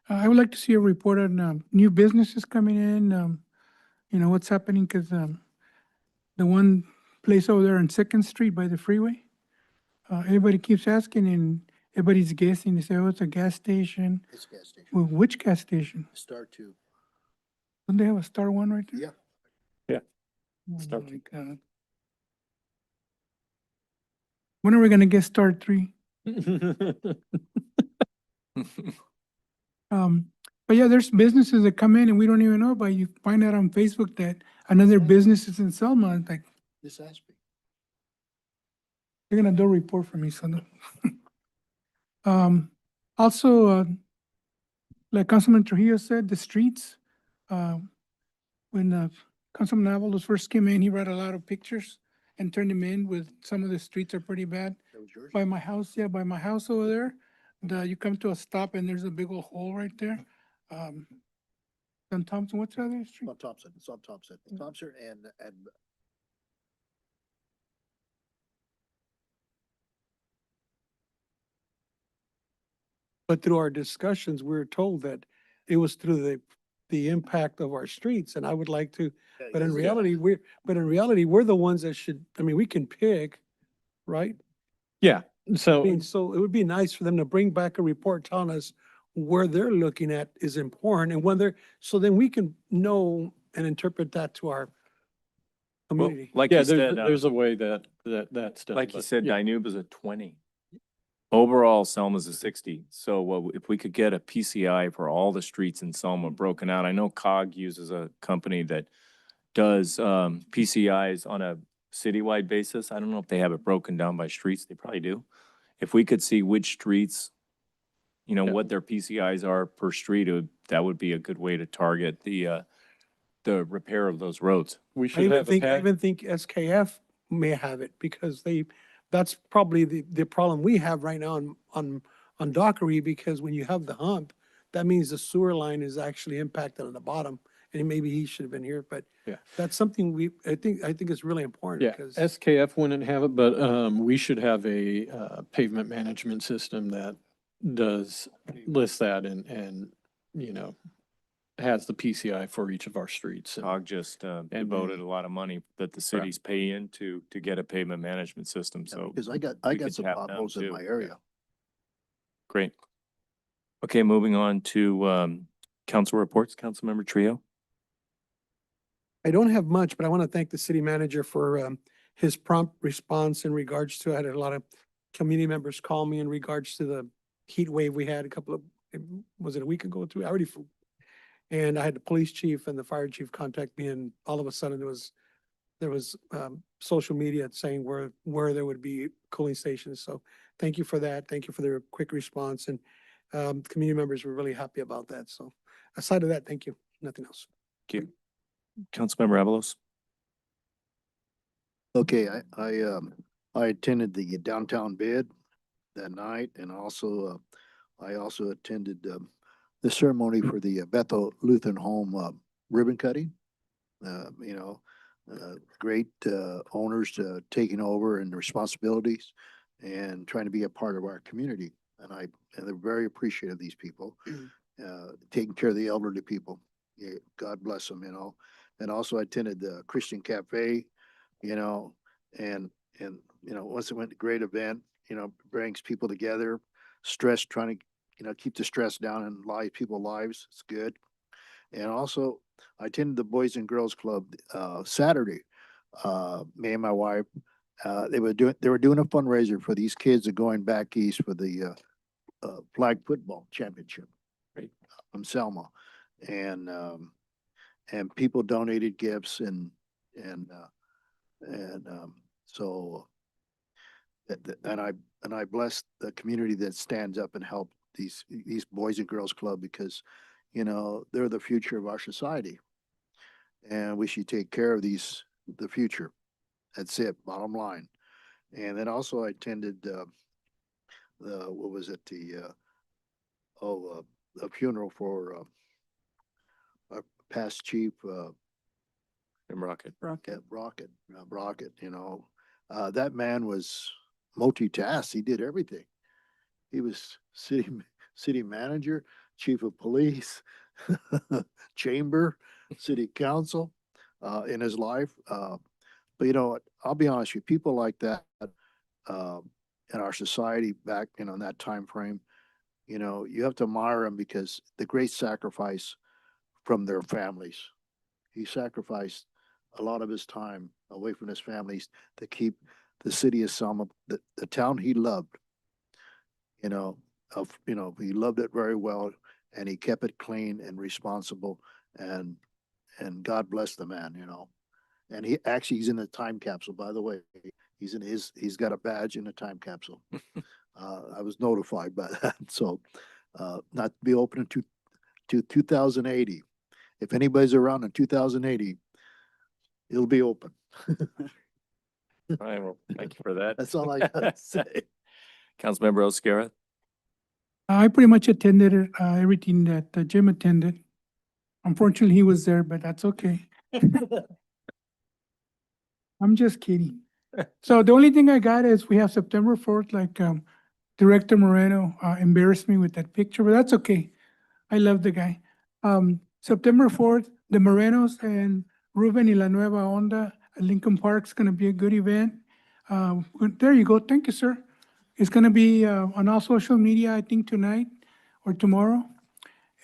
I would like to see a report on, new businesses coming in, you know, what's happening, cause, the one place over there on Second Street by the freeway, everybody keeps asking and everybody's guessing. They say, oh, it's a gas station. It's a gas station. Well, which gas station? Star two. Don't they have a Star One right there? Yeah. Yeah. Oh Star my Two. God. When are we gonna get Star Three? But yeah, there's businesses that come in and we don't even know about. You find out on Facebook that another business is in Selma. It's like, This has to be. they're gonna do a report for me, so no. Also, like Councilman Trujillo said, the streets, when, Councilman Avalos first came in, he brought a lot of pictures and turned them in with, some of the streets are pretty bad. That was yours? By my house, yeah, by my house over there, you come to a stop and there's a big old hole right there. On Thompson, what's the other street? On Thompson, it's on Thompson. Thompson and But through our discussions, we were told that it was through the impact of our streets, and I would like to, but in reality, we're the ones that should, I mean, we can pick, right? Yeah, I so, mean, so it would be nice for them to bring back a report telling us where they're looking at is important and when they're, so then we can know and interpret that to our Well, community. like yeah, you said, there's a way that's done. like you but said, yeah. Dinuba's a 20. Overall, Selma's a 60. So if we could get a PCI for all the streets in Selma broken out, I know COG uses a company that does PCIs on a citywide basis. I don't know if they have it broken down by streets. They probably do. If we could see which streets, you know, Yeah. what their PCIs are per street, that would be a good way to target the repair of those roads. We I should even have a think, I pack. even think SKF may have it because that's probably the problem we have right now on Dockery, because when you have the hump, that means the sewer line is actually impacted on the bottom, and maybe he should have been here, but Yeah. that's something I think it's really important Yeah, because SKF wouldn't have it, but we should have a pavement management system that does list that and, you know, has the PCI for each of our streets. And COG just devoted a lot of money that the cities pay into to get a pavement management system, so. because I we got could some tap them potholes in too. my area. Great. Okay, moving on to council reports, Councilmember Trio. I don't have much, but I want to thank the city manager for his prompt response in regards to, I had a lot of community members call me in regards to the heat wave we had a couple of, was it a week ago or two? And I had the police chief and the fire chief contact me, and all of a sudden there was social media saying where there would be cooling stations. So thank you for that. Thank you for their quick response, and community members were really happy about that. So aside of that, thank you. Nothing else. Thank you. Councilmember Avalos. Okay, I attended the downtown bid that night, and also I also attended the ceremony for the Bethel Lutheran Home ribbon cutting. You know, great owners taking over and responsibilities and trying to be a part of our community. And they're very appreciative of these people, taking care of the elderly people. Yeah, God bless them, you know. And also I attended the Christian Cafe, you know, and you know, once it went to great event, you know, brings people together, trying to, you know, keep the stress down and people's lives. It's good. And also I attended the Boys and Girls Club Saturday. Me and my wife, they were doing a fundraiser for these kids that are going back east for the flag football championship. Right. From Selma. And people donated gifts and so and I bless the community that stands up and help these Boys and Girls Club, because you know they're the future of our society, and we should take care of the future. That's it, bottom line. And then also I attended what was it, the funeral for our past chief Rocket. Brockett, you know, that man was multitask. He did everything. He was city manager. chief of police, chamber, city council, in his life. But you know what? I'll be honest with you, people like that, in our society back, you know, in that time frame, you know, you have to admire them because the great sacrifice from their families. He sacrificed a lot of his time away from his families to keep the city of Selma, the town he loved, you know, he loved it very well and he kept it clean and responsible and God bless the man, you know. And he's in a time capsule, by the way. He's got a badge in a time capsule. I was notified by that. So, not to be open to 2080. If anybody's around in 2080, it'll be open. All right, well, thank you for that. That's all I gotta say. Councilmember Oscara? I pretty much attended everything that Jim attended. Unfortunately, he was there, but that's okay. I'm just kidding. So the only thing I got is we have September 4th, like Director Moreno embarrassed me with that picture, but that's okay. I love the guy. September 4th, the Morenos and Ruben y La Nueva Onda at Lincoln Park's gonna be a good event. There you go. Thank you, sir. It's gonna be on all social media, I think tonight or tomorrow.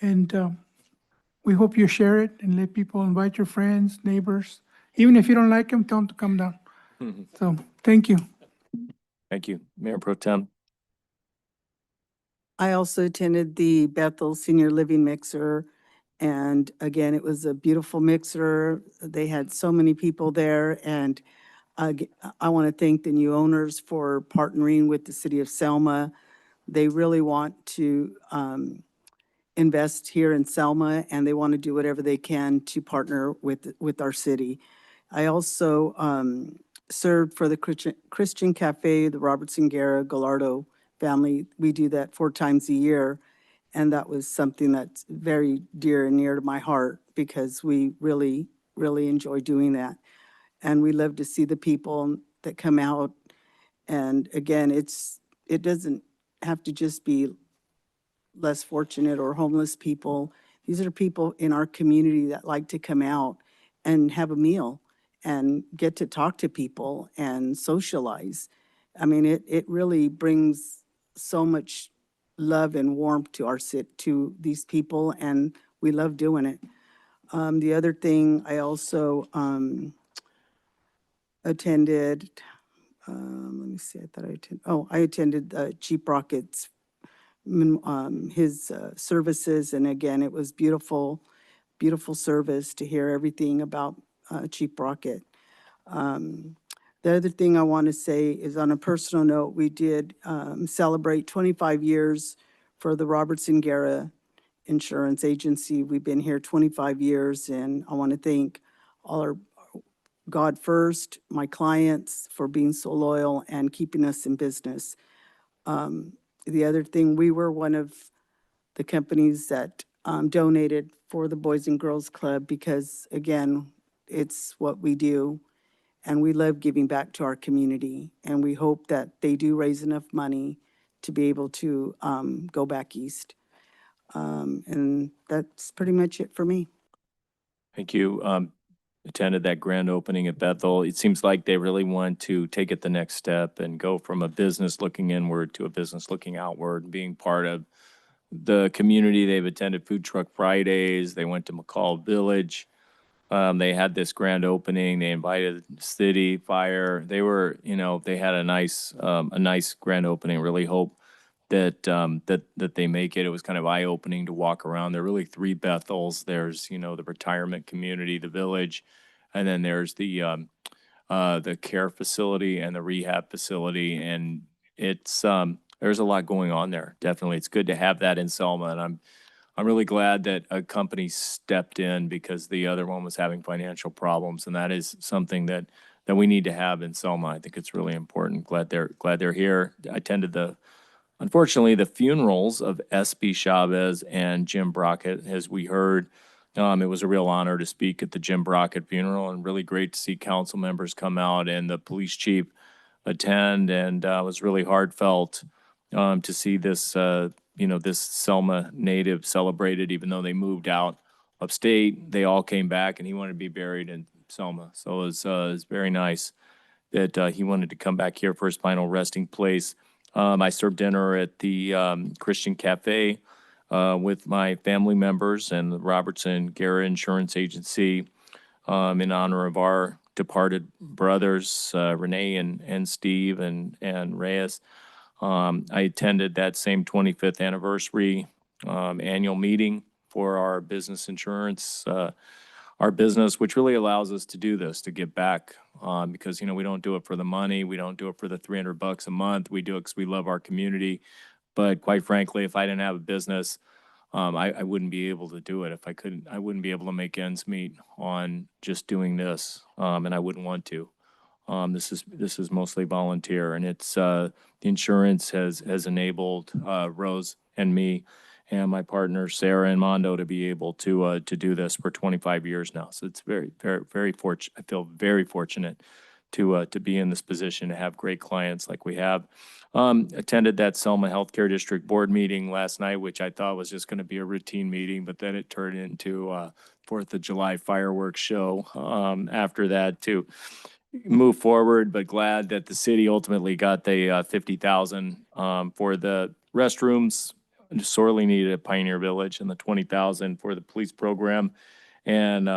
And we hope you share it and let people invite your friends, neighbors. Even if you don't like them, tell them to come down. So, thank you. Thank you. Mayor Pro Tem? I also attended the Bethel Senior Living Mixer. And again, it was a beautiful mixer. They had so many people there. And I want to thank the new owners for partnering with the city of Selma. They really want to invest here in Selma and they want to do whatever they can to partner with our city. I also served for the Christian Cafe, the Robertson Guerra Gallardo family. We do that 4 times a year. And that was something that's very dear and near to my heart because we really, really enjoy doing that. And we love to see the people that come out. And again, it doesn't have to just be less fortunate or homeless people. These are people in our community that like to come out and have a meal and get to talk to people and socialize. I mean, it really brings so much love and warmth to to these people, and we love doing it. The other thing I also attended, let me see, I attended Chief Rocket's his services. And again, it was beautiful, beautiful service to hear everything about Chief Rocket. The other thing I want to say is on a personal note, we did celebrate 25 years for the Robertson Guerra Insurance Agency. We've been here 25 years, and I want to thank all our God first, my clients for being so loyal and keeping us in business. The other thing, we were one of the companies that donated for the Boys and Girls Club because, again, it's what we do. And we love giving back to our community. And we hope that they do raise enough money to be able to go back east. And that's pretty much it for me. Thank you. Attended that grand opening at Bethel. It seems like they really want to take it the next step and go from a business looking inward to a business looking outward, being part of the community. They've attended Food Truck Fridays. They went to McCall Village. They had this grand opening. They invited city, fire. They were, they had a nice grand opening. Really hope that that they make it. It was kind of eye opening to walk around. There are really 3 Bethels. There's the retirement community, the village, and then there's the care facility and the rehab facility. And it's there's a lot going on there. Definitely, it's good to have that in Selma, and I'm really glad that a company stepped in because the other one was having financial problems, and that is something that we need to have in Selma. I think it's really important. Glad they're here. I attended unfortunately, the funerals of S.B. Chavez and Jim Brockett, as we heard. It was a real honor to speak at the Jim Brockett funeral, and really great to see council members come out and the police chief attend. And it was really heartfelt to see this this Selma native celebrated, even though they moved out upstate. They all came back, and he wanted to be buried in Selma. So it was very nice that he wanted to come back here for his final resting place. I served dinner at the Christian Cafe with my family members and the Robertson Guerra Insurance Agency in honor of our departed brothers, Renee and Steve and Reyes. I attended that same 25th anniversary annual meeting for our business insurance, our business, which really allows us to do this, to give back, because, we don't do it for the money. We don't do it for the $300 a month. We do it because we love our community. But quite frankly, if I didn't have a business, I wouldn't be able to do it. If I couldn't, I wouldn't be able to make ends meet on just doing this, and I wouldn't want to. This is mostly volunteer, and it's the insurance has enabled Rose and me and my partner Sarah and Mondo to be able to do this for 25 years now. So it's very, very, very fortunate. I feel very fortunate to be in this position, to have great clients like we have. Attended that Selma Healthcare District Board meeting last night, which I thought was just going to be a routine meeting, but then it turned into a 4th of July fireworks show after that to move forward, but glad that the city ultimately got the 50,000 for the restrooms, sorely needed at Pioneer Village, and the 20,000 for the police program. And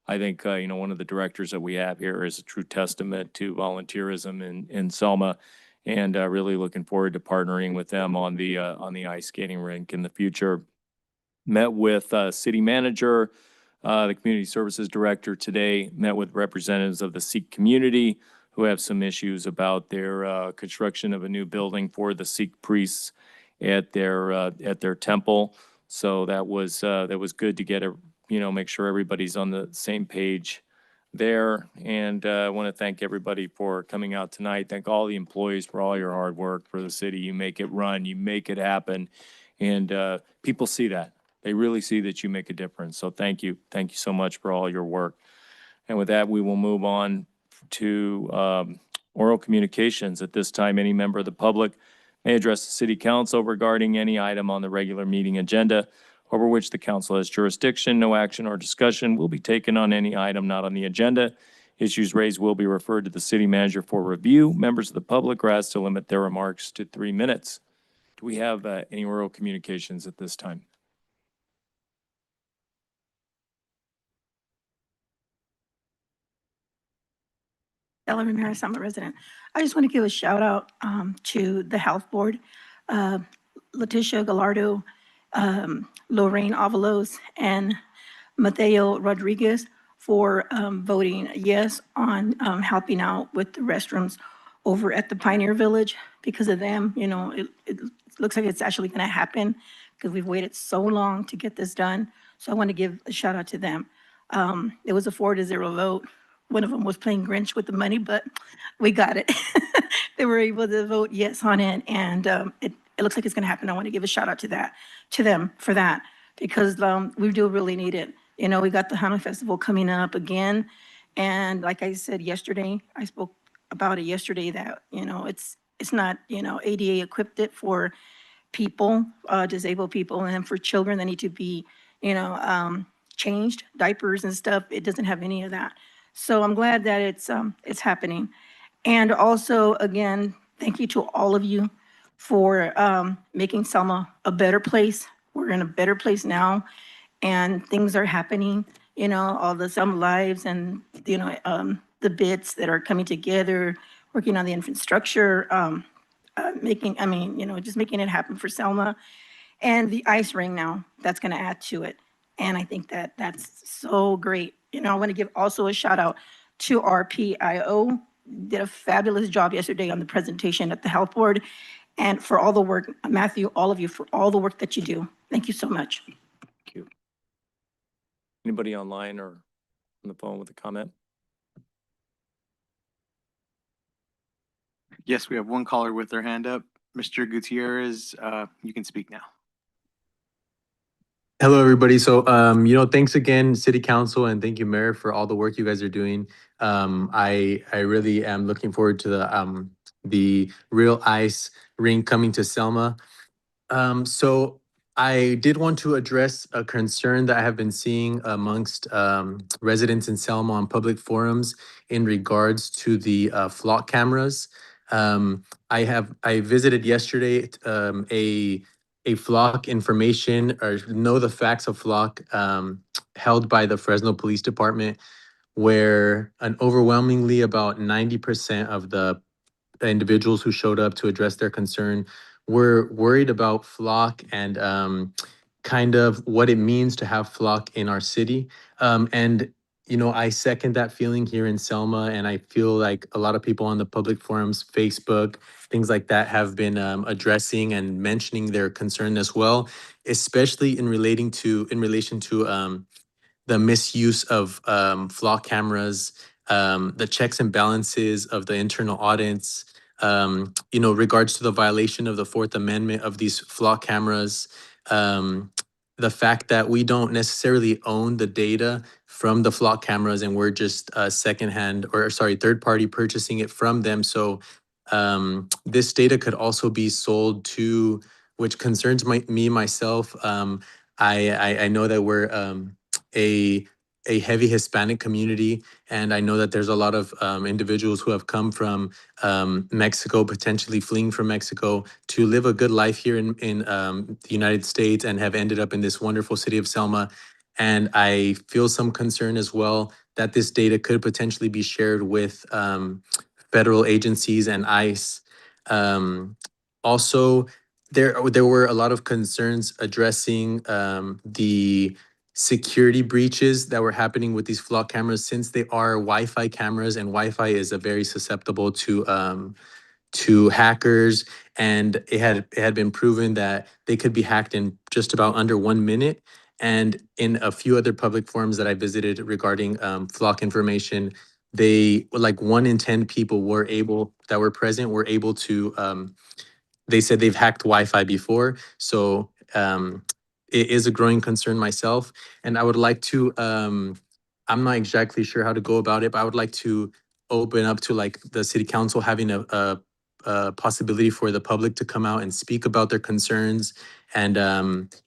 I think one of the directors that we have here is a true testament to volunteerism in Selma, and really looking forward to partnering with them on the ice skating rink in the future. Met with city manager, the community services director today, met with representatives of the Sikh community who have some issues about their construction of a new building for the Sikh priests at their temple. So that was good to get make sure everybody's on the same page there. And I want to thank everybody for coming out tonight. Thank all the employees for all your hard work for the city. You make it run, you make it happen, and people see that. They really see that you make a difference. So thank you. Thank you so much for all your work. And with that, we will move on to oral communications. At this time, any member of the public may address the city council regarding any item on the regular meeting agenda over which the council has jurisdiction. No action or discussion will be taken on any item not on the agenda. Issues raised will be referred to the city manager for review. Members of the public are asked to limit their remarks to 3 minutes. Do we have any oral communications at this time? Ella Ramirez, I'm a resident. I just want to give a shout out to the health board, Leticia Gallardo, Lorraine Avalos, and Mateo Rodriguez for voting yes on helping out with the restrooms over at the Pioneer Village. Because of them, it looks like it's actually going to happen because we've waited so long to get this done. So I want to give a shout out to them. It was a 4-0 vote. One of them was playing Grinch with the money, but we got it. They were able to vote yes on it, and it looks like it's going to happen. I want to give a shout out to them for that, because we do really need it. We got the Hana Festival coming up again, and like I said yesterday, I spoke about it yesterday that it's not ADA equipped it for people, disabled people, and for children that need to be changed diapers and stuff. It doesn't have any of that. So I'm glad that it's happening. And also, again, thank you to all of you for making Selma a better place. We're in a better place now, and things are happening, all the Selma Lives and, the bits that are coming together, working on the infrastructure, just making it happen for Selma. And the ice ring now, that's going to add to it. And I think that's so great. I want to give also a shout out to our PIO. Did a fabulous job yesterday on the presentation at the health board, and for all the work, Matthew, all of you, for all the work that you do. Thank you so much. Thank you. Anybody online or on the phone with a comment? Yes, we have one caller with their hand up. Mr. Gutierrez, you can speak now. Hello, everybody. So, thanks again, City Council, and thank you, Mayor, for all the work you guys are doing. I really am looking forward to the real ice rink coming to Selma. So I did want to address a concern that I have been seeing amongst residents in Selma on public forums in regards to the flock cameras. I visited yesterday a flock information or know the facts of flock held by the Fresno Police Department, where an overwhelmingly about 90% of the individuals who showed up to address their concern were worried about flock and kind of what it means to have flock in our city. And you know, I second that feeling here in Selma, and I feel like a lot of people on the public forums, Facebook, things like that, have been addressing and mentioning their concern as well, especially in relation to the misuse of flock cameras, the checks and balances of the internal audits, you know, regards to the violation of the Fourth Amendment of these flock cameras, the fact that we don't necessarily own the data from the flock cameras and we're just secondhand or sorry, third party purchasing it from them. So this data could also be sold to, which concerns me myself. I know that we're a a heavy Hispanic community, and I know that there's a lot of individuals who have come from Mexico, potentially fleeing from Mexico, to live a good life here in the United States, and have ended up in this wonderful city of Selma. And I feel some concern as well that this data could potentially be shared with federal agencies and ICE. Also, there were a lot of concerns addressing the security breaches that were happening with these flock cameras, since they are Wi-Fi cameras, and Wi-Fi is a very susceptible to hackers, and it had been proven that they could be hacked in just about under 1 minute. And in a few other public forums that I visited regarding flock information, they like 1 in 10 people that were present were able to they said they've hacked Wi-Fi before. So it is a growing concern myself. And I would like to, I'm not exactly sure how to go about it, but I would like to open up to like the city council having a possibility for the public to come out and speak about their concerns. And,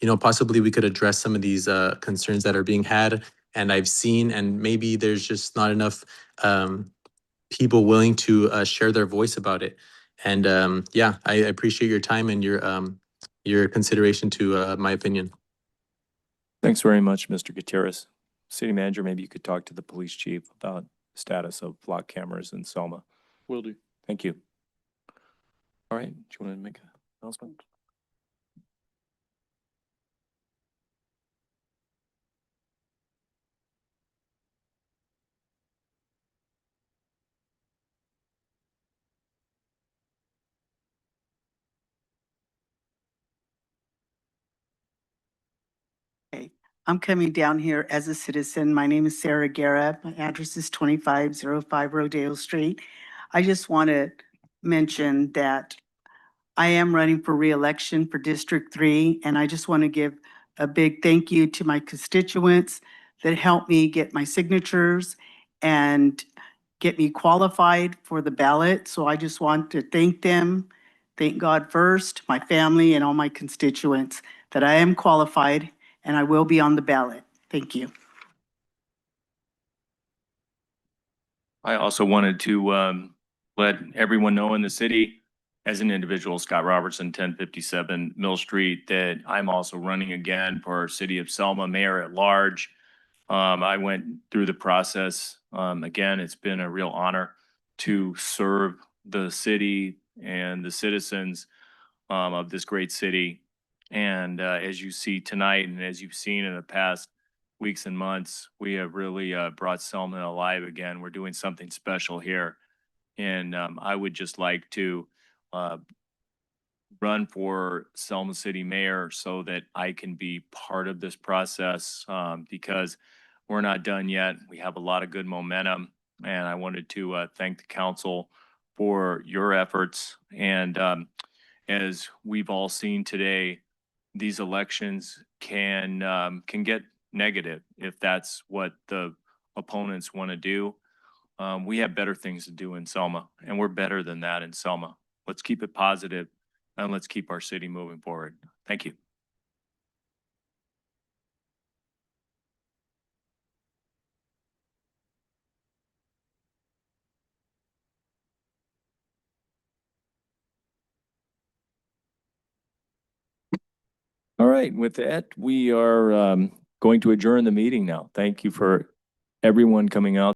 you know, possibly we could address some of these concerns that are being had and I've seen, and maybe there's just not enough people willing to share their voice about it. And yeah, I appreciate your time and your consideration to my opinion. Thanks very much, Mr. Gutierrez. City Manager, maybe you could talk to the police chief about status of flock cameras in Selma. Will do. Thank you. All right, do you want to make an announcement? Okay, I'm coming down here as a citizen. My name is Sarah Guerra. My address is 2505 Rodeo Street. I just want to mention that I am running for reelection for District 3, and I just want to give a big thank you to my constituents that helped me get my signatures and get me qualified for the ballot. So I just want to thank them, thank God first, my family, and all my constituents that I am qualified and I will be on the ballot. Thank you. I also wanted to let everyone know in the city, as an individual, Scott Robertson, 1057 Mill Street, that I'm also running again for City of Selma Mayor at Large. I went through the process. Again, it's been a real honor to serve the city and the citizens of this great city. And as you see tonight, and as you've seen in the past weeks and months, we have really brought Selma alive again. We're doing something special here. And I would just like to run for Selma City Mayor so that I can be part of this process, because we're not done yet. We have a lot of good momentum, and I wanted to thank the council for your efforts. And as we've all seen today, these elections can get negative if that's what the opponents want to do. We have better things to do in Selma, and we're better than that in Selma. Let's keep it positive. and let's keep our city moving forward. Thank you. All right, with that, we are going to adjourn the meeting now. Thank you for everyone coming out.